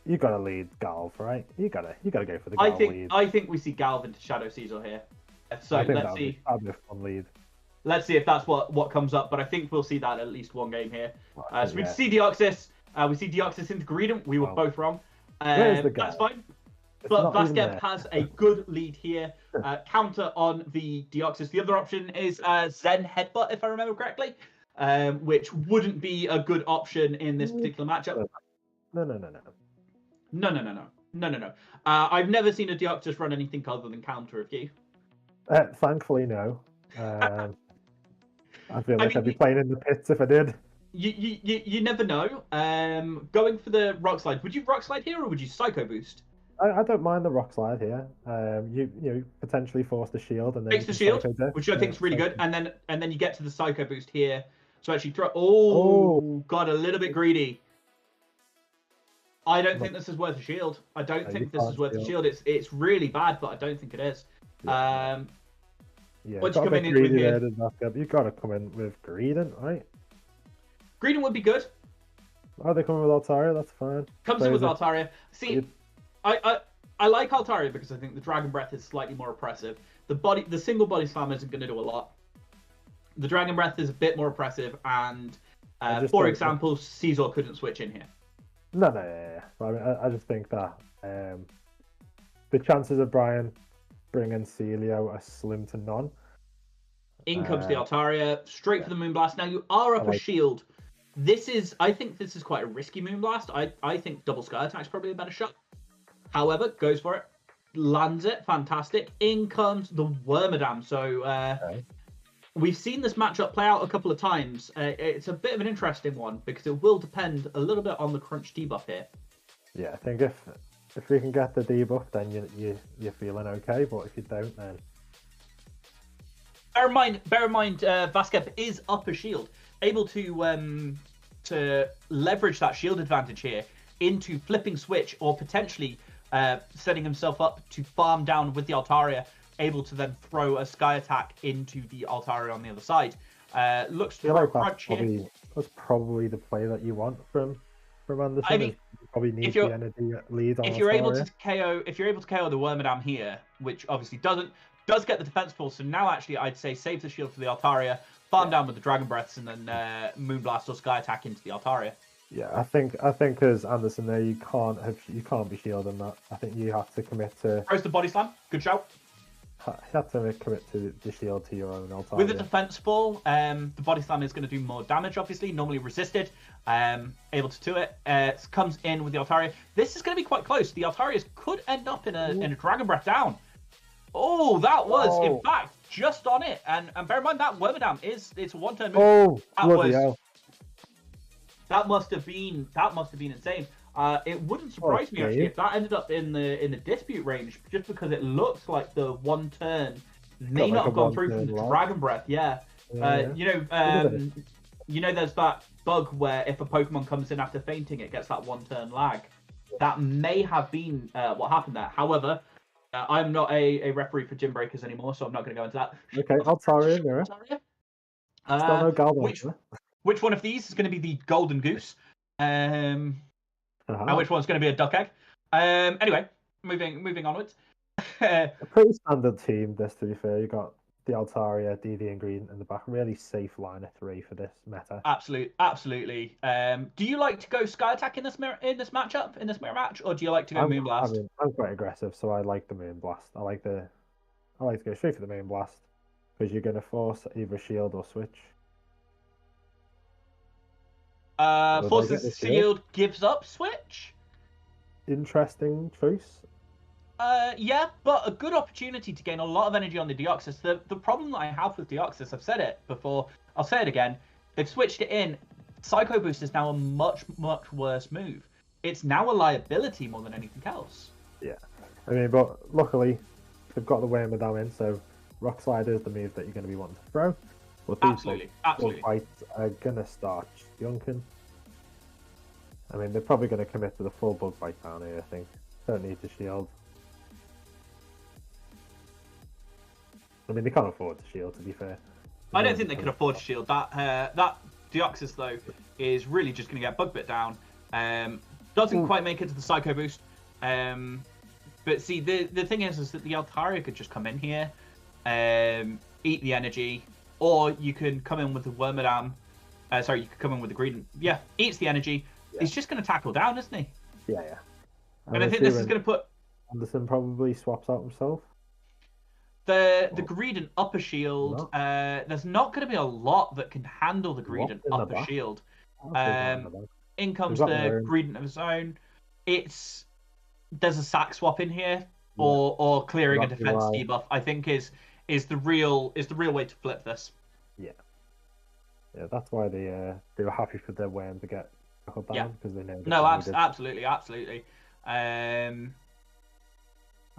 [SPEAKER 2] you got to lead Galv, right? You gotta go for the Galv lead.
[SPEAKER 1] I think we see Galv into Shadow Caesar here. So let's see.
[SPEAKER 2] That'd be a fun lead.
[SPEAKER 1] Let's see if that's what comes up, but I think we'll see that at least one game here. So we see Deoxys. We see Deoxys into Greedent. We were both wrong. That's fine. But Vasquez has a good lead here. Counter on the Deoxys. The other option is Zen Headbutt, if I remember correctly, which wouldn't be a good option in this particular matchup. No. I've never seen a Deoxys run anything other than counter, have you?
[SPEAKER 2] Thankfully, no. I feel like I'd be playing in the pits if I did.
[SPEAKER 1] You never know. Going for the Rock Slide. Would you Rock Slide here or would you Psycho Boost?
[SPEAKER 2] I don't mind the Rock Slide here. You potentially force the shield and then
[SPEAKER 1] fix the shield, which I think is really good, and then you get to the Psycho Boost here. So actually throw. Oh, got a little bit greedy. I don't think this is worth a shield. I don't think this is worth a shield. It's really bad, but I don't think it is. What's coming in with here?
[SPEAKER 2] You've got to come in with Greedent, right?
[SPEAKER 1] Greedent would be good.
[SPEAKER 2] Oh, they come with Altaria. That's fine.
[SPEAKER 1] Comes in with Altaria. See, I like Altaria because I think the Dragon Breath is slightly more oppressive. The single body slam isn't going to do a lot. The Dragon Breath is a bit more oppressive, and for example, Caesar couldn't switch in here.
[SPEAKER 2] No. I mean, I just think that the chances of Brian bringing Celio are slim to none.
[SPEAKER 1] In comes the Altaria, straight for the Moonblast. Now you are up a shield. I think this is quite a risky Moonblast. I think double Sky Attack's probably a better shot. However, goes for it, lands it, fantastic. In comes the Wormadam. So we've seen this matchup play out a couple of times. It's a bit of an interesting one because it will depend a little bit on the crunch debuff here.
[SPEAKER 2] Yeah, I think if we can get the debuff, then you're feeling okay. But if you don't, then
[SPEAKER 1] bear in mind, Vaskep is up a shield, able to leverage that shield advantage here into flipping switch or potentially setting himself up to farm down with the Altaria, able to then throw a Sky Attack into the Altaria on the other side. Looks to throw crunch here.
[SPEAKER 2] That's probably the play that you want from Anderson.
[SPEAKER 1] I mean,
[SPEAKER 2] you probably need the energy lead on
[SPEAKER 1] if you're able
[SPEAKER 2] Altaria.
[SPEAKER 1] to KO the Wormadam here, which obviously does get the defense pull. So now actually I'd say save the shield for the Altaria, farm down with the Dragon Breaths, and then Moonblast or Sky Attack into the Altaria.
[SPEAKER 2] Yeah, I think as Anderson there, you can't be shielding that. I think you have to commit to.
[SPEAKER 1] Throws the body slam. Good shout.
[SPEAKER 2] You have to commit to the shield to your own Altaria.
[SPEAKER 1] With the defense fall, the body slam is going to do more damage. Obviously, normally resisted. Able to do it. Comes in with the Altaria. This is going to be quite close. The Altarias could end up in a Dragon Breath down. Oh, that was in fact just on it. And bear in mind that Wormadam it's a one-turn move.
[SPEAKER 2] Oh, bloody hell.
[SPEAKER 1] That must have been insane. It wouldn't surprise me actually if that ended up in the dispute range, just because it looks like the one turn may not have gone through from the Dragon Breath. Yeah. You know, there's that bug where if a Pokemon comes in after fainting, it gets that one turn lag. That may have been what happened there. However, I'm not a referee for Gymbreakers anymore, so I'm not going to go into that.
[SPEAKER 2] Okay, Altaria, Mira. Still no Galvan.
[SPEAKER 1] Which one of these is going to be the Golden Goose? And which one's going to be a Duck Egg? Anyway, moving onwards.
[SPEAKER 2] A pretty standard team, this, to be fair. You got the Altaria, DD, and Green in the back. Really safe line of three for this meta.
[SPEAKER 1] Absolutely. Do you like to go Sky Attack in this mirror match, or do you like to go Moonblast?
[SPEAKER 2] I'm quite aggressive, so I like the Moonblast. I like to go straight for the Moonblast because you're going to force either shield or switch.
[SPEAKER 1] Forces shield, gives up switch.
[SPEAKER 2] Interesting choice.
[SPEAKER 1] Yeah, but a good opportunity to gain a lot of energy on the Deoxys. The problem that I have with Deoxys, I've said it before, I'll say it again. They've switched it in. Psycho Boost is now a much worse move. It's now a liability more than anything else. Yeah,
[SPEAKER 2] I mean, but luckily they've got the Wormadam in, so Rock Slide is the move that you're going to be wanting to throw. But
[SPEAKER 1] absolutely.
[SPEAKER 2] Fights are going to start yunking. I mean, they're probably going to commit to the full bug bite down here, I think. Don't need to shield. I mean, they can't afford to shield, to be fair.
[SPEAKER 1] I don't think they can afford to shield. That Deoxys, though, is really just going to get bug bit down. Doesn't quite make it to the Psycho Boost. But see, the thing is that the Altaria could just come in here, eat the energy, or you can come in with the Wormadam. You could come in with the Greedent. Yeah, eats the energy. Yeah. He's just going to tackle down, isn't he?
[SPEAKER 2] Yeah.
[SPEAKER 1] And I think this is going to put...
[SPEAKER 2] Anderson probably swaps out himself.
[SPEAKER 1] The Greedent upper shield, there's not going to be a lot that can handle the Greedent upper shield. In comes the Greedent of his own. There's a sack swap in here, or clearing a defense debuff, I think is the real way to flip this.
[SPEAKER 2] Yeah, that's why they were happy for their Worm to get tackled down, because they know.
[SPEAKER 1] No, absolutely.
[SPEAKER 2] And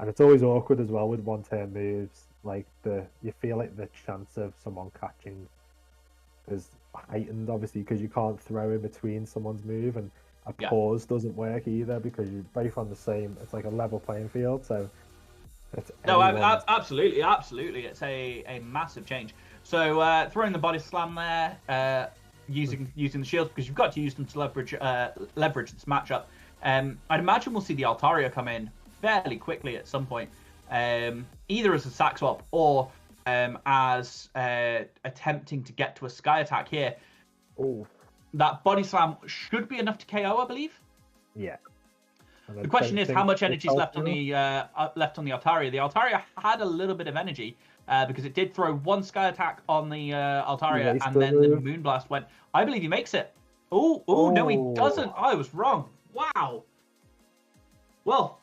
[SPEAKER 2] it's always awkward as well with one-turn moves. Like you feel like the chance of someone catching is heightened, obviously, because you can't throw in between someone's move, and a pause doesn't work either because you're both on the same. It's like a level playing field, so.
[SPEAKER 1] Absolutely. It's a massive change. So throwing the body slam there, using the shields, because you've got to use them to leverage this matchup. I'd imagine we'll see the Altaria come in fairly quickly at some point, either as a sack swap or as attempting to get to a sky attack here.
[SPEAKER 2] Oh,
[SPEAKER 1] that body slam should be enough to KO, I believe.
[SPEAKER 2] yeah.
[SPEAKER 1] The question is how much energy is left on the Altaria. The Altaria had a little bit of energy because it did throw one sky attack on the Altaria, and then the Moonblast went. I believe he makes it. Oh, no, he doesn't. I was wrong. Wow. Well,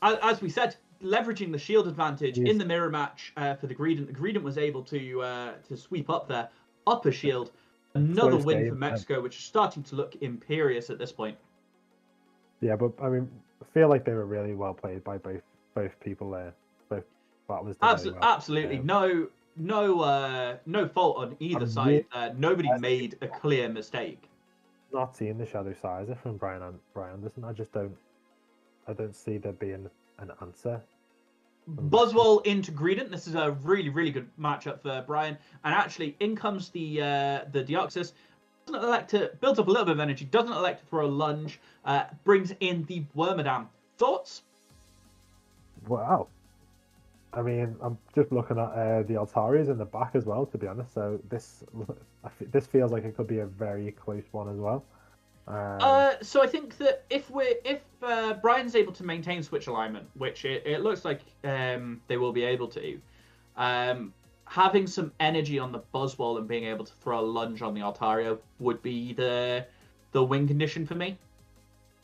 [SPEAKER 1] as we said, leveraging the shield advantage in the mirror match for the Greedent. The Greedent was able to sweep up there, up a shield. Another win for Mexico, which is starting to look imperious at this point.
[SPEAKER 2] Yeah, but I mean, I feel like they were really well played by both people there. Both battlers.
[SPEAKER 1] Absolutely, no fault on either side. Nobody made a clear mistake.
[SPEAKER 2] Not seeing the Shadow Sizer from Brian Anderson, I don't see there being an answer.
[SPEAKER 1] Buzzwole into Greedent. This is a really, really good matchup for Brian. And actually, in comes the DarkIcee. Doesn't elect to build up a little bit of energy. Doesn't elect to throw a lunge. Brings in the Wormadam. Thoughts?
[SPEAKER 2] Wow. I mean, I'm just looking at the Altarias in the back as well, to be honest. So this feels like it could be a very close one as well.
[SPEAKER 1] So I think that if Brian's able to maintain switch alignment, which it looks like they will be able to, having some energy on the Buzzwole and being able to throw a lunge on the Altaria would be the win condition for me.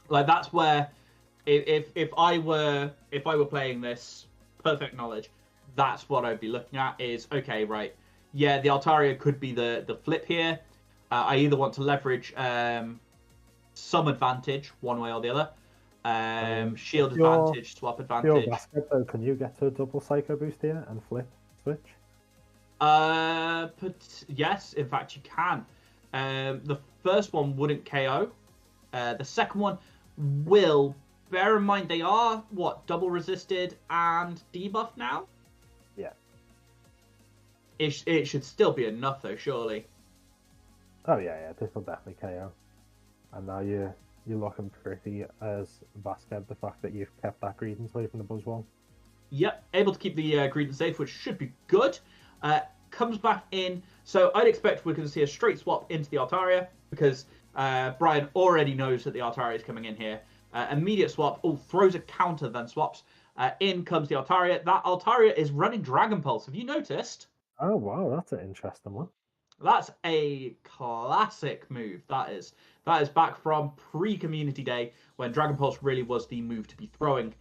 [SPEAKER 1] Like that's where if I were playing this perfect knowledge, that's what I'd be looking at is okay, right? Yeah, the Altaria could be the flip here. I either want to leverage some advantage one way or the other. Shield advantage, swap advantage.
[SPEAKER 2] Basket, though, can you get to a double Psycho Boost here and flip switch?
[SPEAKER 1] Yes, in fact you can. The first one wouldn't KO. The second one will. Bear in mind they are double resisted and debuffed now.
[SPEAKER 2] Yeah.
[SPEAKER 1] It should still be enough though, surely.
[SPEAKER 2] Oh yeah, this will definitely KO. And now you're looking pretty as Vasquez, the fact that you've kept that Greedent away from the Buzzwole. Yep,
[SPEAKER 1] able to keep the Greedent safe, which should be good. Comes back in, so I'd expect we're going to see a straight swap into the Altaria because Brian already knows that the Altaria is coming in here. Immediate swap, throws a counter, then swaps. In comes the Altaria. That Altaria is running Dragon Pulse. Have you noticed?
[SPEAKER 2] Oh wow, that's an interesting one.
[SPEAKER 1] That's a classic move. That is back from pre-Community Day when Dragon Pulse really was the move to be throwing.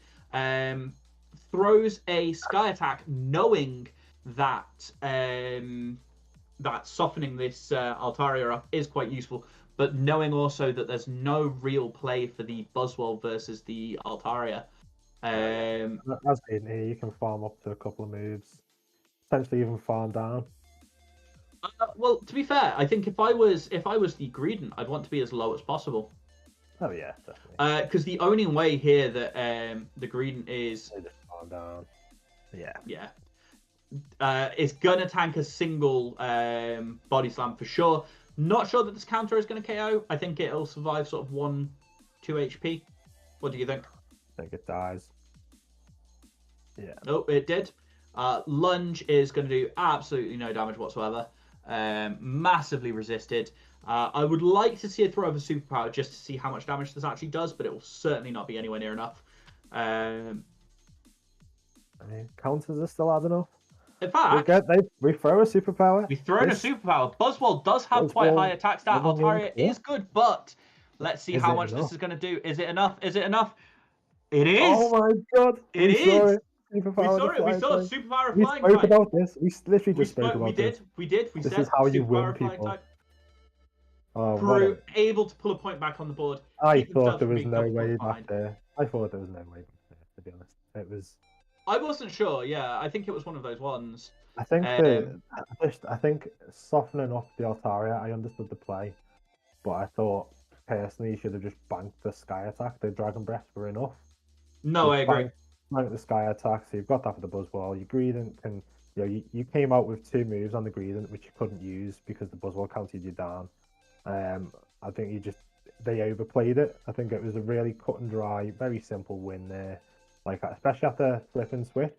[SPEAKER 1] Throws a Sky Attack knowing that that softening this Altaria up is quite useful, but knowing also that there's no real play for the Buzzwole versus the Altaria.
[SPEAKER 2] As in here, you can farm up to a couple of moves, potentially even farm down.
[SPEAKER 1] Well, to be fair, I think if I was the Greedent, I'd want to be as low as possible.
[SPEAKER 2] Oh yeah, definitely.
[SPEAKER 1] Because the only way here that the Greedent is
[SPEAKER 2] farm down. Yeah.
[SPEAKER 1] It's gonna tank a single body slam for sure. Not sure that this counter is gonna KO. I think it'll survive sort of 1-2 HP. What do you think?
[SPEAKER 2] I think it dies. Yeah.
[SPEAKER 1] Oh, it did. Lunge is going to do absolutely no damage whatsoever. Massively resisted. I would like to see a throw of a superpower just to see how much damage this actually does, but it will certainly not be anywhere near enough.
[SPEAKER 2] I mean, counters are still adding up.
[SPEAKER 1] In fact,
[SPEAKER 2] we throw a superpower.
[SPEAKER 1] We throw in a superpower. Buzzwole does have quite high attack stat. Altaria is good, but let's see how much this is going to do. Is it enough? Is it enough? It is.
[SPEAKER 2] Oh my god!
[SPEAKER 1] It is. We saw it. We saw superpower flying type.
[SPEAKER 2] We spoke about this. We literally just spoke about this.
[SPEAKER 1] We did. We
[SPEAKER 2] this
[SPEAKER 1] said
[SPEAKER 2] is how you win
[SPEAKER 1] superpower flying
[SPEAKER 2] people.
[SPEAKER 1] type.
[SPEAKER 2] Oh,
[SPEAKER 1] Peru able to pull a point back on the board.
[SPEAKER 2] I thought there was no way back there. I thought there was no way back there, to be honest. It was.
[SPEAKER 1] I wasn't sure. Yeah, I think it was one of those ones.
[SPEAKER 2] I think I think softening up the Altaria, I understood the play, but I thought personally you should have just banked the Sky Attack. The Dragon Breaths were enough.
[SPEAKER 1] No, I agree.
[SPEAKER 2] Bank the Sky Attack, so you've got that for the Buzzwole. Your Greedent can, you came out with 2 moves on the Greedent which you couldn't use because the Buzzwole counted you down. I think they overplayed it. I think it was a really cut and dry, very simple win there. like especially after flip and switch.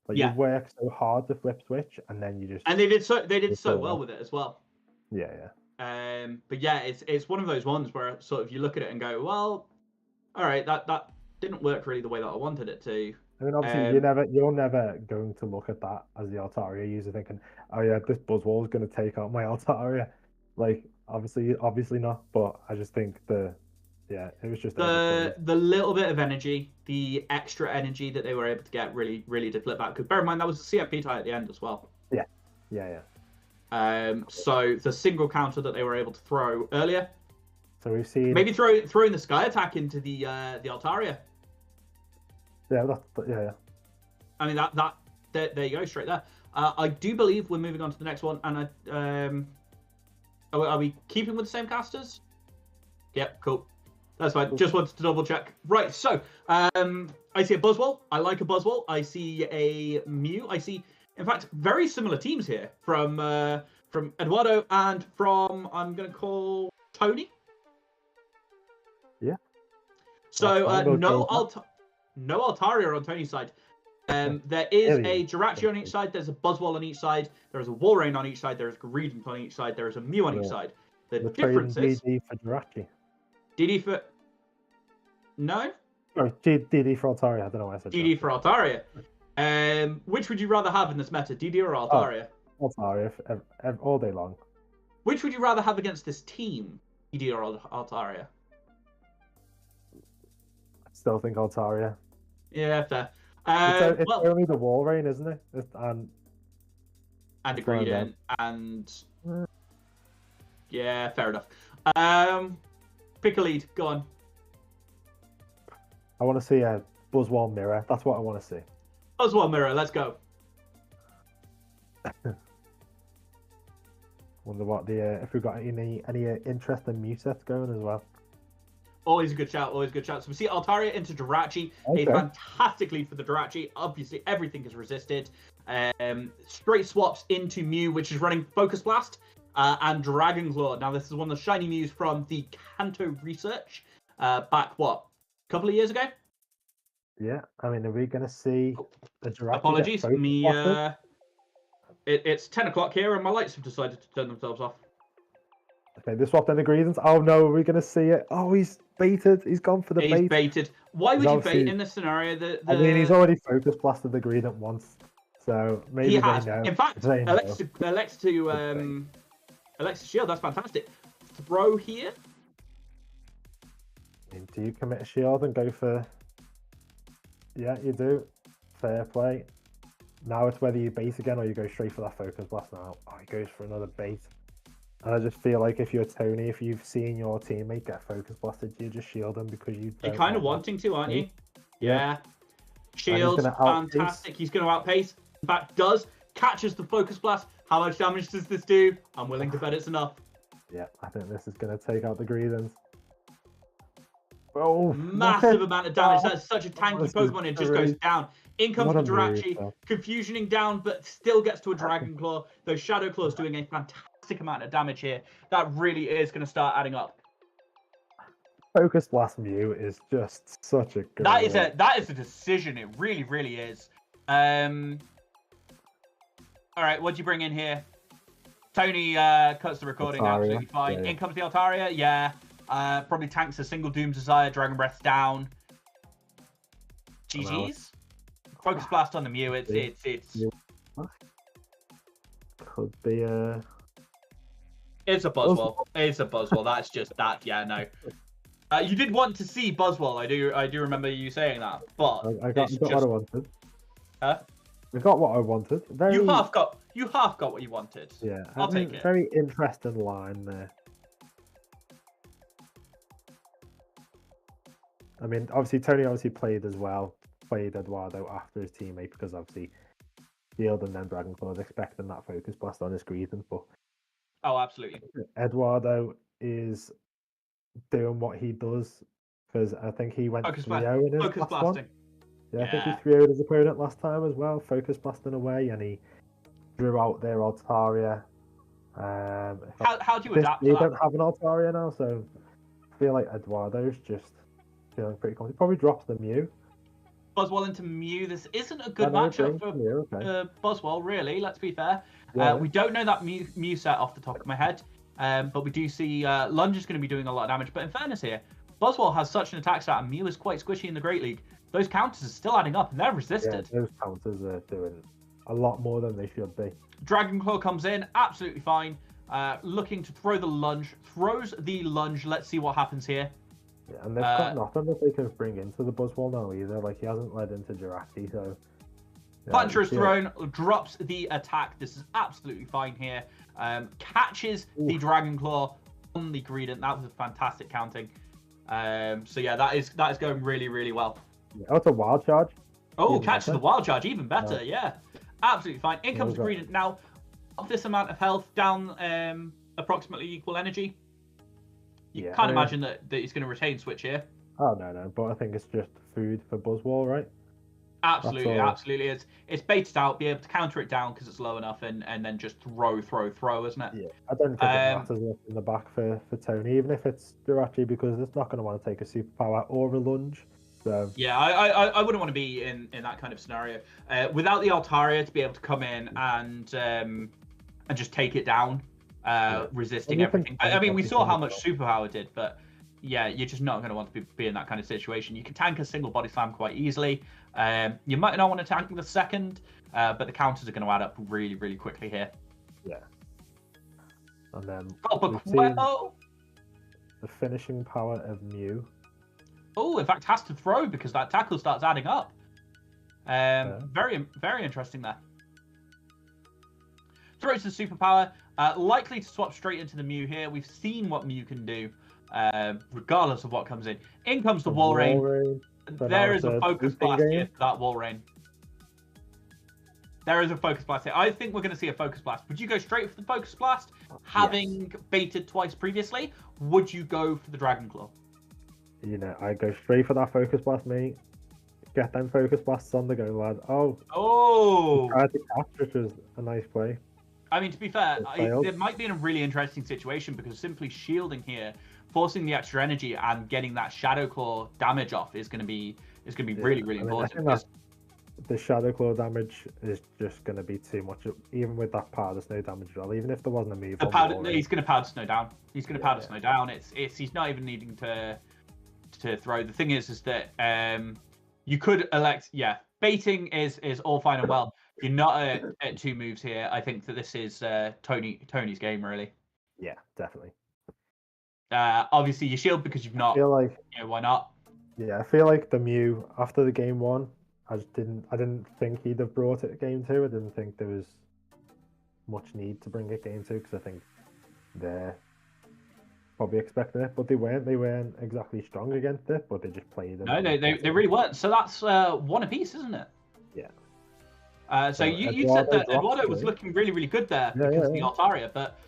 [SPEAKER 2] Like you work so hard to flip switch, and then you just
[SPEAKER 1] and they did so well with it as well.
[SPEAKER 2] Yeah,
[SPEAKER 1] yeah. But yeah, it's one of those ones where sort of you look at it and go, well, all right, that didn't work really the way that I wanted it to.
[SPEAKER 2] I mean, obviously, you're never going to look at that as the Altaria user thinking, oh yeah, this Buzzwole is going to take out my Altaria. Like, obviously not. But I just think it was just
[SPEAKER 1] the little bit of energy, the extra energy that they were able to get really did flip back. Because bear in mind that was a CFP tie at the end as well.
[SPEAKER 2] Yeah.
[SPEAKER 1] So the single counter that they were able to throw earlier.
[SPEAKER 2] So we've seen
[SPEAKER 1] maybe throwing the Sky Attack into the Altaria.
[SPEAKER 2] Yeah,
[SPEAKER 1] I mean that there you go, straight there. I do believe we're moving on to the next one, and are we keeping with the same casters? Yep, cool. That's fine. Just wanted to double check. Right, so I see a Buzzwole. I like a Buzzwole. I see a Mew. I see, in fact, very similar teams here from Eduardo and from, I'm going to call Tony.
[SPEAKER 2] Yeah.
[SPEAKER 1] So no Altaria on Tony's side. There is a Jirachi on each side. There's a Buzzwole on each side. There is a Walrein on each side. There is a Greedent on each side. There is a Mew on each side. The difference is
[SPEAKER 2] DD for Jirachi.
[SPEAKER 1] DD for no.
[SPEAKER 2] Sorry, DD for Altaria. I don't know why I said
[SPEAKER 1] DD for Altaria. Which would you rather have in this meta, DD or Altaria?
[SPEAKER 2] Altaria all day long.
[SPEAKER 1] Which would you rather have against this team, DD or Altaria?
[SPEAKER 2] I still think Altaria.
[SPEAKER 1] Yeah, fair.
[SPEAKER 2] It's only the Walrein, isn't it? And
[SPEAKER 1] a Greedent, and yeah, fair enough. Pick a lead. Go on.
[SPEAKER 2] I want to see a Buzzwole mirror. That's what I want to see.
[SPEAKER 1] Buzzwole mirror. Let's go.
[SPEAKER 2] Wonder what if we've got any interesting Mew sets going as well.
[SPEAKER 1] Always a good shout. Always a good shout. So we see Altaria into Jirachi. Okay. A fantastic lead for the Jirachi. Obviously, everything is resisted. Straight swaps into Mew, which is running Focus Blast. And Dragon Claw. Now, this is one of the shiny Mews from the Kanto research back, a couple of years ago?
[SPEAKER 2] Yeah, I mean, are we going to see the Jirachi?
[SPEAKER 1] Apologies, me. It's 10 o'clock here, and my lights have decided to turn themselves off.
[SPEAKER 2] Okay, they swapped in the Greedents. Oh no, are we going to see it? Oh, he's baited. He's gone for the bait.
[SPEAKER 1] He's baited. Why would you bait in this scenario?
[SPEAKER 2] I mean, he's already Focus Blasted the Greedent once, so maybe
[SPEAKER 1] he has.
[SPEAKER 2] Know.
[SPEAKER 1] In fact, Alexa Shield, that's fantastic. Throw here.
[SPEAKER 2] I mean, do you commit a shield and go for... Yeah, you do. Fair play. Now it's whether you bait again or you go straight for that Focus Blast now. Oh, he goes for another bait. And I just feel like if you're Tony, if you've seen your teammate get Focus Blasted, you just shield him because you...
[SPEAKER 1] You're kind of wanting to, aren't you? Yeah. Shield's fantastic. He's going to outpace. In fact, catches the Focus Blast. How much damage does this do? I'm willing to bet it's enough.
[SPEAKER 2] Yeah, I think this is going to take out the Greedents. Oh,
[SPEAKER 1] massive amount of damage. That's such a tanky Pokemon. It just goes down. In comes the Jirachi, confusioning down, but still gets to a Dragon Claw. Those Shadow Claws doing a fantastic amount of damage here. That really is going to start adding up.
[SPEAKER 2] Focus Blast Mew is just such a good.
[SPEAKER 1] That is a decision. It really is. All right, what'd you bring in here? Tony cuts the recording
[SPEAKER 2] Altaria.
[SPEAKER 1] Absolutely fine. Yeah. In comes the Altaria, yeah. Probably tanks a single Doom Desire, Dragon Breath down. GG's. Focus Blast on the Mew. It's.
[SPEAKER 2] Could be a.
[SPEAKER 1] It's a Buzzwole. It's a Buzzwole. That's just that. Yeah, no. You did want to see Buzzwole. I do remember you saying that, but
[SPEAKER 2] I got what I wanted.
[SPEAKER 1] Huh?
[SPEAKER 2] I got what I wanted.
[SPEAKER 1] You half got what you wanted.
[SPEAKER 2] Yeah,
[SPEAKER 1] I'll take it.
[SPEAKER 2] Very interesting line there. I mean, Tony played as well. Played Eduardo after his teammate because obviously Shield and then Dragon Claw was expecting that Focus Blast on his Greedent, but
[SPEAKER 1] absolutely.
[SPEAKER 2] Eduardo is doing what he does because I think he went 3-0 in his last one. Yeah, I think he 3-0'd his opponent last time as well, Focus Blasting away, and he drew out their Altaria.
[SPEAKER 1] How do you adapt to
[SPEAKER 2] that? They
[SPEAKER 1] that?
[SPEAKER 2] don't have an Altaria now, so I feel like Eduardo's just feeling pretty confident. He probably drops the Mew.
[SPEAKER 1] Buzzwole into Mew. This isn't a good
[SPEAKER 2] no,
[SPEAKER 1] matchup for
[SPEAKER 2] Mew, okay.
[SPEAKER 1] Buzzwole, really. Let's be fair.
[SPEAKER 2] Yeah.
[SPEAKER 1] We don't know that Mew set off the top of my head, but we do see Lunge is going to be doing a lot of damage. But in fairness here, Buzzwole has such an attack stat, and Mew is quite squishy in the Great League. Those counters are still adding up, and they're resisted.
[SPEAKER 2] Yeah, those counters are doing a lot more than they should be.
[SPEAKER 1] Dragon Claw comes in, absolutely fine. Looking to throw the Lunge. Throws the Lunge. Let's see what happens here.
[SPEAKER 2] Yeah, and they've got nothing that they can bring into the Buzzwole now either. Like, he hasn't led into Gymbreakers, so... Yeah,
[SPEAKER 1] Puncher is thrown, drops the attack. This is absolutely fine here. Catches the Dragon Claw on the Greedent. That was a fantastic counting. So yeah, that is going really, really well.
[SPEAKER 2] Yeah, that's a wild charge.
[SPEAKER 1] Oh, catches the wild charge, even better. Yeah, absolutely fine. In comes the Greedent. Now, of this amount of health, down approximately equal energy. You can't imagine that he's going to retain switch here.
[SPEAKER 2] Oh, no. But I think it's just food for Buzzwole, right?
[SPEAKER 1] Absolutely. It's baited out, be able to counter it down because it's low enough, and then just throw, isn't it?
[SPEAKER 2] Yeah, I don't think it matters in the back for Tony, even if it's Gymbreakers, because it's not going to want to take a superpower or a lunge. So
[SPEAKER 1] yeah, I wouldn't want to be in that kind of scenario. Without the Altaria to be able to come in and just take it down, resisting everything. I mean, we saw how much superpower did, but yeah, you're just not going to want to be in that kind of situation. You can tank a single body slam quite easily. You might not want to tank the second, but the counters are going to add up really, really quickly here.
[SPEAKER 2] Yeah. And then the finishing power of Mew.
[SPEAKER 1] Oh, in fact, has to throw because that tackle starts adding up. Very, very interesting there. Throws the superpower. Likely to swap straight into the Mew here. We've seen what Mew can do, regardless of what comes in. In comes the Walrein. There is a focus blast here for that Walrein. There is a focus blast here. I think we're going to see a focus blast. Would you go straight for the focus blast, having baited twice previously? Would you go for the Dragon Claw?
[SPEAKER 2] You know, I go straight for that focus blast, mate. Get them focus blasts on the go, lad. Oh! Tried to catch, which was a nice play.
[SPEAKER 1] I mean, to be fair, it might be in a really interesting situation because simply shielding here, forcing the extra energy and getting that Shadow Claw damage off is going to be really, really important.
[SPEAKER 2] I think the Shadow Claw damage is just going to be too much, even with that powder snow damage as well. Even if there wasn't a move,
[SPEAKER 1] he's going to powder snow down. He's going to powder snow down. He's not even needing to throw. The thing is that you could elect. Yeah, baiting is all fine and well. You're not at two moves here. I think that this is Tony's game, really.
[SPEAKER 2] Yeah, definitely.
[SPEAKER 1] Obviously, you shield because you've not.
[SPEAKER 2] I feel like,
[SPEAKER 1] why not?
[SPEAKER 2] Yeah, I feel like the Mew after the game one, I didn't think he'd have brought it game two. I didn't think there was much need to bring it game two because I think they're probably expecting it, but they weren't exactly strong against it, but they just played it.
[SPEAKER 1] No, they really weren't. So that's one apiece, isn't it?
[SPEAKER 2] Yeah.
[SPEAKER 1] So you said that Eduardo was looking really, really good there because of the Altaria, but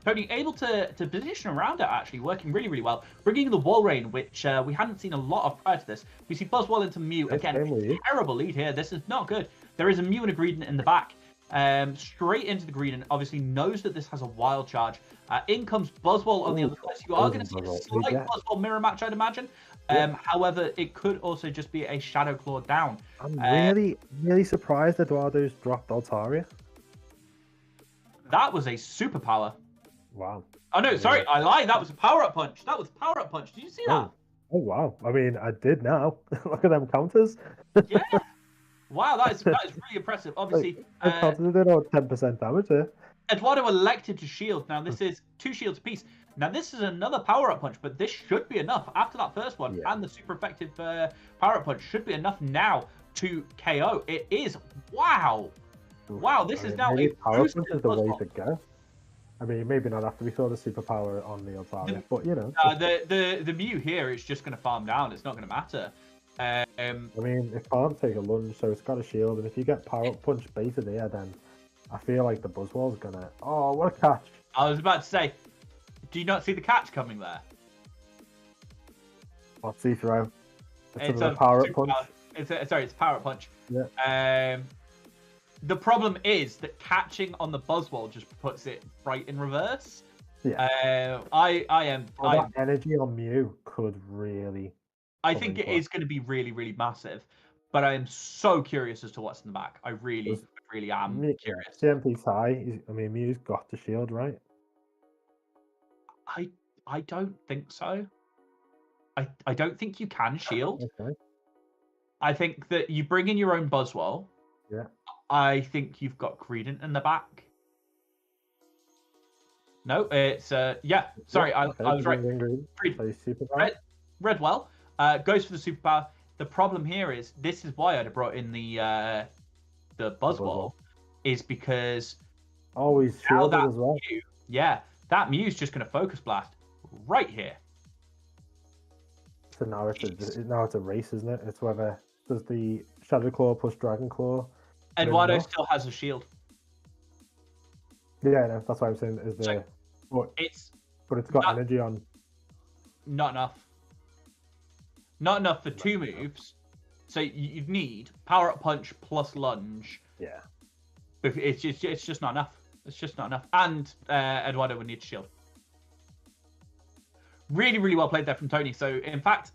[SPEAKER 1] Tony able to position around it, actually working really, really well, bringing the Walrein, which we hadn't seen a lot of prior to this. We see Buzzwole into Mew again. Terrible lead here. This is not good. There is a Mew and a Greedent in the back. Straight into the Greedent. Obviously knows that this has a wild charge. In comes Buzzwole on the other side. So you are going to see a slight Buzzwole mirror match, I'd imagine. However, it could also just be a Shadow Claw down.
[SPEAKER 2] I'm really surprised Eduardo's dropped Altaria.
[SPEAKER 1] That was a superpower.
[SPEAKER 2] Wow.
[SPEAKER 1] Oh no, sorry, I lied. That was a power-up punch. That was a power-up punch. Did you see that?
[SPEAKER 2] Oh wow. I mean, I did now. Look at them counters.
[SPEAKER 1] Yeah. Wow, that is really impressive. Obviously,
[SPEAKER 2] counters did 10% damage here.
[SPEAKER 1] Eduardo elected to shield. Now this is 2 shields apiece. Now this is another power-up punch, but this should be enough after that first one, and the super effective power-up punch should be enough now to KO. It is. Wow. This is now a
[SPEAKER 2] power punch is the way to go. I mean, maybe not after we saw the superpower on the Altaria, but you know.
[SPEAKER 1] The Mew here is just going to farm down. It's not going to matter.
[SPEAKER 2] I mean, it can't take a lunge, so it's got a shield, and if you get power-up punch baited here, then I feel like the Buzzwole's gonna. Oh, what a catch!
[SPEAKER 1] I was about to say, do you not see the catch coming there?
[SPEAKER 2] What's he throw? It's a power-up punch.
[SPEAKER 1] It's a power-up punch.
[SPEAKER 2] Yeah.
[SPEAKER 1] The problem is that catching on the Buzzwole just puts it right in reverse.
[SPEAKER 2] Yeah.
[SPEAKER 1] That energy
[SPEAKER 2] on Mew could really
[SPEAKER 1] I think it is going to be really, really massive. But I am so curious as to what's in the back. I really am curious.
[SPEAKER 2] CMP's high. I mean, Mew's got the shield, right?
[SPEAKER 1] I don't think so. I don't think you can shield.
[SPEAKER 2] Okay.
[SPEAKER 1] I think that you bring in your own Buzzwole.
[SPEAKER 2] Yeah.
[SPEAKER 1] I think you've got Greedent in the back. No, it's yeah. Sorry, I was right. Redwell goes for the superpower. The problem here is this is why I'd have brought in the Buzzwole, is because
[SPEAKER 2] always shielded as well.
[SPEAKER 1] That Mew's just going to Focus Blast right here.
[SPEAKER 2] So now it's a race, isn't it? It's whether does the Shadow Claw plus Dragon Claw.
[SPEAKER 1] Eduardo still has a shield.
[SPEAKER 2] Yeah, no, that's what I'm saying. But it's got energy on.
[SPEAKER 1] Not enough. Not enough for 2 moves. So you'd need Power Up Punch plus Lunge.
[SPEAKER 2] Yeah.
[SPEAKER 1] It's just not enough. It's just not enough. And Eduardo would need to shield. Really, really well played there from Tony. So, in fact,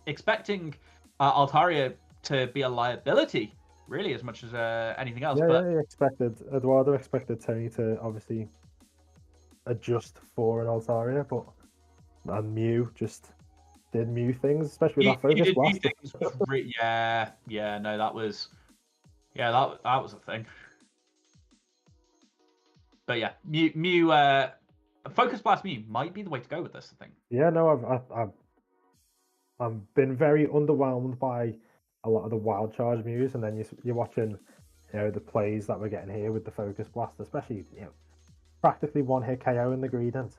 [SPEAKER 1] expecting Altaria to be a liability, really, as much as anything else.
[SPEAKER 2] Eduardo expected Tony to obviously adjust for an Altaria, and Mew just did Mew things, especially with that Focus Blast.
[SPEAKER 1] That was a thing. But yeah, Mew Focus Blast Mew might be the way to go with this, I think.
[SPEAKER 2] Yeah, no, I've been very underwhelmed by a lot of the Wild Charge Mews, and then you're watching, the plays that we're getting here with the Focus Blast, especially, practically one hit KO in the Greedent.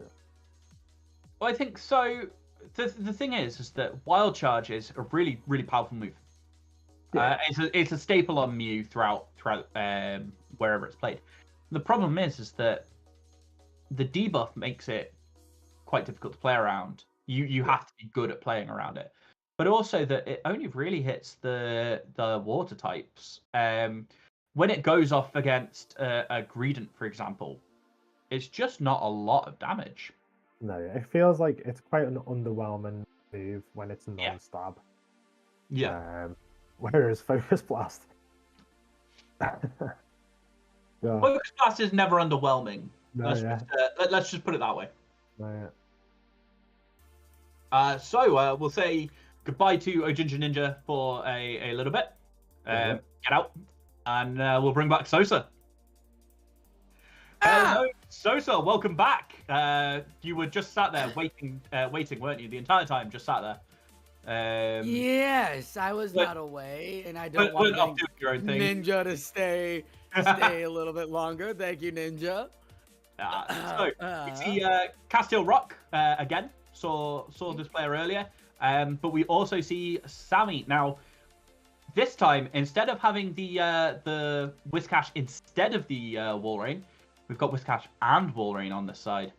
[SPEAKER 1] Well, I think so. The thing is that Wild Charge is a really, really powerful move. Yeah. It's a staple on Mew throughout wherever it's played. The problem is that the debuff makes it quite difficult to play around. You have to be good at playing around it, but also that it only really hits the water types. When it goes off against a Greedent, for example, it's just not a lot of damage.
[SPEAKER 2] No, it feels like it's quite an underwhelming move when it's non-stab.
[SPEAKER 1] Yeah.
[SPEAKER 2] Whereas Focus Blast.
[SPEAKER 1] Focus Blast is never underwhelming.
[SPEAKER 2] No,
[SPEAKER 1] let's just put it that way.
[SPEAKER 2] No,
[SPEAKER 1] So we'll say goodbye to Ojinja Ninja for a little bit. Get out, and we'll bring back Sosa. Hello, Sosa. Welcome back. You were just sat there waiting, weren't you? The entire time, just sat there.
[SPEAKER 3] Yes, I was not away, and I don't want Ninja to stay a little bit longer. Thank you, Ninja.
[SPEAKER 1] So we see Castile Rock again. Saw this player earlier, but we also see Sammy now. This time, instead of having the Whiscash instead of the Walrein, we've got Whiscash and Walrein on this side.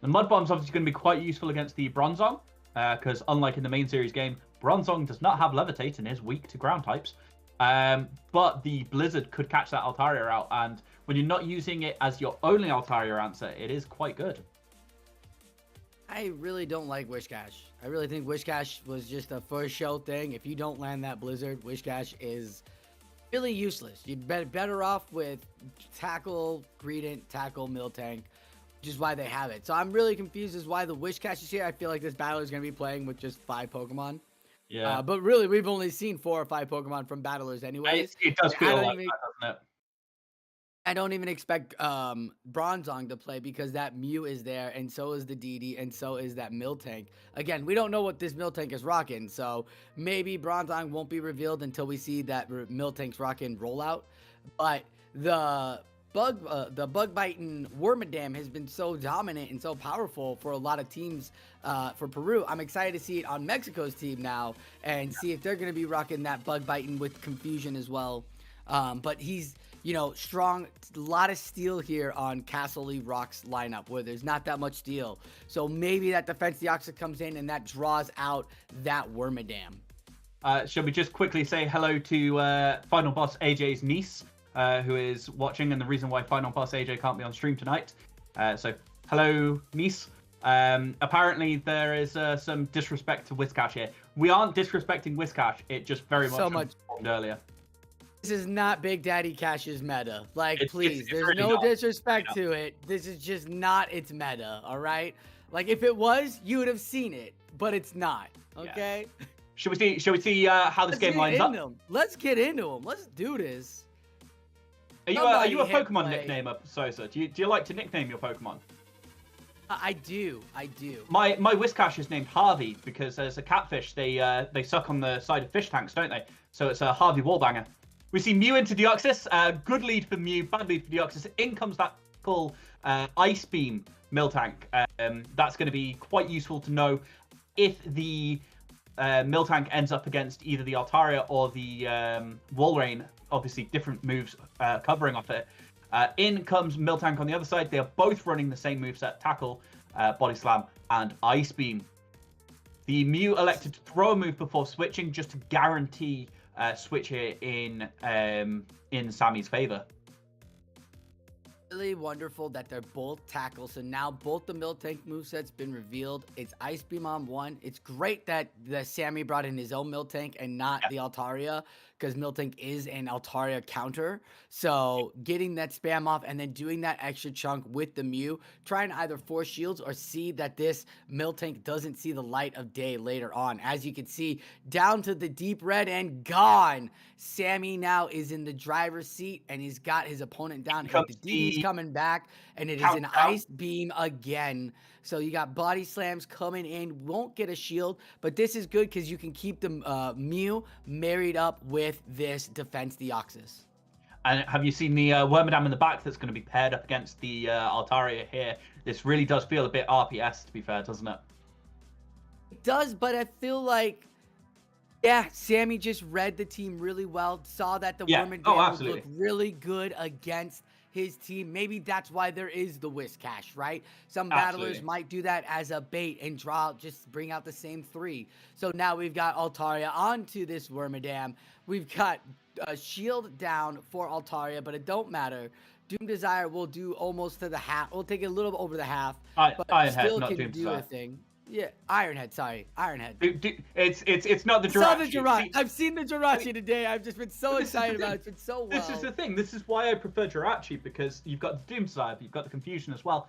[SPEAKER 1] The Mud Bomb's obviously going to be quite useful against the Bronzong, because unlike in the main series game, Bronzong does not have Levitate and is weak to ground types. But the Blizzard could catch that Altaria out, and when you're not using it as your only Altaria answer, it is quite good.
[SPEAKER 3] I really don't like Whiscash. I really think Whiscash was just a first show thing. If you don't land that Blizzard, Whiscash is really useless. You'd be better off with Tackle, Greedent, Tackle, Miltank, which is why they have it. So I'm really confused as why the Whiscash is here. I feel like this battler is going to be playing with just 5 Pokemon.
[SPEAKER 1] Yeah.
[SPEAKER 3] But really, we've only seen 4 or 5 Pokemon from battlers anyways.
[SPEAKER 1] It does feel like that, doesn't it?
[SPEAKER 3] I don't even expect Bronzong to play because that Mew is there, and so is the DD, and so is that Miltank. Again, we don't know what this Miltank is rocking, so maybe Bronzong won't be revealed until we see that Miltank's rocking rollout. But the bug biting Wormadam has been so dominant and so powerful for a lot of teams for Peru. I'm excited to see it on Mexico's team now and see if they're going to be rocking that bug biting with Confusion as well. But he's, strong, a lot of steel here on Castle Lee Rock's lineup where there's not that much steel. So maybe that Defense Deoxys comes in and that draws out that Wormadam.
[SPEAKER 1] Shall we just quickly say hello to Final Boss AJ's niece, who is watching, and the reason why Final Boss AJ can't be on stream tonight. So hello, niece. Apparently, there is some disrespect to Whiscash here. We aren't disrespecting Whiscash. It just very much informed earlier.
[SPEAKER 3] This is not Big Daddy Cash's meta. Like, please,
[SPEAKER 1] it's
[SPEAKER 3] there's
[SPEAKER 1] really
[SPEAKER 3] no
[SPEAKER 1] not,
[SPEAKER 3] disrespect to it. This is just not its meta, all right? Like, if it was, you would have seen it, but it's not, okay?
[SPEAKER 1] Yeah. Should we see how this game lines up?
[SPEAKER 3] Let's get into them. Let's do this.
[SPEAKER 1] Are you a Pokemon nicknamer, Sosa? Do you like to nickname your Pokemon?
[SPEAKER 3] I do.
[SPEAKER 1] My Whiscash is named Harvey because as a catfish, they suck on the side of fish tanks, don't they? So it's a Harvey Wallbanger. We see Mew into Deoxys. Good lead for Mew, bad lead for Deoxys. In comes that full Ice Beam Miltank. That's going to be quite useful to know if the Miltank ends up against either the Altaria or the Walrein. Obviously, different moves covering off it. In comes Miltank on the other side. They are both running the same moveset: Tackle, Body Slam, and Ice Beam. The Mew elected to throw a move before switching just to guarantee switch here in Sammy's favor.
[SPEAKER 3] Really wonderful that they're both tackle. So now both the Miltank moveset's been revealed. It's Ice Beam on one. It's great that Sammy brought in his own Miltank and not the Altaria, because Miltank is an Altaria counter. So getting that spam off and then doing that extra chunk with the Mew, trying to either force shields or see that this Miltank doesn't see the light of day later on. As you can see, down to the deep red and gone. Sammy now is in the driver's seat and he's got his opponent down. The DD's coming back and it is an Ice Beam again. So you got body slams coming in, won't get a shield, but this is good because you can keep the Mew married up with this defense Deoxys.
[SPEAKER 1] And have you seen the Wormadam in the back that's going to be paired up against the Altaria here? This really does feel a bit RPS, to be fair, doesn't it?
[SPEAKER 3] It does, but I feel like, yeah, Sammy just read the team really well, saw that the Wormadam would look really good against his team. Maybe that's why there is the Whiscash, right? Some battlers might do that as a bait and just bring out the same three. So now we've got Altaria onto this Wormadam. We've got a shield down for Altaria, but it don't matter. Doom Desire will do almost to the half. We'll take it a little over the half, but still can do a thing. Yeah, Ironhead. Sorry, Ironhead.
[SPEAKER 1] It's not the Jirachi.
[SPEAKER 3] I've seen the Jirachi today. I've just been so excited about it. It's been so well.
[SPEAKER 1] This is the thing. This is why I prefer Jirachi, because you've got the Doom Desire, you've got the Confusion as well.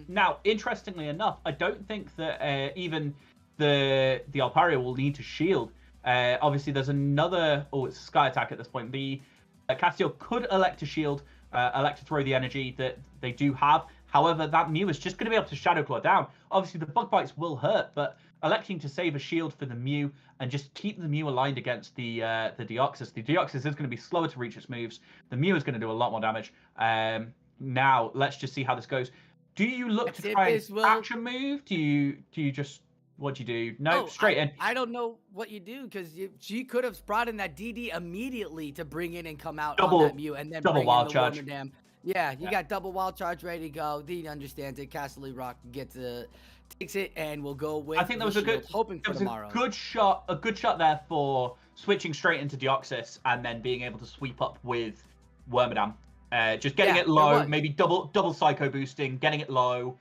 [SPEAKER 1] Now, interestingly enough, I don't think that even the Altaria will need to shield. Obviously, there's another. Oh, it's Sky Attack at this point. The Castiel could elect to shield, elect to throw the energy that they do have. However, that Mew is just going to be able to Shadow Claw down. Obviously, the Bug Bites will hurt, but electing to save a shield for the Mew and just keep the Mew aligned against the Deoxys. The Deoxys is going to be slower to reach its moves. The Mew is going to do a lot more damage. Now, let's just see how this goes. Do you look to try and action move? Do you just... What do you do? No, straight in.
[SPEAKER 3] I don't know what you do, because she could have brought in that DD immediately to bring in and come out on that Mew and then
[SPEAKER 1] double wild charge.
[SPEAKER 3] Wormadam. Yeah, you got double wild charge ready to go. He understands it. Castle Rock takes it and we'll go with.
[SPEAKER 1] I think there was a good good shot there for switching straight into Deoxys and then being able to sweep up with Wormadam. Just getting it low, maybe double psycho boosting, getting it low.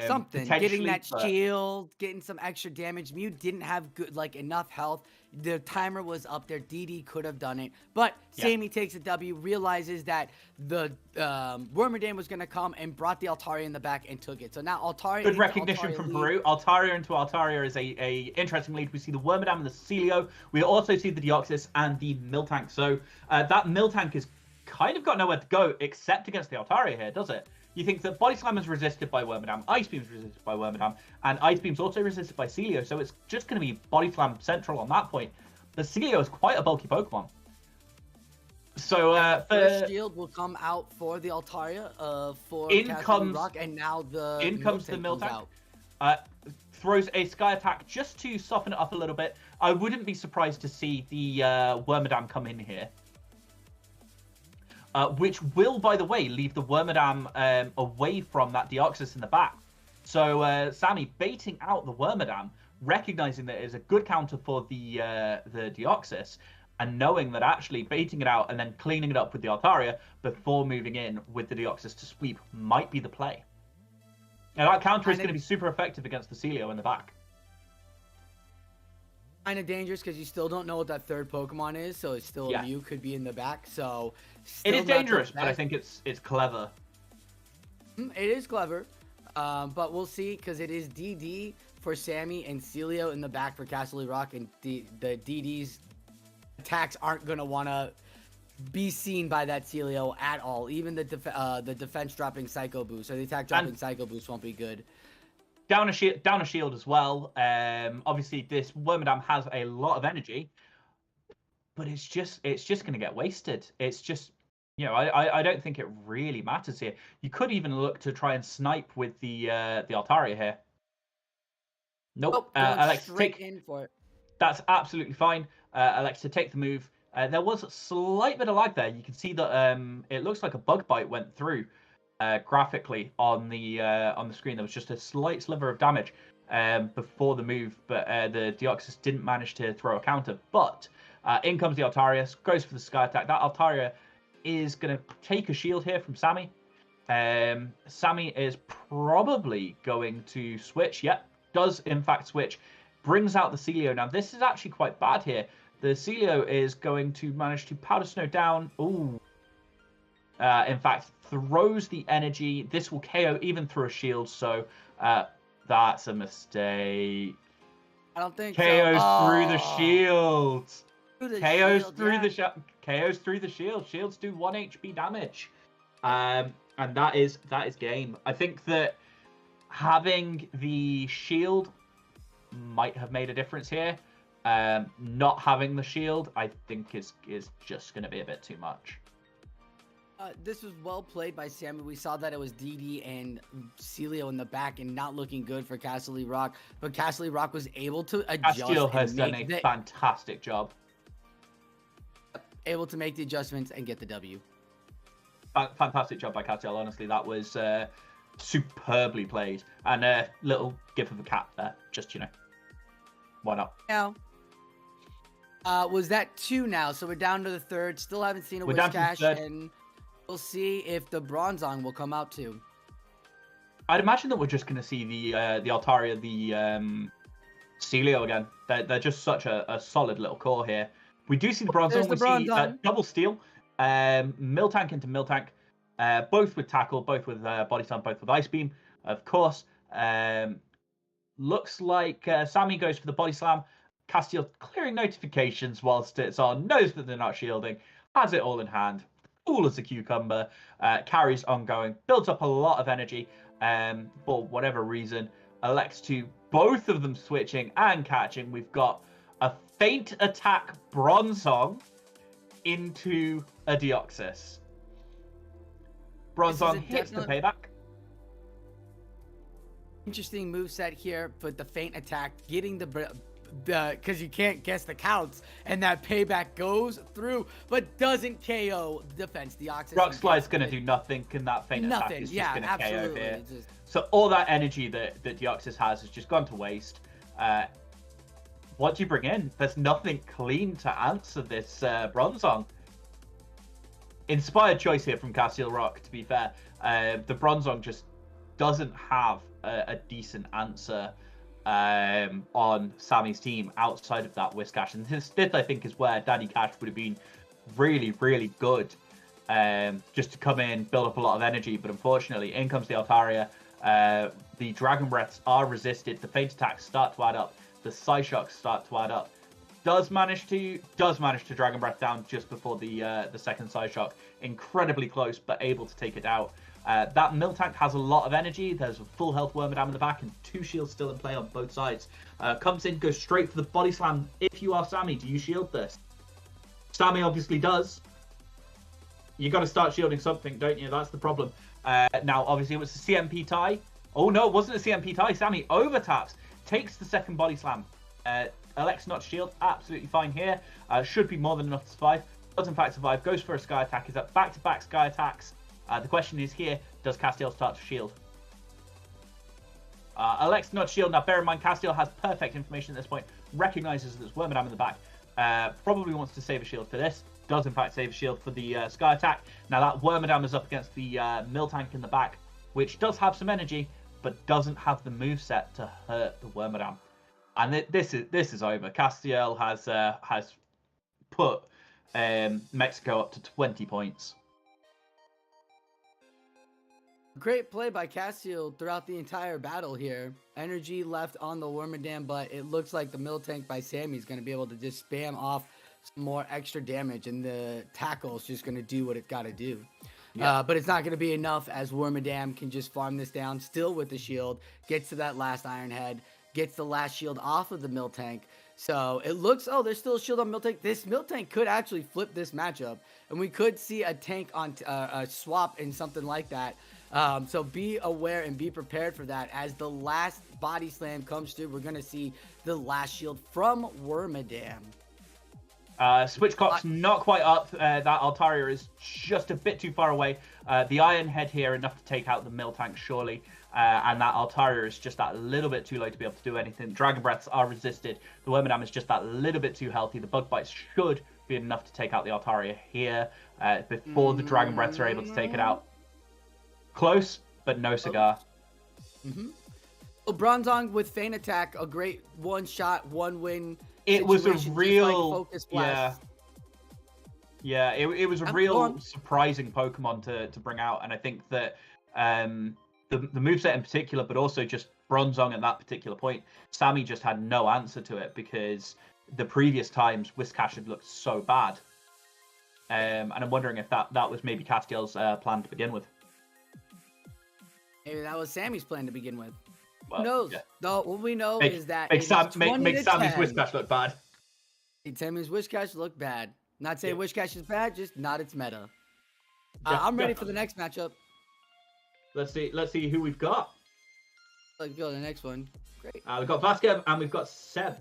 [SPEAKER 3] Something, getting that shield, getting some extra damage. Mew didn't have enough health. The timer was up there. DD could have done it, but Sammy takes a W, realizes that the Wormadam was going to come and brought the Altaria in the back and took it. So now Altaria.
[SPEAKER 1] Good recognition from Peru. Altaria into Altaria is a interesting lead. We see the Wormadam and the Celio. We also see the Deoxys and the Miltank. So that Miltank is kind of got nowhere to go except against the Altaria here, does it? You think that Body Slam is resisted by Wormadam, Ice Beam is resisted by Wormadam, and Ice Beam's also resisted by Celio, so it's just going to be Body Slam central on that point. The Celio is quite a bulky Pokemon. So
[SPEAKER 3] first shield will come out for the Altaria for Rock, and now the
[SPEAKER 1] Miltank. Throws a Sky Attack just to soften it up a little bit. I wouldn't be surprised to see the Wormadam come in here. Which will, by the way, leave the Wormadam away from that Deoxys in the back. So Sammy baiting out the Wormadam, recognizing that it is a good counter for the Deoxys, and knowing that actually baiting it out and then cleaning it up with the Altaria before moving in with the Deoxys to sweep might be the play. Now that counter is going to be super effective against the Celio in the back.
[SPEAKER 3] Kind of dangerous because you still don't know what that third Pokemon is, so it's still a Mew could be in the back. So
[SPEAKER 1] it is dangerous, but I think it's clever.
[SPEAKER 3] It is clever, but we'll see because it is DD for Sammy and Celio in the back for Castle Rock, and the DD's attacks aren't gonna want to be seen by that Celio at all. Even the defense dropping Psycho Boost, or the attack dropping Psycho Boost won't be good.
[SPEAKER 1] Down a shield as well. Obviously, this Wormadam has a lot of energy, but it's just going to get wasted. It's just, you know, I don't think it really matters here. You could even look to try and snipe with the Altaria here. Nope. Alexa, take
[SPEAKER 3] in for it.
[SPEAKER 1] That's absolutely fine. Alexa, take the move. There was a slight bit of lag there. You can see that it looks like a bug bite went through. Graphically on the screen, there was just a slight sliver of damage before the move, but the Deoxys didn't manage to throw a counter. But in comes the Altaria, goes for the Sky Attack. That Altaria is going to take a shield here from Sammy. Sammy is probably going to switch. Yep, does in fact switch. Brings out the Celio. Now this is actually quite bad here. The Celio is going to manage to Powder Snow down. Ooh. In fact, throws the energy. This will KO even through a shield, so that's a mistake.
[SPEAKER 3] I don't think
[SPEAKER 1] KOs
[SPEAKER 3] so.
[SPEAKER 1] through the shield. KOs through the shield. Shields do 1 HP damage. And that is game. I think that having the shield might have made a difference here. Not having the shield, I think, is just going to be a bit too much.
[SPEAKER 3] This was well played by Sammy. We saw that it was DD and Celio in the back and not looking good for Castle Rock. But Castle Rock was able to adjust.
[SPEAKER 1] Castiel has done a fantastic job.
[SPEAKER 3] Able to make the adjustments and get the W.
[SPEAKER 1] Fantastic job by Castiel. Honestly, that was superbly played. And a little gif of a cat there. Just, you know, why not?
[SPEAKER 3] Now, was that 2 now? So we're down to the 3rd. Still haven't seen a Whiscash, and we'll see if the Bronzong will come out too.
[SPEAKER 1] I'd imagine that we're just going to see the Altaria, the Celio again. They're just such a solid little core here. We do see the Bronzong. We see double steal, Miltank into Miltank, both with tackle, both with body slam, both with ice beam, of course. Looks like Sammy goes for the body slam. Castiel clearing notifications whilst it's on, knows that they're not shielding, has it all in hand, cool as a cucumber, carries ongoing, builds up a lot of energy, for whatever reason, elects to both of them switching and catching. We've got a feint attack Bronzong into a Deoxys. Bronzong hits the payback.
[SPEAKER 3] Interesting moveset here, but the feint attack, getting the because you can't guess the counts, and that payback goes through, but doesn't KO defense. Deoxys.
[SPEAKER 1] Rock Slide's going to do nothing, and that feint attack is just going to KO here. So all that energy that Deoxys has just gone to waste. What do you bring in? There's nothing clean to answer this Bronzong. Inspired choice here from Castiel Rock, to be fair. The Bronzong just doesn't have a decent answer on Sammy's team outside of that Whiscash. And this, I think, is where Daddy Cash would have been really, really good. Just to come in, build up a lot of energy. But unfortunately, in comes the Altaria. The Dragon Breaths are resisted. The feint attacks start to add up. The Psyshocks start to add up. Does manage to Dragon Breath down just before the second Psyshock. Incredibly close, but able to take it out. That Miltank has a lot of energy. There's a full health Wormadam in the back and 2 shields still in play on both sides. Comes in, goes straight for the body slam. If you are Sammy, do you shield this? Sammy obviously does. You got to start shielding something, don't you? That's the problem. Now, obviously, it was a CMP tie. Oh no, it wasn't a CMP tie. Sammy overtaps, takes the second body slam. Elects not to shield, absolutely fine here. Should be more than enough to survive. Does in fact survive, goes for a Sky Attack. Is that back-to-back Sky Attacks? The question is here, does Castiel start to shield? Elects not to shield. Now, bear in mind, Castiel has perfect information at this point. Recognizes that there's Wormadam in the back. Probably wants to save a shield for this. Does in fact save a shield for the Sky Attack. Now, that Wormadam is up against the Miltank in the back, which does have some energy, but doesn't have the moveset to hurt the Wormadam. And this is over. Castiel has put Mexico up to 20 points.
[SPEAKER 3] Great play by Castiel throughout the entire battle here. Energy left on the Wormadam, but it looks like the Miltank by Sammy is going to be able to just spam off some more extra damage, and the tackle is just going to do what it's got to do. Yeah. But it's not going to be enough, as Wormadam can just farm this down still with the shield, gets to that last Iron Head, gets the last shield off of the Miltank. So it looks, oh, there's still a shield on Miltank. This Miltank could actually flip this matchup, and we could see a tank on a swap in something like that. So be aware and be prepared for that. As the last body slam comes through, we're going to see the last shield from Wormadam.
[SPEAKER 1] Switchcock's not quite up. That Altaria is just a bit too far away. The Iron Head here, enough to take out the Miltank, surely. And that Altaria is just that little bit too low to be able to do anything. Dragon Breaths are resisted. The Wormadam is just that little bit too healthy. The Bug Bites should be enough to take out the Altaria here before the Dragon Breaths are able to take it out. Close, but no cigar.
[SPEAKER 3] Well, Bronzong with Feint Attack, a great one-shot, one-win.
[SPEAKER 1] It was a real, it was a real surprising Pokemon to bring out, and I think that the moveset in particular, but also just Bronzong at that particular point, Sammy just had no answer to it, because the previous times Whiscash had looked so bad, and I'm wondering if that was maybe Castiel's plan to begin with.
[SPEAKER 3] Maybe that was Sammy's plan to begin with.
[SPEAKER 1] Well,
[SPEAKER 3] who knows?
[SPEAKER 1] Yeah.
[SPEAKER 3] No, what we know is that
[SPEAKER 1] make Sammy's Whiscash look bad.
[SPEAKER 3] Make Sammy's Whiscash look bad. Not saying Whiscash is bad, just not its meta.
[SPEAKER 1] Yeah,
[SPEAKER 3] I'm ready for the next matchup.
[SPEAKER 1] Let's see who we've got.
[SPEAKER 3] Let's go to the next one. Great.
[SPEAKER 1] We've got Vasquez and we've got Seb.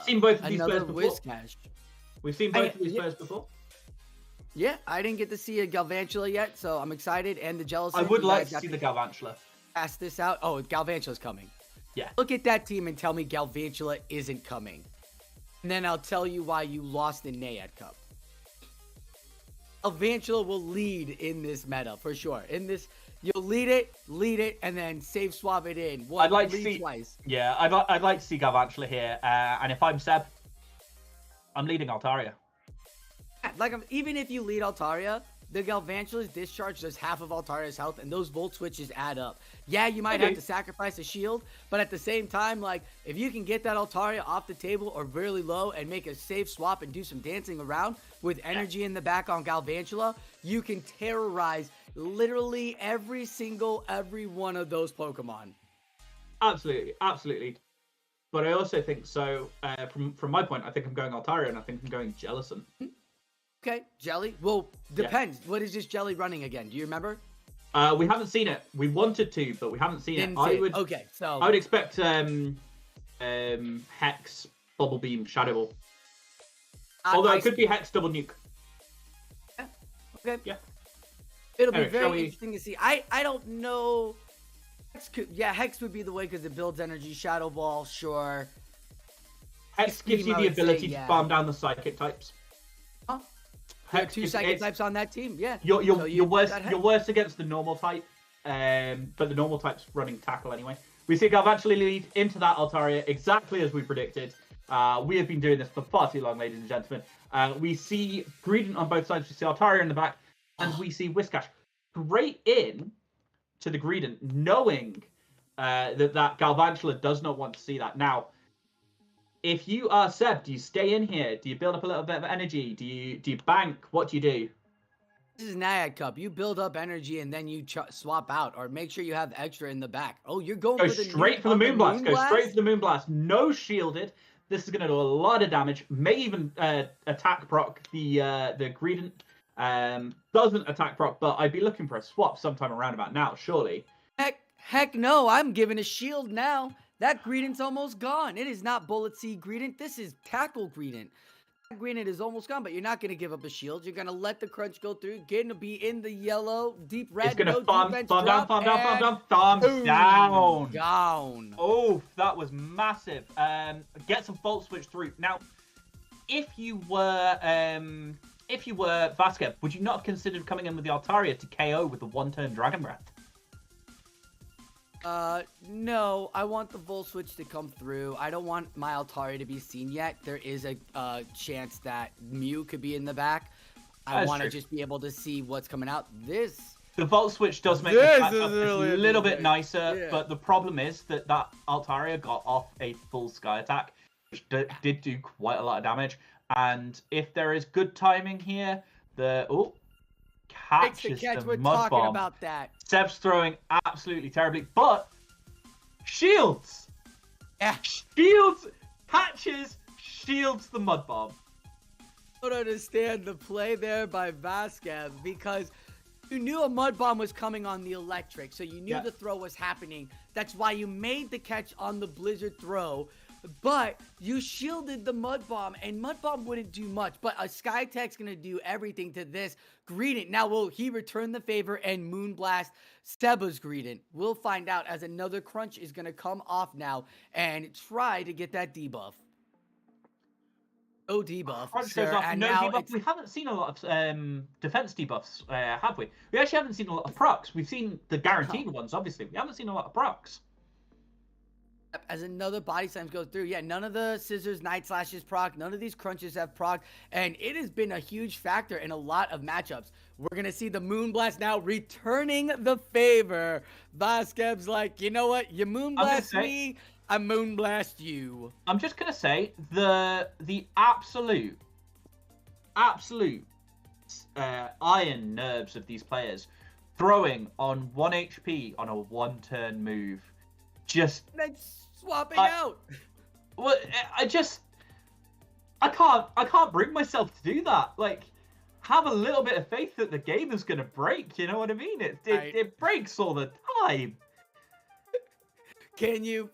[SPEAKER 1] Seen both of these players before.
[SPEAKER 3] Whiscash.
[SPEAKER 1] We've seen both of these players before.
[SPEAKER 3] Yeah, I didn't get to see a Galvantula yet, so I'm excited. And the Jealousy.
[SPEAKER 1] I would like to see the Galvantula.
[SPEAKER 3] Pass this out. Oh, Galvantula's coming.
[SPEAKER 1] Yeah.
[SPEAKER 3] Look at that team and tell me Galvantula isn't coming. And then I'll tell you why you lost the Nayad Cup. Galvantula will lead in this meta, for sure. In this, you'll lead it, and then save swap it in.
[SPEAKER 1] I'd like to see twice. Yeah, I'd like to see Galvantula here. And if I'm Seb, I'm leading Altaria.
[SPEAKER 3] Like, even if you lead Altaria, the Galvantula's discharge does half of Altaria's health, and those volt switches add up. Yeah, you might have to sacrifice a shield, but at the same time, like, if you can get that Altaria off the table or really low and make a safe swap and do some dancing around with energy in the back on Galvantula, you can terrorize literally every one of those Pokemon.
[SPEAKER 1] Absolutely. But I also think so, from my point, I think I'm going Altaria, and I think I'm going Jellison.
[SPEAKER 3] Okay, Jelly. Well, depends. Yeah. What is this Jelly running again? Do you remember?
[SPEAKER 1] We haven't seen it. We wanted to, but we haven't seen it. I would expect Hex, Bubble Beam, Shadow Ball. Although it could be Hex Double Nuke.
[SPEAKER 3] Yeah. Okay.
[SPEAKER 1] Yeah.
[SPEAKER 3] It'll be very interesting to see. I don't know. Hex would be the way because it builds energy. Shadow Ball, sure.
[SPEAKER 1] Hex gives you the ability to farm down the Psychic types.
[SPEAKER 3] Huh? Hex, 2 Psychic types on that team, yeah.
[SPEAKER 1] You're worse against the normal type, but the normal type's running tackle anyway. We see Galvantula lead into that Altaria exactly as we predicted. We have been doing this for far too long, ladies and gentlemen. We see Greedent on both sides. We see Altaria in the back, and we see Whiscash straight in to the Greedent, knowing that Galvantula does not want to see that. Now, if you are Seb, do you stay in here? Do you build up a little bit of energy? Do you bank? What do you do?
[SPEAKER 3] This is Nayad Cup. You build up energy and then you swap out, or make sure you have extra in the back. Oh, you're going
[SPEAKER 1] for the straight for the Moonblast. Go straight for the Moonblast. No shielded. This is going to do a lot of damage. May even attack proc the Greedent. Doesn't attack proc, but I'd be looking for a swap sometime around about now, surely.
[SPEAKER 3] Heck no. I'm giving a shield now. That Greedent's almost gone. It is not Bullet Seed Greedent. This is Tackle Greedent. That Greedent is almost gone, but you're not going to give up a shield. You're going to let the crunch go through. Going to be in the yellow, deep red.
[SPEAKER 1] It's going to farm down. Oh, that was massive. Get some Volt Switch through. Now, if you were Vasquez, would you not have considered coming in with the Altaria to KO with the one-turn Dragon Breath?
[SPEAKER 3] No, I want the Volt Switch to come through. I don't want my Altaria to be seen yet. There is a chance that Mew could be in the back. I want to just be able to see what's coming out.
[SPEAKER 1] The Volt Switch does make the matchup a little bit nicer, but the problem is that Altaria got off a full Sky Attack, which did do quite a lot of damage. And if there is good timing here, catches the Mud Bomb.
[SPEAKER 3] About that.
[SPEAKER 1] Seb's throwing absolutely terribly, but shields!
[SPEAKER 3] Yeah.
[SPEAKER 1] Shields! Catches, shields the Mud Bomb.
[SPEAKER 3] I don't understand the play there by Vasquez because you knew a Mud Bomb was coming on the electric, so you knew the throw was happening. That's why you made the catch on the Blizzard throw, but you shielded the Mud Bomb, and Mud Bomb wouldn't do much, but a Sky Tech's going to do everything to this Greedent. Now, will he return the favor and Moonblast Seba's Greedent? We'll find out as another Crunch is going to come off now and try to get that debuff. No debuff, sir, and
[SPEAKER 1] no
[SPEAKER 3] now
[SPEAKER 1] debuff. We haven't seen a lot of defense debuffs, have we? We actually haven't seen a lot of procs. We've seen the guaranteed ones, obviously. We haven't seen a lot of procs.
[SPEAKER 3] As another body slams go through, none of the Scissors, Night Slashes proc, none of these Crunches have proc, and it has been a huge factor in a lot of matchups. We're going to see the Moonblast now returning the favor. Vasquez's like, you know what? You Moonblast me, I Moonblast you.
[SPEAKER 1] I'm just going to say the absolute iron nerves of these players throwing on 1 HP on a 1-turn move. Just
[SPEAKER 3] swapping out.
[SPEAKER 1] Well, I can't bring myself to do that. Like, have a little bit of faith that the game is gonna break. You know what I mean? It breaks all the time.
[SPEAKER 3] Can you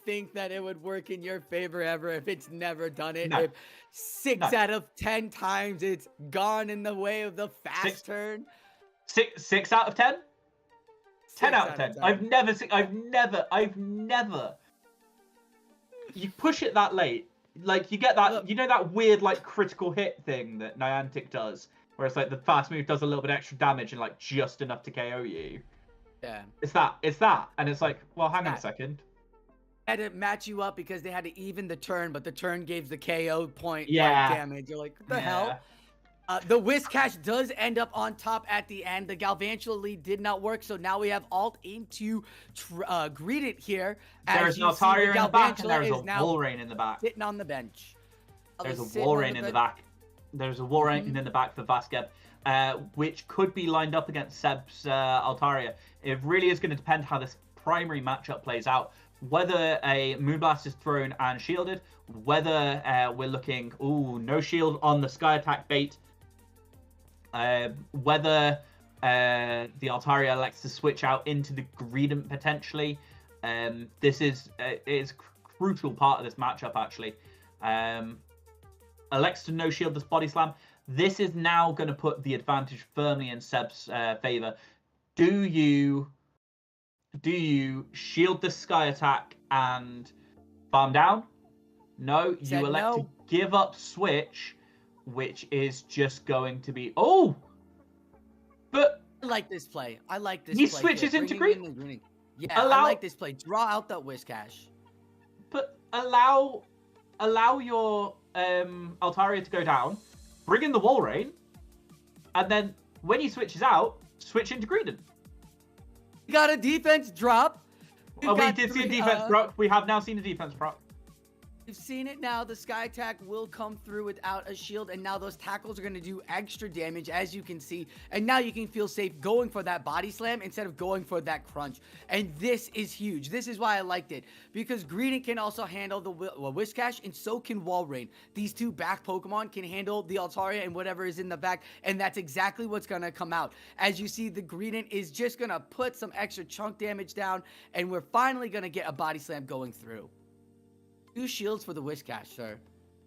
[SPEAKER 3] think that it would work in your favor ever if it's never done it?
[SPEAKER 1] No.
[SPEAKER 3] If 6 out of 10 times it's gone in the way of the fast turn?
[SPEAKER 1] 6 out of 10? 10 out of 10. I've never. You push it that late, like you get that, you know that weird like critical hit thing that Niantic does, where it's like the fast move does a little bit extra damage and like just enough to KO you.
[SPEAKER 3] Yeah.
[SPEAKER 1] It's that, and it's like, well, hang on a second.
[SPEAKER 3] Had to match you up because they had to even the turn, but the turn gave the KO point damage. You're like, what the hell? The Whiscash does end up on top at the end. The Galvantula lead did not work, so now we have alt into Greedent here.
[SPEAKER 1] There's an Altaria in the back, and there's a Walrein in the back.
[SPEAKER 3] Sitting on the bench.
[SPEAKER 1] There's a Walrein in the back. There's a Walrein in the back for Vasquez, which could be lined up against Seb's Altaria. It really is going to depend how this primary matchup plays out. Whether a Moonblast is thrown and shielded, whether we're looking, no shield on the Sky Attack bait, whether the Altaria elects to switch out into the Greedent potentially. This is a crucial part of this matchup, actually. Elects to no shield this body slam. This is now going to put the advantage firmly in Seb's favor. Do you shield the Sky Attack and farm down? No, you elect to give up switch, which is just going to be but
[SPEAKER 3] I like this play. I like this.
[SPEAKER 1] He
[SPEAKER 3] play
[SPEAKER 1] switches into green.
[SPEAKER 3] Yeah, I like this play. Draw out that Whiscash.
[SPEAKER 1] But allow your Altaria to go down, bring in the Walrein, and then when he switches out, switch into Greedent.
[SPEAKER 3] You got a defense drop.
[SPEAKER 1] We did see a defense proc. We have now seen a defense proc.
[SPEAKER 3] You've seen it now. The Sky Attack will come through without a shield, and now those tackles are going to do extra damage, as you can see. And now you can feel safe going for that body slam instead of going for that crunch. And this is huge. This is why I liked it, because Greedent can also handle the Whiscash, and so can Walrein. These two back Pokemon can handle the Altaria and whatever is in the back, and that's exactly what's going to come out. As you see, the Greedent is just going to put some extra chunk damage down, and we're finally going to get a body slam going through. 2 shields for the Whiscash, sir.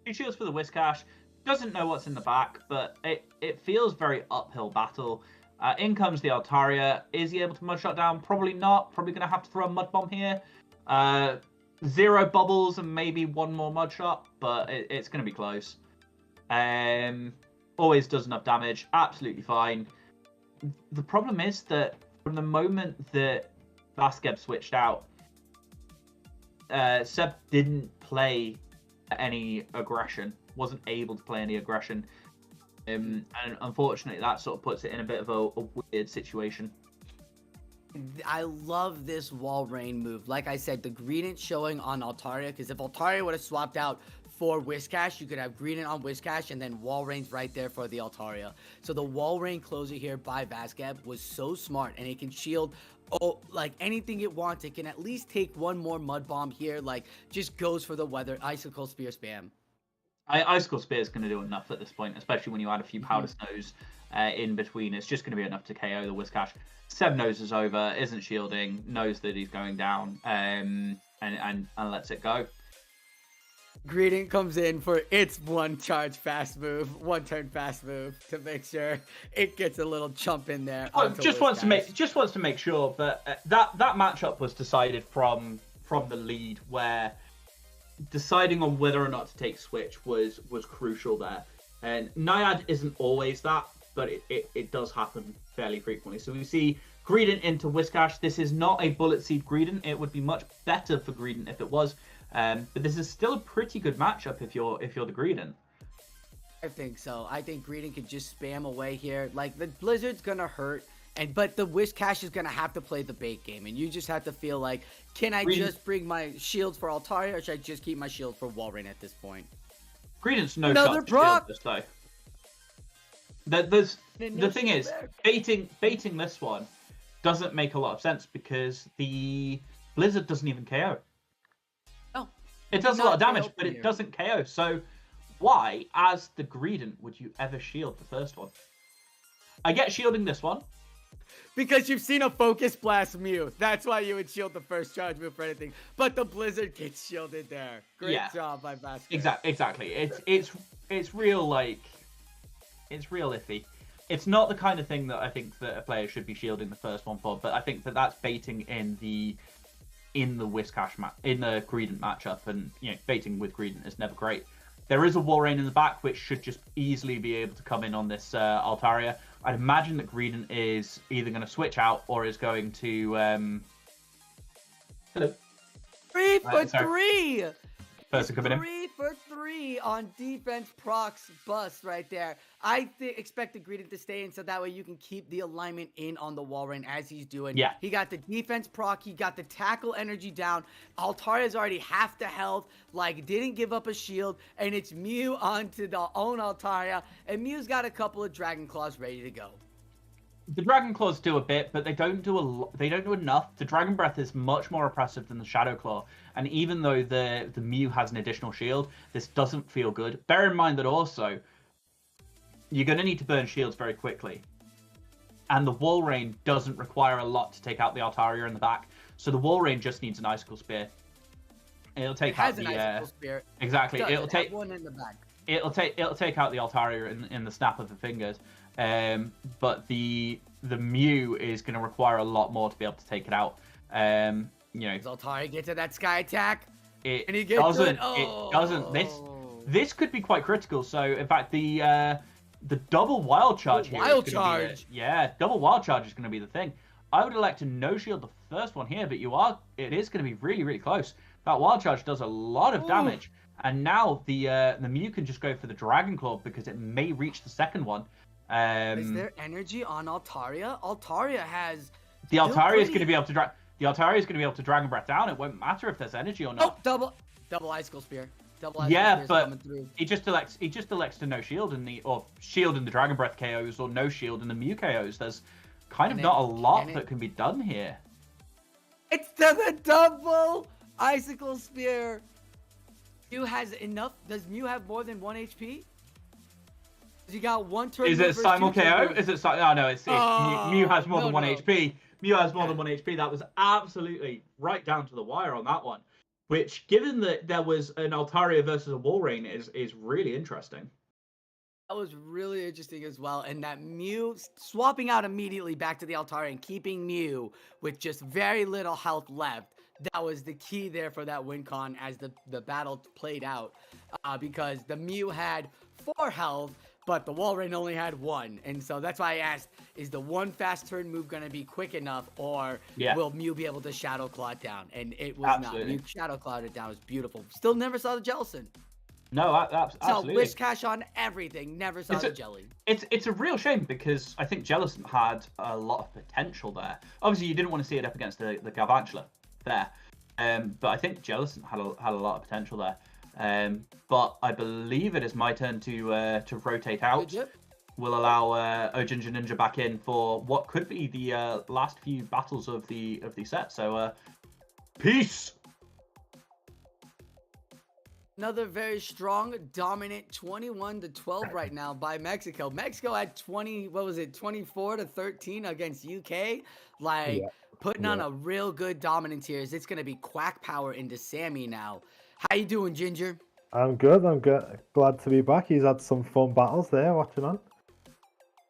[SPEAKER 1] 2 shields for the Whiscash. Doesn't know what's in the back, but it feels very uphill battle. In comes the Altaria. Is he able to Mud Shot down? Probably not. Probably going to have to throw a Mud Bomb here. 0 bubbles and maybe 1 more Mud Shot, but it's going to be close. Always does enough damage. Absolutely fine. The problem is that from the moment that Vasquez switched out, Seb didn't play any aggression, wasn't able to play any aggression. And unfortunately, that sort of puts it in a bit of a weird situation.
[SPEAKER 3] I love this wall rain move. Like I said, the Greedent showing on Altaria, because if Altaria would have swapped out for Whiscash, you could have Greedent on Whiscash and then wall rain's right there for the Altaria. So the wall rain closer here by Vasquez was so smart, and it can shield like anything it wants. It can at least take one more mud bomb here, like just goes for the weather icicle spear spam.
[SPEAKER 1] Icicle Spear is going to do enough at this point, especially when you add a few Powder Snows in between. It's just going to be enough to KO the Whiscash. Seb knows is over, isn't shielding, knows that he's going down, and lets it go.
[SPEAKER 3] Greedent comes in for its one turn fast move to make sure it gets a little chump in there.
[SPEAKER 1] Just wants to make sure that that matchup was decided from the lead, where deciding on whether or not to take switch was crucial there. And Naiad isn't always that, but it does happen fairly frequently. So we see Greedent into Whiscash. This is not a Bullet Seed Greedent. It would be much better for Greedent if it was. But this is still a pretty good matchup if you're the Greedent.
[SPEAKER 3] I think so. I think Greedent could just spam away here. Like, the Blizzard's gonna hurt, but the Whiscash is gonna have to play the bait game, and you just have to feel like, can I just bring my shields for Altaria, or should I just keep my shield for Walrein at this point?
[SPEAKER 1] Greedent's no shot to shield this though. The thing is, baiting this one doesn't make a lot of sense because the Blizzard doesn't even KO.
[SPEAKER 3] No.
[SPEAKER 1] It does a lot of damage, but it doesn't KO. So why, as the Greedent, would you ever shield the first one? I get shielding this one.
[SPEAKER 3] Because you've seen a Focus Blast Mew. That's why you would shield the first charge move for anything. But the Blizzard gets shielded there. Great job by Vasquez.
[SPEAKER 1] Exactly. It's real, like, it's real iffy. It's not the kind of thing that I think that a player should be shielding the first one for, but I think that that's baiting in the Whiscash in the Greedent matchup, and baiting with Greedent is never great. There is a Walrein in the back, which should just easily be able to come in on this Altaria. I'd imagine that Greedent is either going to switch out or is going to... Hello.
[SPEAKER 3] 3 for 3!
[SPEAKER 1] Person coming in.
[SPEAKER 3] 3 for 3 on defense procs bust right there. I expect the Greedent to stay in so that way you can keep the alignment in on the Walrein as he's doing.
[SPEAKER 1] Yeah.
[SPEAKER 3] He got the defense proc. He got the tackle energy down. Altaria's already half the health. Like, didn't give up a shield. And it's Mew onto the own Altaria. And Mew's got a couple of Dragon Claws ready to go.
[SPEAKER 1] The Dragon Claws do a bit, but they don't do enough. The Dragon Breath is much more oppressive than the Shadow Claw, and even though the Mew has an additional shield, this doesn't feel good. Bear in mind that also, you're going to need to burn shields very quickly, and the Walrein doesn't require a lot to take out the Altaria in the back, so the Walrein just needs an Icicle Spear. It'll take out the
[SPEAKER 3] Icicle Spear.
[SPEAKER 1] Exactly. It'll take
[SPEAKER 3] one in the back.
[SPEAKER 1] It'll take out the Altaria in the snap of the fingers. But the Mew is going to require a lot more to be able to take it out. Does
[SPEAKER 3] Altaria get to that sky attack?
[SPEAKER 1] It doesn't. It doesn't. This could be quite critical. So in fact, the double wild charge here. Double wild charge is going to be the thing. I would elect to no shield the first one here, but it is going to be really, really close. That wild charge does a lot of damage, and now the Mew can just go for the Dragon Claw because it may reach the second one.
[SPEAKER 3] Is there energy on Altaria? Altaria has.
[SPEAKER 1] The Altaria is going to be able to The Altaria is going to be able to Dragon Breath down. It won't matter if there's energy or not.
[SPEAKER 3] Oh, double Icicle Spear. But
[SPEAKER 1] he just elects to no shield or shield in the Dragon Breath KOs or no shield in the Mew KOs. There's kind of not a lot that can be done here.
[SPEAKER 3] It's the double Icicle Spear. Mew has enough. Does Mew have more than 1 HP? You got one turn.
[SPEAKER 1] Is it simul KO? Is it? No, it's Mew has more than 1 HP. Mew has more than 1 HP. That was absolutely right down to the wire on that one. Which, given that there was an Altaria versus a Walrein, is really interesting.
[SPEAKER 3] That was really interesting as well. And that Mew swapping out immediately back to the Altaria and keeping Mew with just very little health left. That was the key there for that win con as the battle played out. Because the Mew had 4 health. but the wall rain only had one. And so that's why I asked, is the one fast turn move going to be quick enough, or will Mew be able to Shadow Claw it down? And it was not. Mew Shadow Clawed it down. It was beautiful. Still never saw the Jellicent.
[SPEAKER 1] No, absolutely.
[SPEAKER 3] So Whiscash on everything. Never saw the jelly.
[SPEAKER 1] It's a real shame because I think Jellicent had a lot of potential there. Obviously, you didn't want to see it up against the Galvantula there, but I think Jellicent had a lot of potential there. But I believe it is my turn to rotate out. We'll allow Ginger Ninja back in for what could be the last few battles of the set. So, peace.
[SPEAKER 3] Another very strong, dominant 21-12 right now by Mexico. Mexico had 24-13 against UK. Like, putting on a real good dominance here. It's going to be Quack Power into Sammy now. How you doing, Ginger?
[SPEAKER 2] I'm good. Glad to be back. He's had some fun battles there watching on.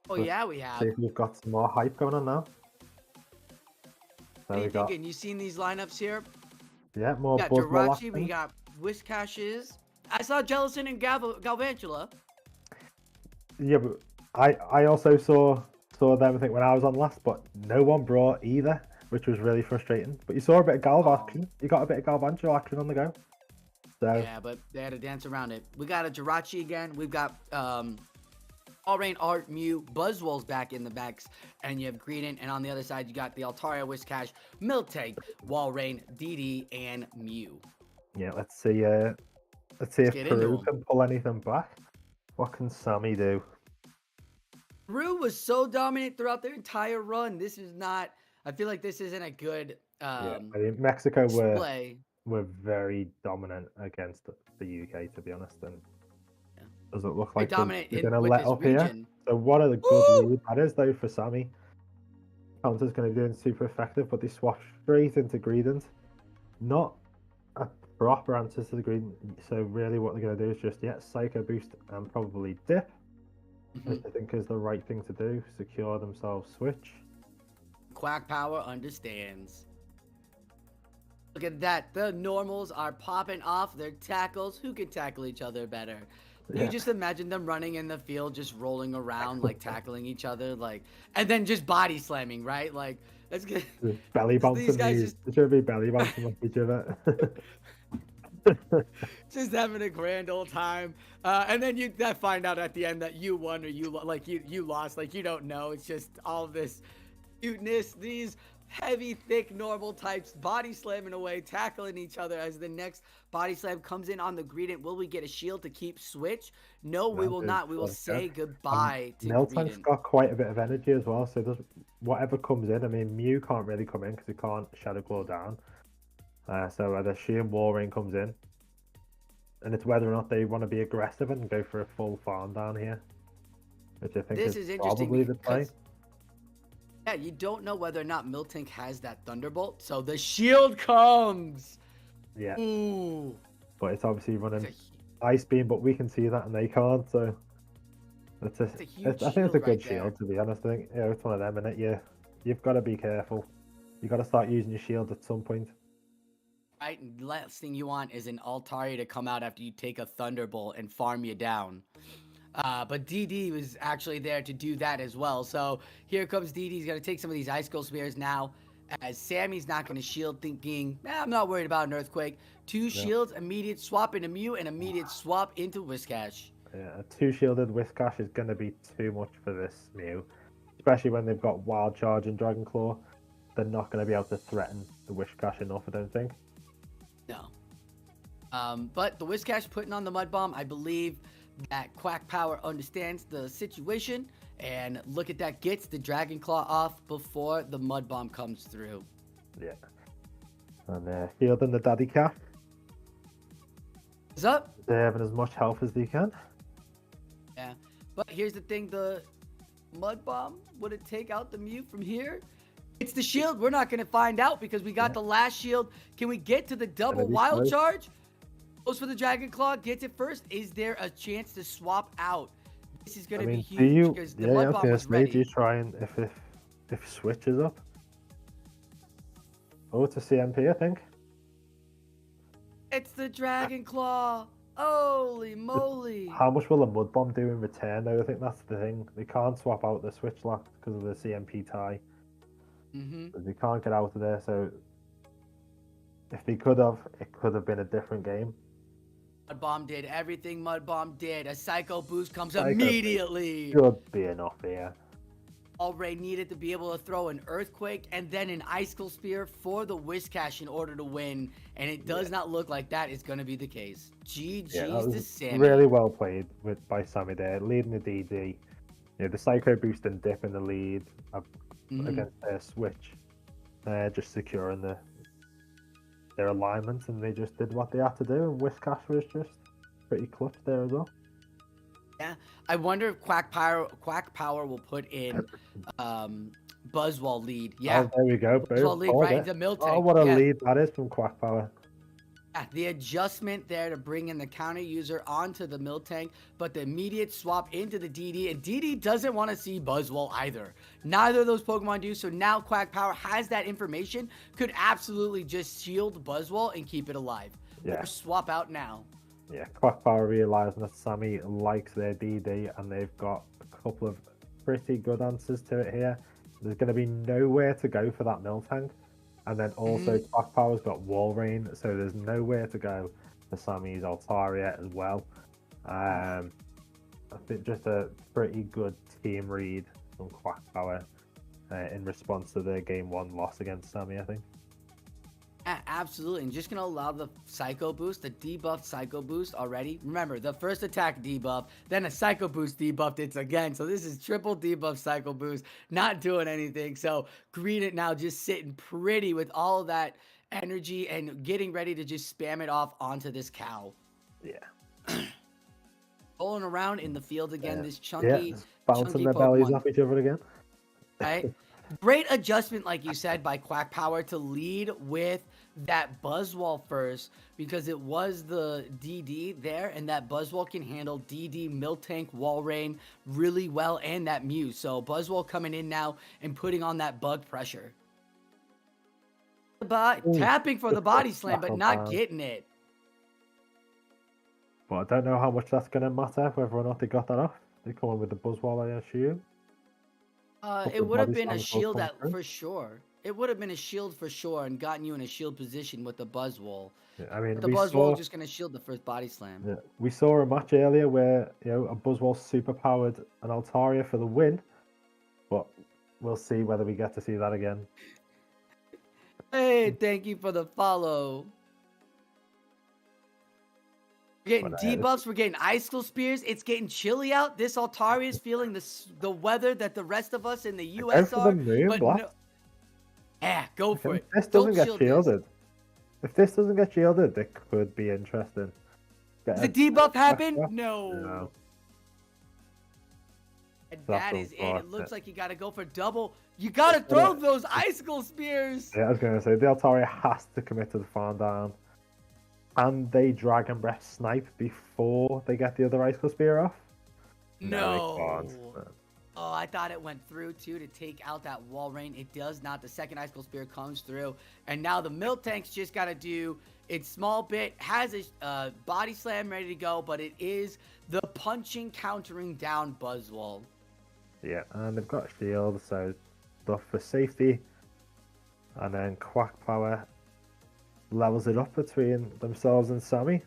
[SPEAKER 3] Oh, yeah, we have.
[SPEAKER 2] See if we've got some more hype going on now.
[SPEAKER 3] What are you thinking? You seen these lineups here?
[SPEAKER 2] Yeah, more
[SPEAKER 3] we got Jirachi, we got Whiscashes. I saw Jellicent and Galvantula.
[SPEAKER 2] Yeah, but I also saw them, I think, when I was on last, but no one brought either, which was really frustrating. But you saw a bit of Galv action. You got a bit of Galvantula action on the go. So
[SPEAKER 3] yeah, but they had to dance around it. We got a Jirachi again. We've got All Rain, Art, Mew, Buzzwole's back in the backs, and you have Greedent, and on the other side you got the Altaria, Whiscash, Miltank, Walrein, DD, and Mew.
[SPEAKER 2] Yeah, let's see if Peru can pull anything back. What can Sammy do?
[SPEAKER 3] Peru was so dominant throughout their entire run. This is not. I feel like this isn't a good.
[SPEAKER 2] I mean, Mexico
[SPEAKER 3] display.
[SPEAKER 2] were very dominant against the UK, to be honest, and does it look like they're going to let up here? So what a good lead that is, though, for Sammy. Counter's going to be doing super effective, but they swap straight into Greedent. Not a proper answer to the Greedent. So really what they're going to do is just, Psycho Boost and probably Dip, which I think is the right thing to do. Secure themselves Switch.
[SPEAKER 3] Quack Power understands. Look at that. The normals are popping off their tackles. Who can tackle each other better? You just imagine them running in the field, just rolling around, like tackling each other, like, and then just body slamming, right? Like, that's good.
[SPEAKER 2] Belly bouncing. These guys should be belly bouncing off each other.
[SPEAKER 3] Just having a grand old time, and then you find out at the end that you won or you lost. Like, you don't know. It's just all this cuteness. These heavy, thick, normal types body slamming away, tackling each other as the next body slam comes in on the Greedent. Will we get a shield to keep Switch? No, we will not. We will say goodbye to
[SPEAKER 2] Miltank's got quite a bit of energy as well, so whatever comes in, I mean, Mew can't really come in because he can't Shadow Claw down. So I'd assume Walrein comes in. And it's whether or not they want to be aggressive and go for a full farm down here. Which I think is probably the play.
[SPEAKER 3] Yeah, you don't know whether or not Miltank has that Thunderbolt, so the shield comes.
[SPEAKER 2] Yeah.
[SPEAKER 3] Ooh.
[SPEAKER 2] But it's obviously running Ice Beam, but we can see that and they can't, so I think it's a good shield, to be honest. I think it's one of them, innit? You've got to be careful. You got to start using your shield at some point.
[SPEAKER 3] Right, and last thing you want is an Altaria to come out after you take a Thunderbolt and farm you down. But DD was actually there to do that as well. So here comes DD. He's going to take some of these Icicle Spears now. As Sammy's not going to shield, thinking, I'm not worried about an Earthquake. Two shields, immediate swap into Mew, and immediate swap into Whiscash.
[SPEAKER 2] Yeah, a two-shielded Whiscash is going to be too much for this Mew. Especially when they've got Wild Charge and Dragon Claw. They're not going to be able to threaten the Whiscash enough, I don't think.
[SPEAKER 3] No. But the Whiscash putting on the Mud Bomb, I believe that Quack Power understands the situation, and look at that, gets the Dragon Claw off before the Mud Bomb comes through.
[SPEAKER 2] Yeah. And fielding the Daddy Cat.
[SPEAKER 3] What's up?
[SPEAKER 2] They're having as much health as they can.
[SPEAKER 3] Yeah. But here's the thing, the Mud Bomb, would it take out the Mew from here? It's the shield. We're not going to find out because we got the last shield. Can we get to the double Wild Charge? Goes for the Dragon Claw, gets it first. Is there a chance to swap out? This is going to be huge because the Mud Bomb was ready.
[SPEAKER 2] Do you try and if Switch is up? Oh, it's a CMP, I think.
[SPEAKER 3] It's the Dragon Claw. Holy moly!
[SPEAKER 2] How much will a Mud Bomb do in return, though? I think that's the thing. They can't swap out the Switch Lock because of the CMP tie. They can't get out of there, so if they could have, it could have been a different game.
[SPEAKER 3] Mud Bomb did everything Mud Bomb did. A Psycho Boost comes
[SPEAKER 2] Psycho
[SPEAKER 3] immediately.
[SPEAKER 2] Should be enough here.
[SPEAKER 3] Already needed to be able to throw an Earthquake and then an Icicle Spear for the Whiscash in order to win, and it does not look like that is going to be the case. GG's to Sammy.
[SPEAKER 2] Really well played by Sammy there, leading the DD. The Psycho Boost and dip in the lead against their Switch. Just securing their alignments, and they just did what they had to do, and Whiscash was just pretty clutch there as well.
[SPEAKER 3] Yeah, I wonder if Quack Power will put in Buzzwole lead. Yeah,
[SPEAKER 2] there we go.
[SPEAKER 3] Buzzwole lead right into Miltank.
[SPEAKER 2] Oh, what a lead that is from Quack Power.
[SPEAKER 3] Yeah, the adjustment there to bring in the counter user onto the Miltank, but the immediate swap into the DD, and DD doesn't want to see Buzzwole either. Neither of those Pokemon do, so now Quack Power has that information, could absolutely just shield Buzzwole and keep it alive.
[SPEAKER 2] Yeah.
[SPEAKER 3] Or swap out now.
[SPEAKER 2] Yeah, Quack Power realising that Sammy likes their DD, and they've got a couple of pretty good answers to it here. There's going to be nowhere to go for that Miltank. And then also Quack Power's got Wall Rain, so there's nowhere to go for Sammy's Altaria as well. I think just a pretty good team read from Quack Power in response to their Game 1 loss against Sammy, I think.
[SPEAKER 3] Yeah, absolutely, and just gonna allow the Psycho Boost, the debuffed Psycho Boost already. Remember, the first attack debuff, then a Psycho Boost debuffed it again. So this is triple debuff Psycho Boost, not doing anything. So Green it now just sitting pretty with all of that energy and getting ready to just spam it off onto this cow.
[SPEAKER 2] Yeah.
[SPEAKER 3] Rolling around in the field again, this chunky,
[SPEAKER 2] bouncing their bellies
[SPEAKER 3] Pokemon.
[SPEAKER 2] off each other again.
[SPEAKER 3] Right? Great adjustment, like you said, by Quack Power to lead with that Buzzwole first, because it was the DD there, and that Buzzwole can handle DD, Miltank, Wall Rain really well, and that Mew. So Buzzwole coming in now and putting on that bug pressure. Tapping for the body slam, but not getting it.
[SPEAKER 2] But I don't know how much that's going to matter, whether or not they got that off. They come in with the Buzzwole, I assume.
[SPEAKER 3] It would have been a shield for sure. It would have been a shield for sure and gotten you in a shield position with the Buzzwole.
[SPEAKER 2] Yeah, I mean,
[SPEAKER 3] the Buzzwole just going to shield the first body slam.
[SPEAKER 2] Yeah, we saw a match earlier where a Buzzwole super powered an Altaria for the win, but we'll see whether we get to see that again.
[SPEAKER 3] Hey, thank you for the follow. We're getting debuffs, we're getting Icicle Spears, it's getting chilly out. This Altaria is feeling the weather that the rest of us in the US are. Yeah, go for it.
[SPEAKER 2] If this doesn't get shielded, if this doesn't get shielded, it could be interesting.
[SPEAKER 3] Does the debuff happen? No. And that is it. It looks like you got to go for double. You got to throw those Icicle Spears.
[SPEAKER 2] Yeah, I was going to say, the Altaria has to commit to the farm down. And they Dragon Breath snipe before they get the other Icicle Spear off?
[SPEAKER 3] No. Oh, I thought it went through too to take out that Wall Rain. It does not. The second Icicle Spear comes through. And now the Miltank's just got to do its small bit. Has a body slam ready to go, but it is the punching, countering down Buzzwole.
[SPEAKER 2] Yeah, and they've got shield, so stuff for safety. And then Quack Power levels it up between themselves and Sammy.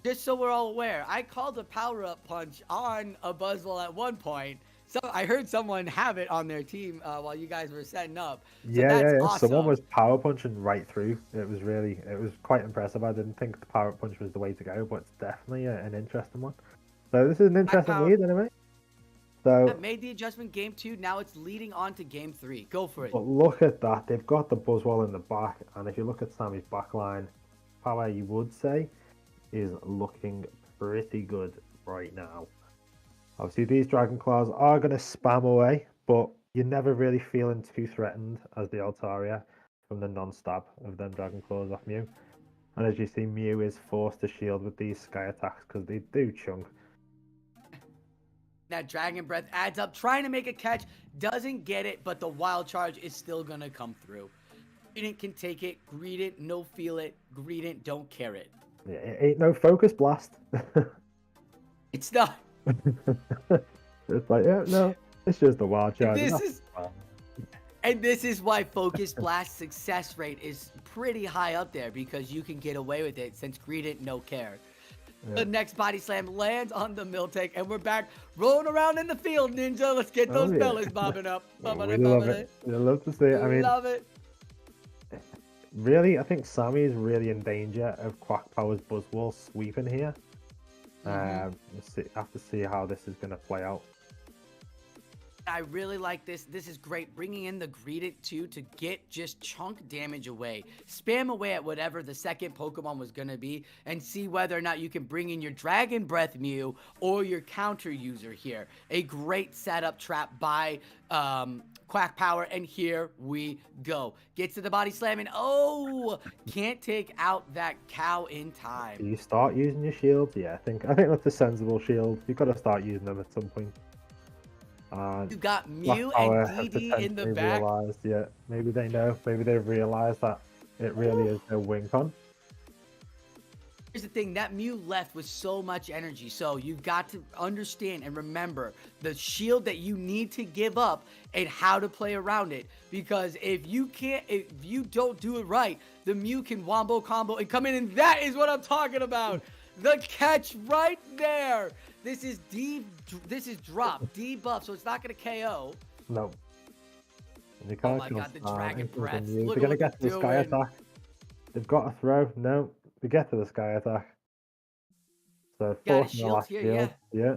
[SPEAKER 3] Just so we're all aware, I called a power-up punch on a Buzzwole at one point. So I heard someone have it on their team while you guys were setting up. So
[SPEAKER 2] yeah.
[SPEAKER 3] Awesome.
[SPEAKER 2] Someone was power punching right through. It was quite impressive. I didn't think the power punch was the way to go, but it's definitely an interesting one. So this is an interesting lead anyway. So
[SPEAKER 3] I made the adjustment game 2. Now it's leading on to game 3. Go for it.
[SPEAKER 2] But look at that. They've got the Buzzwole in the back, and if you look at Sammy's backline, Power, you would say, is looking pretty good right now. Obviously, these Dragon Claws are going to spam away, but you're never really feeling too threatened as the Altaria from the non-stab of them Dragon Claws off Mew. And as you see, Mew is forced to shield with these Sky attacks because they do chunk.
[SPEAKER 3] That Dragon Breath adds up, trying to make a catch, doesn't get it, but the Wild Charge is still going to come through. Greedent can take it. Greedent no feel it. Greedent don't care it.
[SPEAKER 2] Yeah, it ain't no focus blast.
[SPEAKER 3] It's not.
[SPEAKER 2] It's like, yeah, no, it's just a wild charge.
[SPEAKER 3] And this is why Focus Blast success rate is pretty high up there, because you can get away with it since Greedent no care.
[SPEAKER 2] Yeah.
[SPEAKER 3] The next body slam lands on the Miltank, and we're back rolling around in the field, Ninja. Let's get those bellies bobbing up.
[SPEAKER 2] We love it. We love to see it. I mean,
[SPEAKER 3] love it.
[SPEAKER 2] Really, I think Sammy is really in danger of Quack Power's Buzzwall sweeping here. We'll have to see how this is going to play out.
[SPEAKER 3] I really like this. This is great. Bringing in the Greedent too to get just chunk damage away. Spam away at whatever the second Pokemon was going to be and see whether or not you can bring in your Dragon Breath Mew or your counter user here. A great setup trap by Quack Power, and here we go. Gets to the body slam, and oh, can't take out that cow in time.
[SPEAKER 2] Do you start using your shields? Yeah, I think that's a sensible shield. You've got to start using them at some point.
[SPEAKER 3] You got Mew and DD in the back.
[SPEAKER 2] Yeah, maybe they know. Maybe they've realized that it really is their win con.
[SPEAKER 3] Here's the thing, that Mew left with so much energy, so you've got to understand and remember the shield that you need to give up and how to play around it. Because if you don't do it right, the Mew can wombo combo and come in, and that is what I'm talking about. The catch right there. This is drop, debuff, so it's not going to KO.
[SPEAKER 2] No.
[SPEAKER 3] Oh my god, the Dragon Breath.
[SPEAKER 2] They're going to get to the Sky Attack. They've got a throw. No, they get to the Sky Attack. So,
[SPEAKER 3] got a shield here,
[SPEAKER 2] yeah.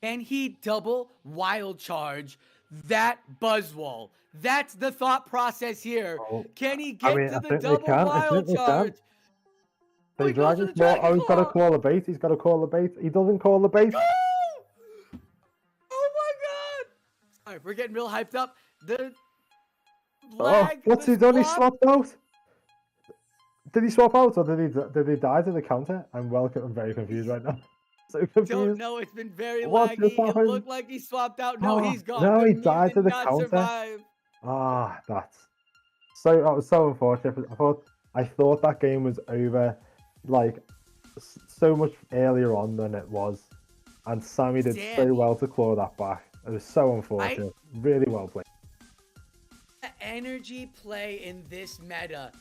[SPEAKER 3] Can he double Wild Charge that Buzzwole? That's the thought process here. Can he get to the double Wild Charge?
[SPEAKER 2] He's got to call a bait. He's got to call the bait. He doesn't call the bait.
[SPEAKER 3] Oh my god! Alright, we're getting real hyped up. The lag,
[SPEAKER 2] what's he done? He swapped out. Did he swap out, or did he die to the counter? I'm very confused right now. So confused.
[SPEAKER 3] Don't know. It's been very laggy. It looked like he swapped out. No, he's gone.
[SPEAKER 2] No, he died to the counter. That was so unfortunate. I thought that game was over, like, so much earlier on than it was, and Sammy did so well to claw that back. It was so unfortunate. Really well played.
[SPEAKER 3] The energy play in this meta,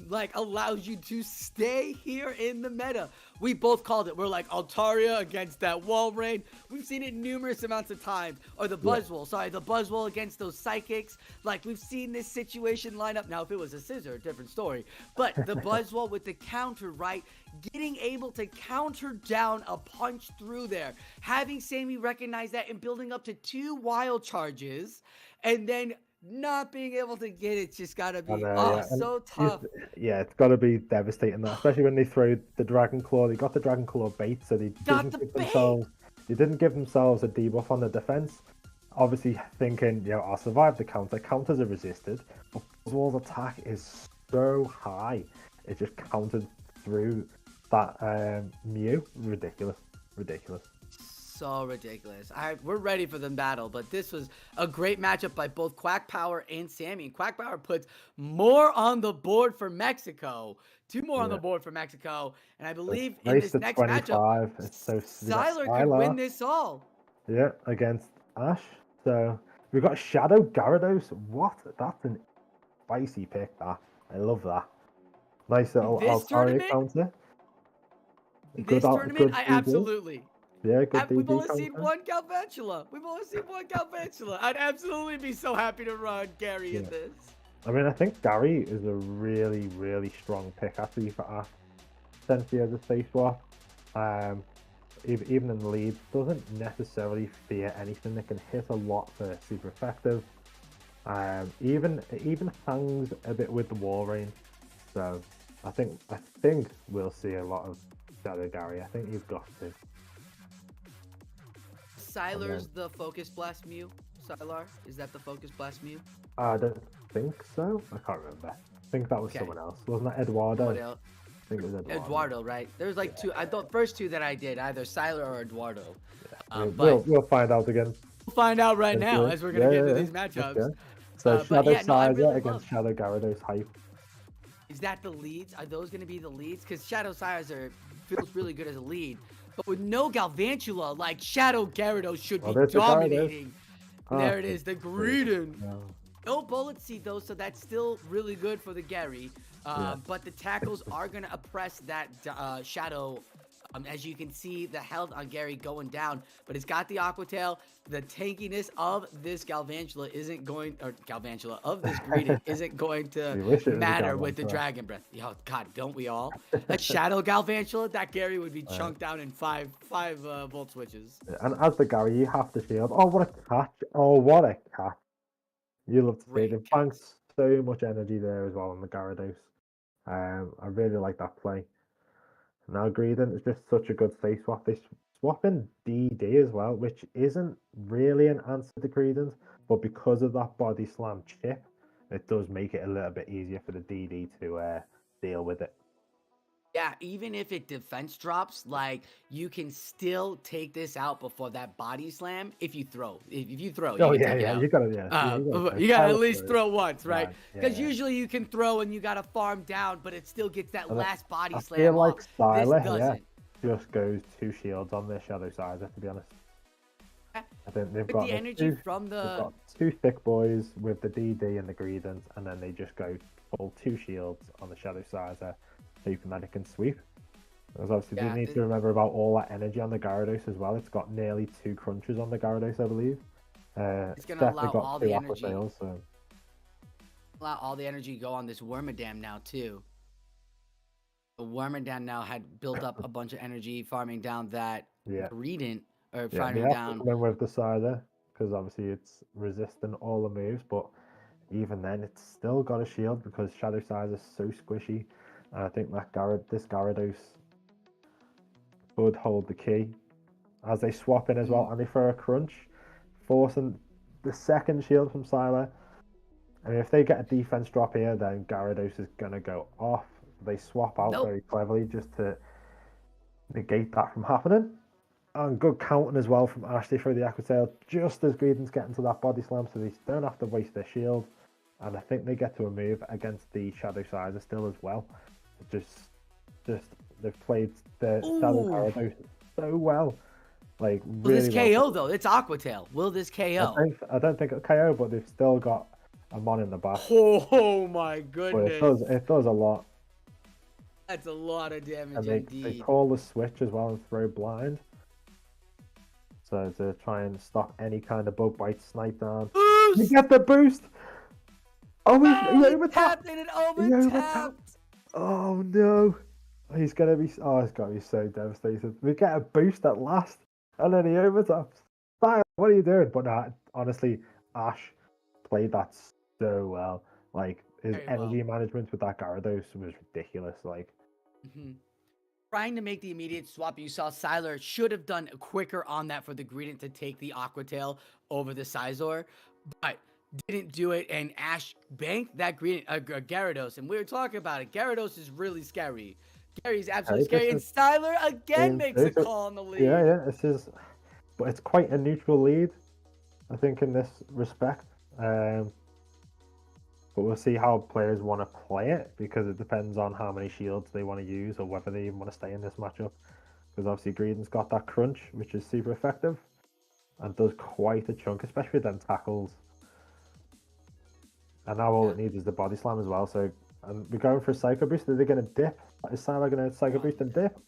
[SPEAKER 3] like, allows you to stay here in the meta. We both called it. We're like, Altaria against that Wall Rain. We've seen it numerous amounts of times. Or the Buzzwole. Sorry, the Buzzwole against those Psychics. Like, we've seen this situation line up. Now, if it was a Scissor, different story. But the Buzzwole with the counter, right? Getting able to counter down a punch through there. Having Sammy recognize that and building up to 2 Wild Charges. And then not being able to get it's just gotta be so tough.
[SPEAKER 2] It's gotta be devastating, that, especially when they throw the Dragon Claw. They got the Dragon Claw bait, so they didn't give themselves a debuff on the defense. Obviously thinking, I'll survive the counter. Counters are resisted. But Buzzwole's attack is so high, it just countered through that Mew. Ridiculous.
[SPEAKER 3] So ridiculous. We're ready for the battle, but this was a great matchup by both Quack Power and Sammy. Quack Power puts more on the board for Mexico. 2 more on the board for Mexico, and I believe in this next matchup, Sylar could win this all.
[SPEAKER 2] Yeah, against Ash. So we've got Shadow Gyarados. What? That's an spicy pick. That I love that. Nice little Altaria counter.
[SPEAKER 3] This tournament, I absolutely.
[SPEAKER 2] Yeah, good.
[SPEAKER 3] We've only seen one Galvantula. I'd absolutely be so happy to run Gary in this.
[SPEAKER 2] I mean, I think Gary is a really, really strong pick actually for Ash. Since he has a safe swap, even in the lead, doesn't necessarily fear anything. That can hit a lot for super effective. Even hangs a bit with the wall range. So I think we'll see a lot of Shadow Gary. I think you've got to.
[SPEAKER 3] Sylar's the Focus Blast Mew? Sylar? Is that the Focus Blast Mew?
[SPEAKER 2] I don't think so. I can't remember. I think that was someone else. Wasn't that Eduardo?
[SPEAKER 3] I
[SPEAKER 2] think it was
[SPEAKER 3] Eduardo, right? There's like 2. I thought first 2 that I did, either Sylar or Eduardo.
[SPEAKER 2] Yeah. We'll find out again.
[SPEAKER 3] We'll find out right now as we're going to get into these matchups.
[SPEAKER 2] So
[SPEAKER 3] But
[SPEAKER 2] Shadow
[SPEAKER 3] yeah, no, I
[SPEAKER 2] Sizer
[SPEAKER 3] really
[SPEAKER 2] against Shadow Gyarados hype.
[SPEAKER 3] Is that the leads? Are those going to be the leads? Because Shadow Sizer feels really good as a lead. But with no Galvantula, like Shadow Gyarados should be
[SPEAKER 2] there's the Gyarados.
[SPEAKER 3] dominating. And there it is, the Greedent.
[SPEAKER 2] No.
[SPEAKER 3] No Bullet Seed though, so that's still really good for the Gary. But the tackles are going to oppress that Shadow. As you can see, the health on Gary going down, but it's got the Aqua Tail. The tankiness of this Galvantula isn't going, or Galvantula of this Greedent isn't going to matter with the Dragon Breath. Yo, God, don't we all? A Shadow Galvantula, that Gary would be chunked down in five volt switches.
[SPEAKER 2] Yeah, and as the Gary, you have to shield. Oh, what a catch! Oh, what a catch! You love to see them. Thanks so much energy there as well on the Gyarados. I really like that play. Now Greedent is just such a good safe swap. They swap in DD as well, which isn't really an answer to Greedent, but because of that body slam chip, it does make it a little bit easier for the DD to deal with it.
[SPEAKER 3] Yeah, even if it defense drops, like you can still take this out before that body slam if you throw. If you throw,
[SPEAKER 2] you
[SPEAKER 3] can take it out.
[SPEAKER 2] You gotta
[SPEAKER 3] you gotta at least throw once, right? Because
[SPEAKER 2] Yeah.
[SPEAKER 3] usually you can throw and you gotta farm down, but it still gets that last body slam.
[SPEAKER 2] I feel like Styler
[SPEAKER 3] doesn't.
[SPEAKER 2] just goes 2 shields on their Shadow Sizer, to be honest.
[SPEAKER 3] Yeah.
[SPEAKER 2] I think they've
[SPEAKER 3] With
[SPEAKER 2] got
[SPEAKER 3] the energy from the.
[SPEAKER 2] They've got 2 thick boys with the DD and the Greedent, and then they just go full 2 shields on the Shadow Sizer, hoping that it can sweep. Because obviously you need to remember about all that energy on the Gyarados as well. It's got nearly 2 crunches on the Gyarados, I believe.
[SPEAKER 3] It's going to allow all the energy.
[SPEAKER 2] Tails, so.
[SPEAKER 3] Allow all the energy to go on this Wormadam now too. The Wormadam now had built up a bunch of energy farming down that Greedent, or farming down.
[SPEAKER 2] Come in with the Sizer, because obviously it's resisting all the moves, but even then it's still got a shield because Shadow Size is so squishy. And I think that this Gyarados would hold the key as they swap in as well, and they throw a crunch, forcing the second shield from Siler. And if they get a defense drop here, then Gyarados is gonna go off. They swap out very cleverly just to negate that from happening. And good counting as well from Ashley for the Aqua Tail, just as Greedent's getting to that body slam, so they don't have to waste their shield. And I think they get to a move against the Shadow Sizer still as well. Just they've played the Shadow Gyarados so well. Like,
[SPEAKER 3] will this KO though? It's Aqua Tail. Will this KO?
[SPEAKER 2] I don't think it'll KO, but they've still got a mon in the back.
[SPEAKER 3] Oh my goodness!
[SPEAKER 2] But it does a lot.
[SPEAKER 3] That's a lot of damage
[SPEAKER 2] and
[SPEAKER 3] indeed.
[SPEAKER 2] They call the switch as well and throw blind. So to try and stop any kind of bug bite snipe down.
[SPEAKER 3] Boost!
[SPEAKER 2] You get the boost! Oh, he
[SPEAKER 3] overtapped and it overtapped!
[SPEAKER 2] Oh no! He's gonna be so devastated. We get a boost at last, and then he overtaps. What are you doing? But nah, honestly, Ash played that so well. Like, his energy management with that Gyarados was ridiculous. Like,
[SPEAKER 3] trying to make the immediate swap, you saw Siler should have done quicker on that for the Greedent to take the Aqua Tail over the Scizor, but didn't do it, and Ash banked that Gyarados, and we were talking about it. Gyarados is really scary. Gary's absolutely scary, and Siler again makes a call on the lead.
[SPEAKER 2] Yeah, but it's quite a neutral lead, I think, in this respect. But we'll see how players want to play it, because it depends on how many shields they want to use or whether they even want to stay in this matchup. Because obviously Greedent's got that crunch, which is super effective and does quite a chunk, especially with them tackles. And now all it needs is the body slam as well. So, and we're going for a Psycho Boost. Are they going to dip? Is Siler going to Psycho Boost and dip?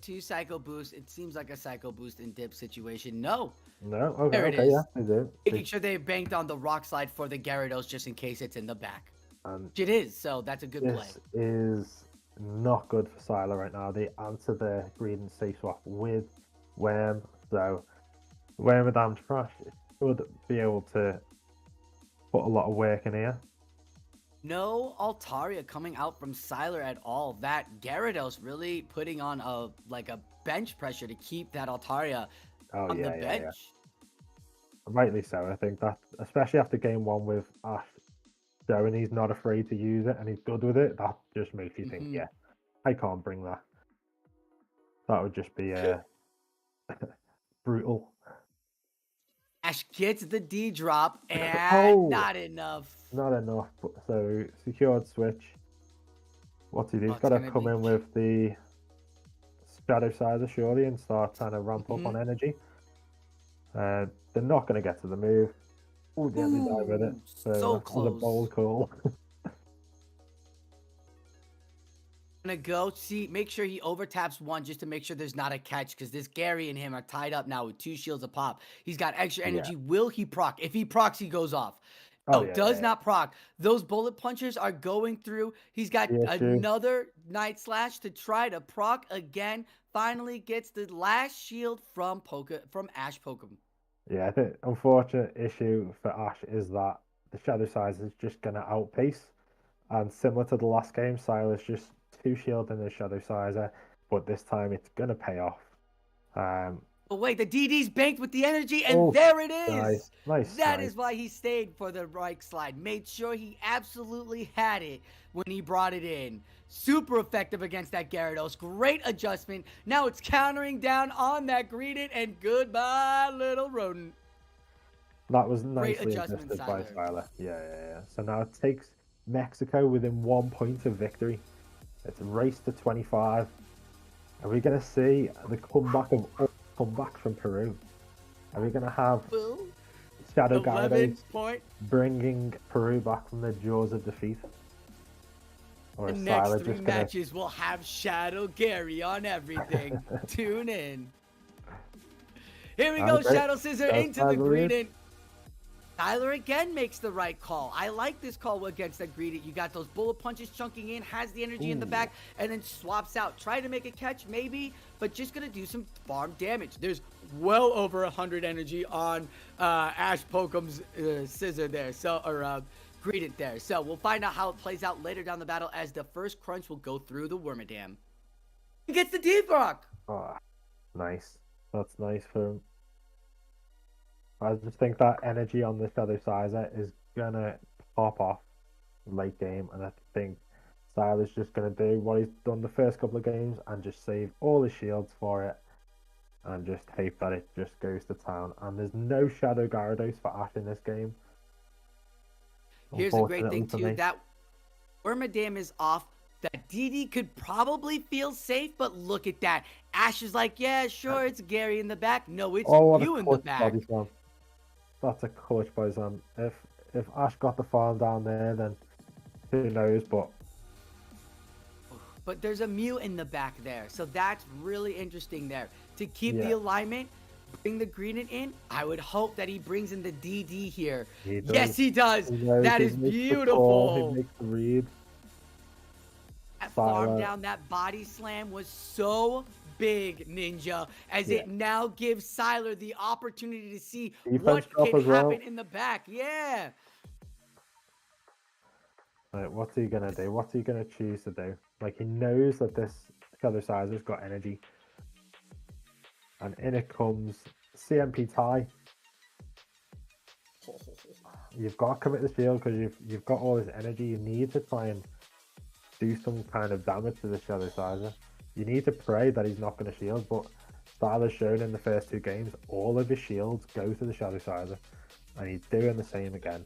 [SPEAKER 3] 2 Psycho Boost. It seems like a Psycho Boost and dip situation. No.
[SPEAKER 2] Okay,
[SPEAKER 3] there it is.
[SPEAKER 2] Yeah, they do.
[SPEAKER 3] Making sure they banked on the Rock Slide for the Gyarados just in case it's in the back. It is, so that's a good play.
[SPEAKER 2] This is not good for Siler right now. They answer the Greedent safe swap with Worm. So, Wormadam Trash should be able to put a lot of work in here.
[SPEAKER 3] No Altaria coming out from Siler at all. That Gyarados really putting on a bench pressure to keep that Altaria on the bench. Yeah.
[SPEAKER 2] Rightly so. I think that, especially after game 1 with Ash showing he's not afraid to use it and he's good with it, that just makes you think, yeah, I can't bring that. That would just be brutal.
[SPEAKER 3] Ash gets the D drop and not enough.
[SPEAKER 2] Not enough. But so secured switch. What's he do? He's
[SPEAKER 3] Oh,
[SPEAKER 2] got to
[SPEAKER 3] it's
[SPEAKER 2] come
[SPEAKER 3] gonna
[SPEAKER 2] in with the shadow sizer surely and start trying to ramp up
[SPEAKER 3] Mhm.
[SPEAKER 2] on energy. They're not going to get to the move. Oh, yeah, they die with it.
[SPEAKER 3] Ooh,
[SPEAKER 2] So
[SPEAKER 3] so
[SPEAKER 2] that was a bold call.
[SPEAKER 3] Gonna go see, make sure he overtaps one just to make sure there's not a catch, because this Gary and him are tied up now with 2 shields a pop. He's got extra energy. Will he proc? If he procs, he goes off.
[SPEAKER 2] Oh,
[SPEAKER 3] No,
[SPEAKER 2] yeah,
[SPEAKER 3] does
[SPEAKER 2] yeah.
[SPEAKER 3] not proc. Those bullet punchers are going through. He's got another Night Slash to try to proc again. Finally gets the last shield from Ash Pokemon.
[SPEAKER 2] Yeah, I think unfortunate issue for Ash is that the shadow size is just going to outpace. And similar to the last game, Silas just 2 shield in his shadow sizer, but this time it's going to pay off.
[SPEAKER 3] Oh wait, the DD's banked with the energy, and there it is.
[SPEAKER 2] Nice.
[SPEAKER 3] That is why he stayed for the right slide. Made sure he absolutely had it when he brought it in. Super effective against that Gyarados. Great adjustment. Now it's countering down on that Greedent, and goodbye, little rodent.
[SPEAKER 2] That was nicely adjusted by Siler. Yeah. So now it takes Mexico within 1 point of victory. It's a race to 25. Are we going to see the comeback of all comebacks from Peru? Are we going to have Shadow Gyarados bringing Peru back from the jaws of defeat? Or
[SPEAKER 3] the next 3 matches will have Shadow Gary on everything. Tune in. Here we go, Shadow Scissor into the Greedent. Tyler again makes the right call. I like this call against that Greedent. You got those bullet punches chunking in, has the energy in the back, and then swaps out. Try to make a catch, maybe, but just going to do some farm damage. There's well over 100 energy on Ash Pokum's Scissor there, Greedent there. So we'll find out how it plays out later down the battle as the first crunch will go through the Wormadam. He gets the D-Rock!
[SPEAKER 2] Oh, nice. That's nice for him. I just think that energy on the Shadow Sizer is going to pop off late game, and I think Siler's just going to do what he's done the first couple of games and just save all his shields for it and just hope that it just goes to town. And there's no Shadow Gyarados for Ash in this game.
[SPEAKER 3] Here's a great thing too, that Wormadam is off. That DD could probably feel safe, but look at that. Ash is like, yeah, sure, it's Gary in the back. No, it's you in the back.
[SPEAKER 2] That's a clutch by Sam. If Ash got the farm down there, then who knows,
[SPEAKER 3] But there's a Mew in the back there, so that's really interesting there. To keep the alignment, bring the Greedent in. I would hope that he brings in the DD here. Yes, he does. That is beautiful.
[SPEAKER 2] He makes the read.
[SPEAKER 3] That farm down, that body slam was so big, Ninja, as it now gives Siler the opportunity to see what can happen in the back. Yeah.
[SPEAKER 2] Right, what's he gonna do? What's he gonna choose to do? Like, he knows that this Shadow Sizer's got energy, and in it comes CMP tie. You've got to commit the shield because you've got all this energy. You need to try and do some kind of damage to the Shadow Sizer. You need to pray that he's not going to shield, but Siler's shown in the first 2 games, all of his shields go to the Shadow Sizer, and he's doing the same again.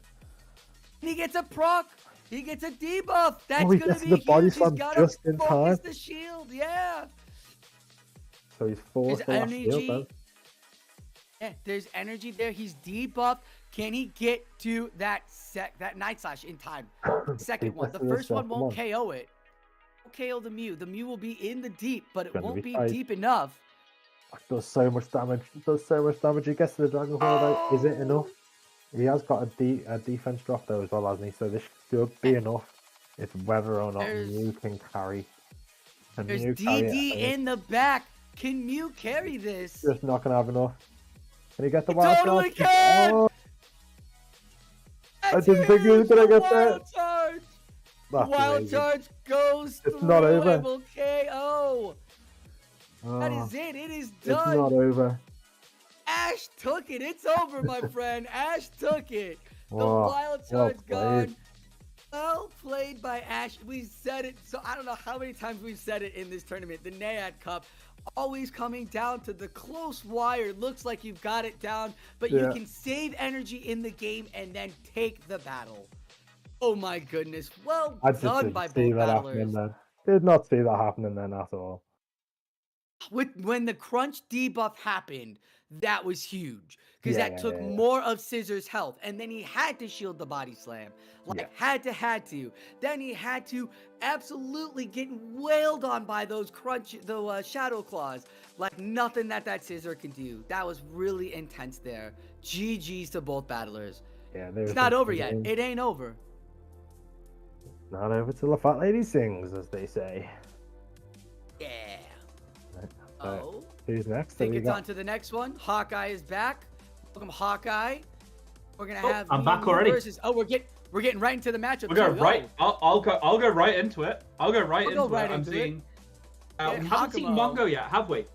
[SPEAKER 3] He gets a proc. He gets a debuff. That's
[SPEAKER 2] going
[SPEAKER 3] to be
[SPEAKER 2] the body
[SPEAKER 3] huge.
[SPEAKER 2] slam
[SPEAKER 3] He's got
[SPEAKER 2] just
[SPEAKER 3] to
[SPEAKER 2] in
[SPEAKER 3] focus
[SPEAKER 2] time.
[SPEAKER 3] the shield. Yeah.
[SPEAKER 2] So he's forced the last shield then.
[SPEAKER 3] Yeah, there's energy there. He's debuffed. Can he get to that Night Slash in time? Second one. The first one won't KO it. KO the Mew. The Mew will be in the deep, but it won't be deep enough.
[SPEAKER 2] It does so much damage. It does so much damage. He gets to the Dragon Claw. Is it enough? He has got a defense drop though as well, hasn't he? So this should be enough. It's whether or not Mew can carry.
[SPEAKER 3] There's DD in the back. Can Mew carry this?
[SPEAKER 2] Just not gonna have enough. Can he get the wild
[SPEAKER 3] charge? Can!
[SPEAKER 2] Oh! I didn't think he was gonna get that.
[SPEAKER 3] Wild charge goes through.
[SPEAKER 2] It's not over.
[SPEAKER 3] It will KO. That is it. It is done.
[SPEAKER 2] It's not over.
[SPEAKER 3] Ash took it. It's over, my friend. Ash took it. The wild charge gone. Well played by Ash. We said it. So I don't know how many times we've said it in this tournament. The Nayad Cup. always coming down to the close wire. Looks like you've got it down, but you can save energy in the game and then take the battle. Oh my goodness. Well done by both battlers.
[SPEAKER 2] Did not see that happening then at all.
[SPEAKER 3] When the crunch debuff happened, that was huge because that took more of Scissor's health, and then he had to shield the body slam, had to. Then he had to absolutely get wailed on by those shadow claws, like nothing that Scissor can do. That was really intense there. GG's to both battlers.
[SPEAKER 2] Yeah,
[SPEAKER 3] it's not over yet. It ain't over.
[SPEAKER 2] Not over till the fat lady sings, as they say.
[SPEAKER 3] Yeah.
[SPEAKER 2] Oh, who's next?
[SPEAKER 3] I think it's on to the next one. Hawkeye is back. Welcome, Hawkeye. We're gonna have.
[SPEAKER 1] I'm back already.
[SPEAKER 3] We're getting right into the matchup.
[SPEAKER 1] We're going right. I'll go right into it. I'll go right into it. I'm seeing. We haven't seen Mongo yet, have we?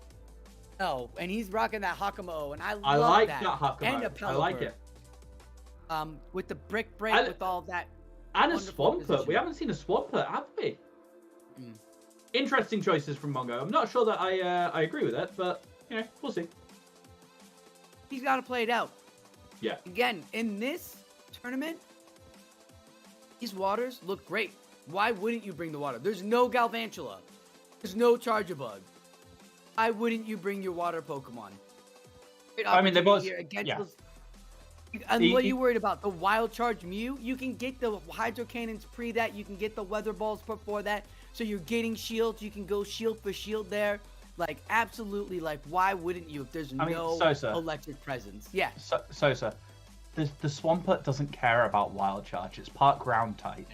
[SPEAKER 3] No, and he's rocking that Hakamo, and I
[SPEAKER 1] like
[SPEAKER 3] that.
[SPEAKER 1] Hakamo.
[SPEAKER 3] And a
[SPEAKER 1] I like it.
[SPEAKER 3] With the brick break, with all that.
[SPEAKER 1] And a Swampert. We haven't seen a Swampert, have we? Interesting choices from Mongo. I'm not sure that I agree with it, but you know, we'll see.
[SPEAKER 3] He's got to play it out.
[SPEAKER 1] Yeah.
[SPEAKER 3] Again, in this tournament, these waters look great. Why wouldn't you bring the water? There's no Galvantula. There's no Charjabug. Why wouldn't you bring your water Pokemon?
[SPEAKER 1] I mean, they both.
[SPEAKER 3] And what are you worried about? The Wild Charge Mew? You can get the Hydro Cannons pre that. You can get the Weather Balls before that. So you're getting shields. You can go shield for shield there. Like, absolutely. Like, why wouldn't you if there's no electric presence? Yeah.
[SPEAKER 1] Sosa, the Swampert doesn't care about Wild Charge. It's part ground type.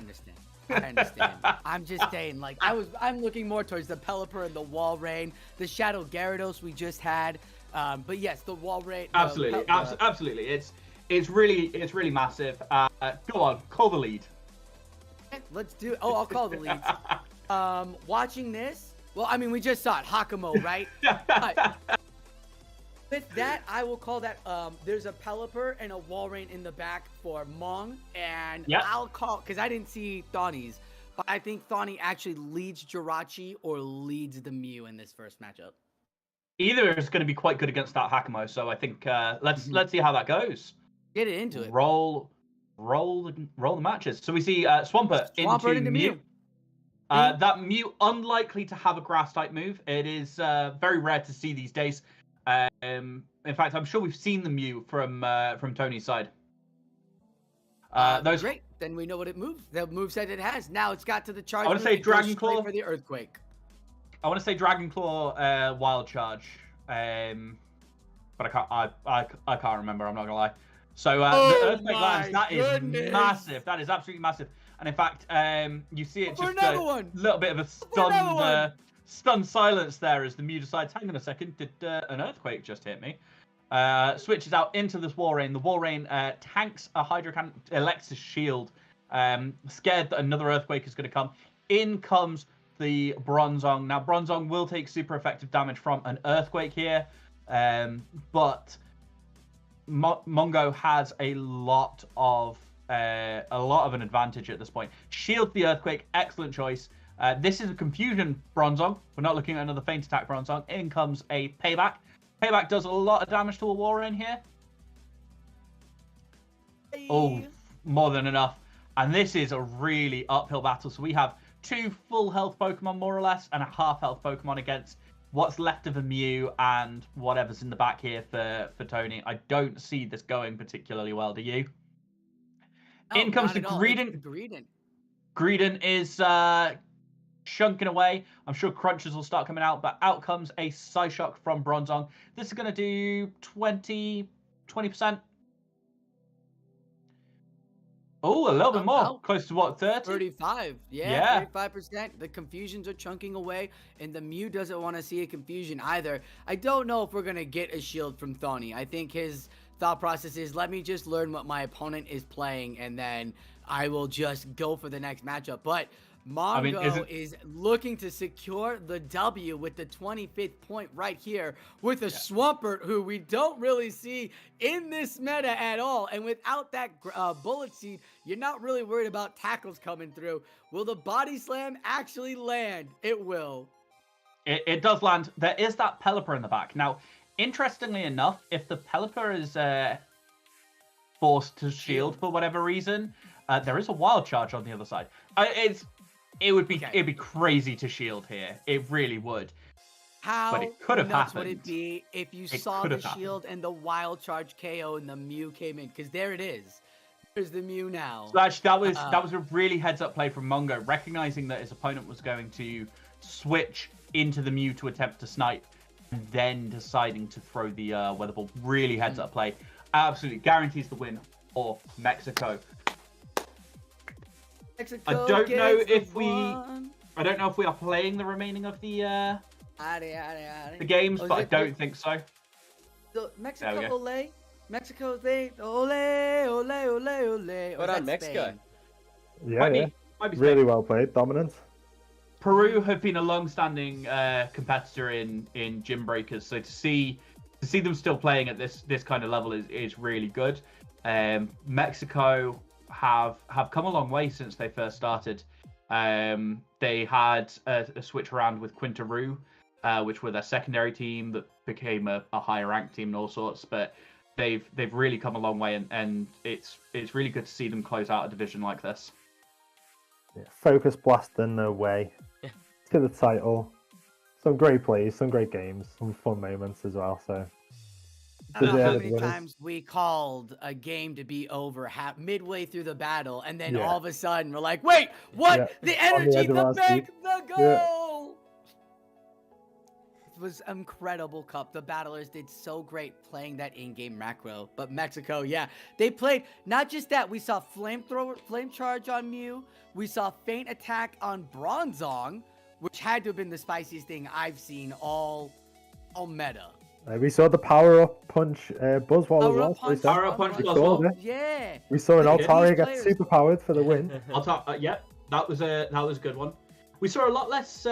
[SPEAKER 3] I understand. I'm just saying, like, I'm looking more towards the Pelipper and the Walrein, the Shadow Gyarados we just had. But yes, the Walrein.
[SPEAKER 1] Absolutely. Absolutely. It's really massive. Go on, call the lead.
[SPEAKER 3] Let's do it. Oh, I'll call the leads. Watching this, well, I mean, we just saw it, Hakamo, right? With that, I will call that, there's a Pelipper and a Walrein in the back for Mong, and I'll call, because I didn't see Thawny's, but I think Thawny actually leads Jirachi or leads the Mew in this first matchup.
[SPEAKER 1] Either is going to be quite good against that Hakamo, so I think let's see how that goes.
[SPEAKER 3] Get it into it.
[SPEAKER 1] Roll the matches. So we see Swampert into Mew. That Mew unlikely to have a grass type move. It is very rare to see these days. In fact, I'm sure we've seen the Mew from Tony's side.
[SPEAKER 3] Great. Then we know what it moves. The moveset it has. Now it's got to the charge.
[SPEAKER 1] I want to say Dragon Claw
[SPEAKER 3] for the Earthquake.
[SPEAKER 1] I want to say Dragon Claw Wild Charge. But I can't remember. I'm not gonna lie. So the Earthquake lands. That is massive. That is absolutely massive. And in fact, you see it just a little bit of a stunned silence there as the Mew decides, hang on a second, did an Earthquake just hit me? Switches out into this Walrein. The Walrein tanks a Hydro Cannon, elects a shield, scared that another Earthquake is going to come. In comes the Bronzong. Now, Bronzong will take super effective damage from an Earthquake here, but Mongo has a lot of an advantage at this point. Shield the Earthquake, excellent choice. This is a Confusion Bronzong. We're not looking at another Feint Attack Bronzong. In comes a Payback. Payback does a lot of damage to a Walrein here.
[SPEAKER 3] Hey.
[SPEAKER 1] Oh, more than enough. And this is a really uphill battle. So we have 2 full health Pokemon, more or less, and a half health Pokemon against what's left of a Mew and whatever's in the back here for Tony. I don't see this going particularly well, do you?
[SPEAKER 3] No,
[SPEAKER 1] in comes the Greedent. Greedent is chunking away. I'm sure crunches will start coming out, but out comes a Psyshock from Bronzong. This is going to do 20%. Oh, a little bit more. Close to what, 30?
[SPEAKER 3] 35. Yeah, 35%. The Confusions are chunking away, and the Mew doesn't want to see a Confusion either. I don't know if we're going to get a shield from Thawny. I think his thought process is, let me just learn what my opponent is playing, and then I will just go for the next matchup. But Mongo is looking to secure the W with the 25th point right here with a Swampert who we don't really see in this meta at all. And without that Bullet Seed, you're not really worried about tackles coming through. Will the Body Slam actually land? It will.
[SPEAKER 1] It does land. There is that Pelipper in the back. Now, interestingly enough, if the Pelipper is forced to shield for whatever reason, there is a wild charge on the other side. It'd be crazy to shield here. It really would.
[SPEAKER 3] How
[SPEAKER 1] it could have
[SPEAKER 3] nuts
[SPEAKER 1] happened.
[SPEAKER 3] would it be if you saw the shield and the wild charge KO and the Mew came in? Because there it is. There's the Mew now.
[SPEAKER 1] So actually, that was a really heads-up play from Mongo, recognizing that his opponent was going to switch into the Mew to attempt to snipe, and then deciding to throw the weather ball. Really heads-up play. Absolutely guarantees the win for Mexico. I don't know if we are playing the remaining of the games, but I don't think so.
[SPEAKER 3] So Mexico, ole. Mexico, they ole, ole, ole, ole.
[SPEAKER 4] What on Mexico?
[SPEAKER 2] Might be really well played, dominant.
[SPEAKER 1] Peru have been a long-standing competitor in Gymbreakers, so to see them still playing at this kind of level is really good. Mexico have come a long way since they first started. They had a switch around with Quintaru, which were their secondary team that became a higher ranked team and all sorts, but they've really come a long way, and it's really good to see them close out a division like this.
[SPEAKER 2] Yeah, focus blasting their way to the title. Some great plays, some great games, some fun moments as well. So
[SPEAKER 3] I don't know how many times we called a game to be over midway through the battle, and then all of a sudden we're like, wait, what?
[SPEAKER 2] Yeah.
[SPEAKER 3] The energy to make the goal!
[SPEAKER 2] Yeah.
[SPEAKER 3] It was incredible, Cup. The battlers did so great playing that in-game macro. But Mexico, they played not just that. We saw flame charge on Mew. We saw feint attack on Bronzong, which had to have been the spiciest thing I've seen all meta.
[SPEAKER 2] We saw the power-up punch Buzzwall as well.
[SPEAKER 1] Power-up punch Buzzwall.
[SPEAKER 3] Yeah.
[SPEAKER 2] We saw an Altaria get super powered for the win.
[SPEAKER 1] That was a good one. We saw a lot less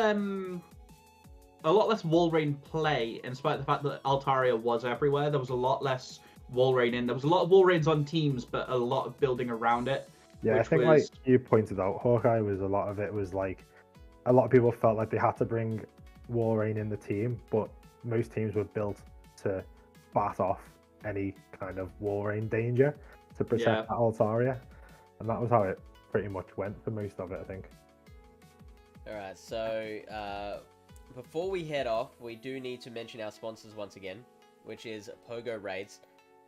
[SPEAKER 1] wall rain play, in spite of the fact that Altaria was everywhere. There was a lot less wall rain in. There was a lot of wall rains on teams, but a lot of building around it.
[SPEAKER 2] Yeah, I think like you pointed out, Hawkeye was a lot of people felt like they had to bring wall rain in the team, but most teams were built to bat off any kind of wall rain danger to protect Altaria, and that was how it pretty much went for most of it, I think.
[SPEAKER 4] Alright, so before we head off, we do need to mention our sponsors once again, which is Pogo Raids.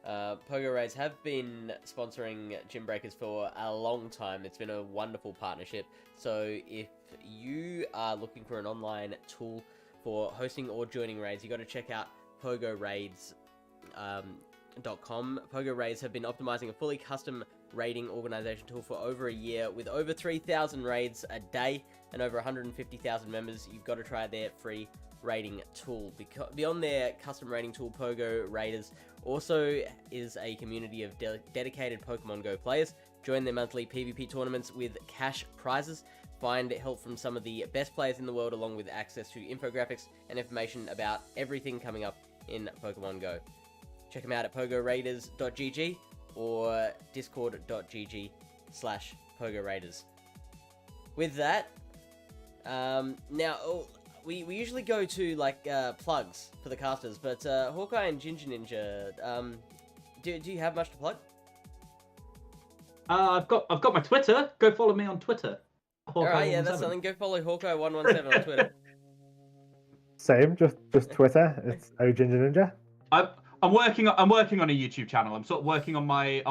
[SPEAKER 4] Pogo Raids have been sponsoring Gymbreakers for a long time. It's been a wonderful partnership. So if you are looking for an online tool for hosting or joining raids, you got to check out PogoRaids.com. Pogo Raids have been optimizing a fully custom raiding organization tool for over a year, with over 3,000 raids a day and over 150,000 members. You've got to try their free raiding tool. Beyond their custom raiding tool, Pogo Raiders also is a community of dedicated Pokemon Go players. Join their monthly PvP tournaments with cash prizes. Find help from some of the best players in the world, along with access to infographics and information about everything coming up in Pokemon Go. Check them out at pogoraiders.gg or discord.gg/PogoRaiders. With that, now we usually go to like plugs for the casters, but Hawkeye and Ginger Ninja, do you have much to plug?
[SPEAKER 1] I've got my Twitter. Go follow me on Twitter.
[SPEAKER 4] Alright, yeah, that's something. Go follow Hawkeye117 on Twitter.
[SPEAKER 2] Same, just Twitter. It's Ginger Ninja.
[SPEAKER 1] I'm working on a YouTube channel. I'm sort of working on my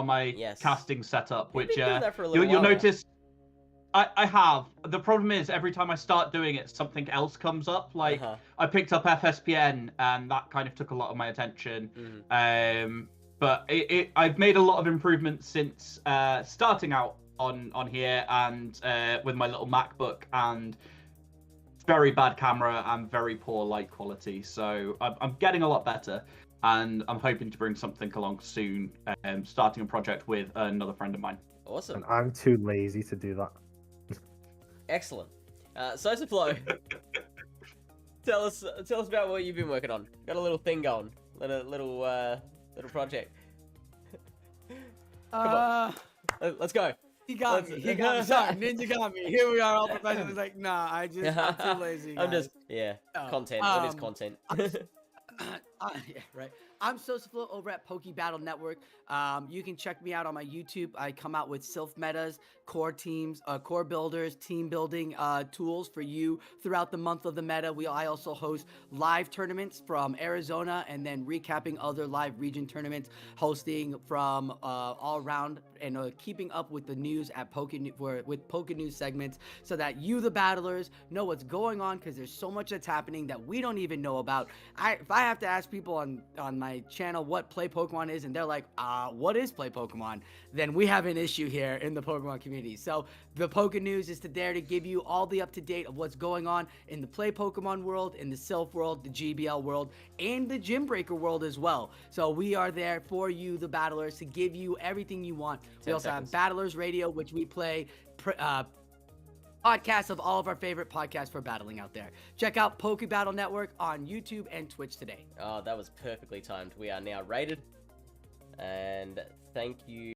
[SPEAKER 1] casting setup, which you'll notice. I have. The problem is every time I start doing it, something else comes up. Like I picked up FSPN, and that kind of took a lot of my attention. But I've made a lot of improvements since starting out on here, and with my little MacBook, and very bad camera and very poor light quality. So I'm getting a lot better, and I'm hoping to bring something along soon. Starting a project with another friend of mine.
[SPEAKER 4] Awesome.
[SPEAKER 2] And I'm too lazy to do that.
[SPEAKER 4] Excellent. So Supply, tell us about what you've been working on. Got a little thing going, little project. Come on. Let's go.
[SPEAKER 3] He got me. He got me. Sorry, Ninja got me. Here we are, all professionals. Like, nah, I'm too lazy.
[SPEAKER 4] I'm
[SPEAKER 3] guys.
[SPEAKER 4] just content. What is content?
[SPEAKER 3] Yeah, right. I'm Sosaflo over at Poke Battle Network. You can check me out on my YouTube. I come out with Silph metas, core teams, core builders, team building tools for you throughout the month of the meta. I also host live tournaments from Arizona and then recapping other live region tournaments, hosting from all around and keeping up with the news at with Poke News segments so that you, the battlers, know what's going on because there's so much that's happening that we don't even know about. If I have to ask people on my channel what Play Pokemon is and they're like, what is Play Pokemon? Then we have an issue here in the Pokemon community. So the Poke News is there to give you all the up-to-date of what's going on in the Play Pokemon world, in the Silph world, the GBL world, and the Gymbreaker world as well. So we are there for you, the battlers, to give you everything you want. We also have Battlers Radio, which we play podcasts of all of our favorite podcasts for battling out there. Check out Poke Battle Network on YouTube and Twitch today.
[SPEAKER 4] Oh, that was perfectly timed. We are now rated. And thank you.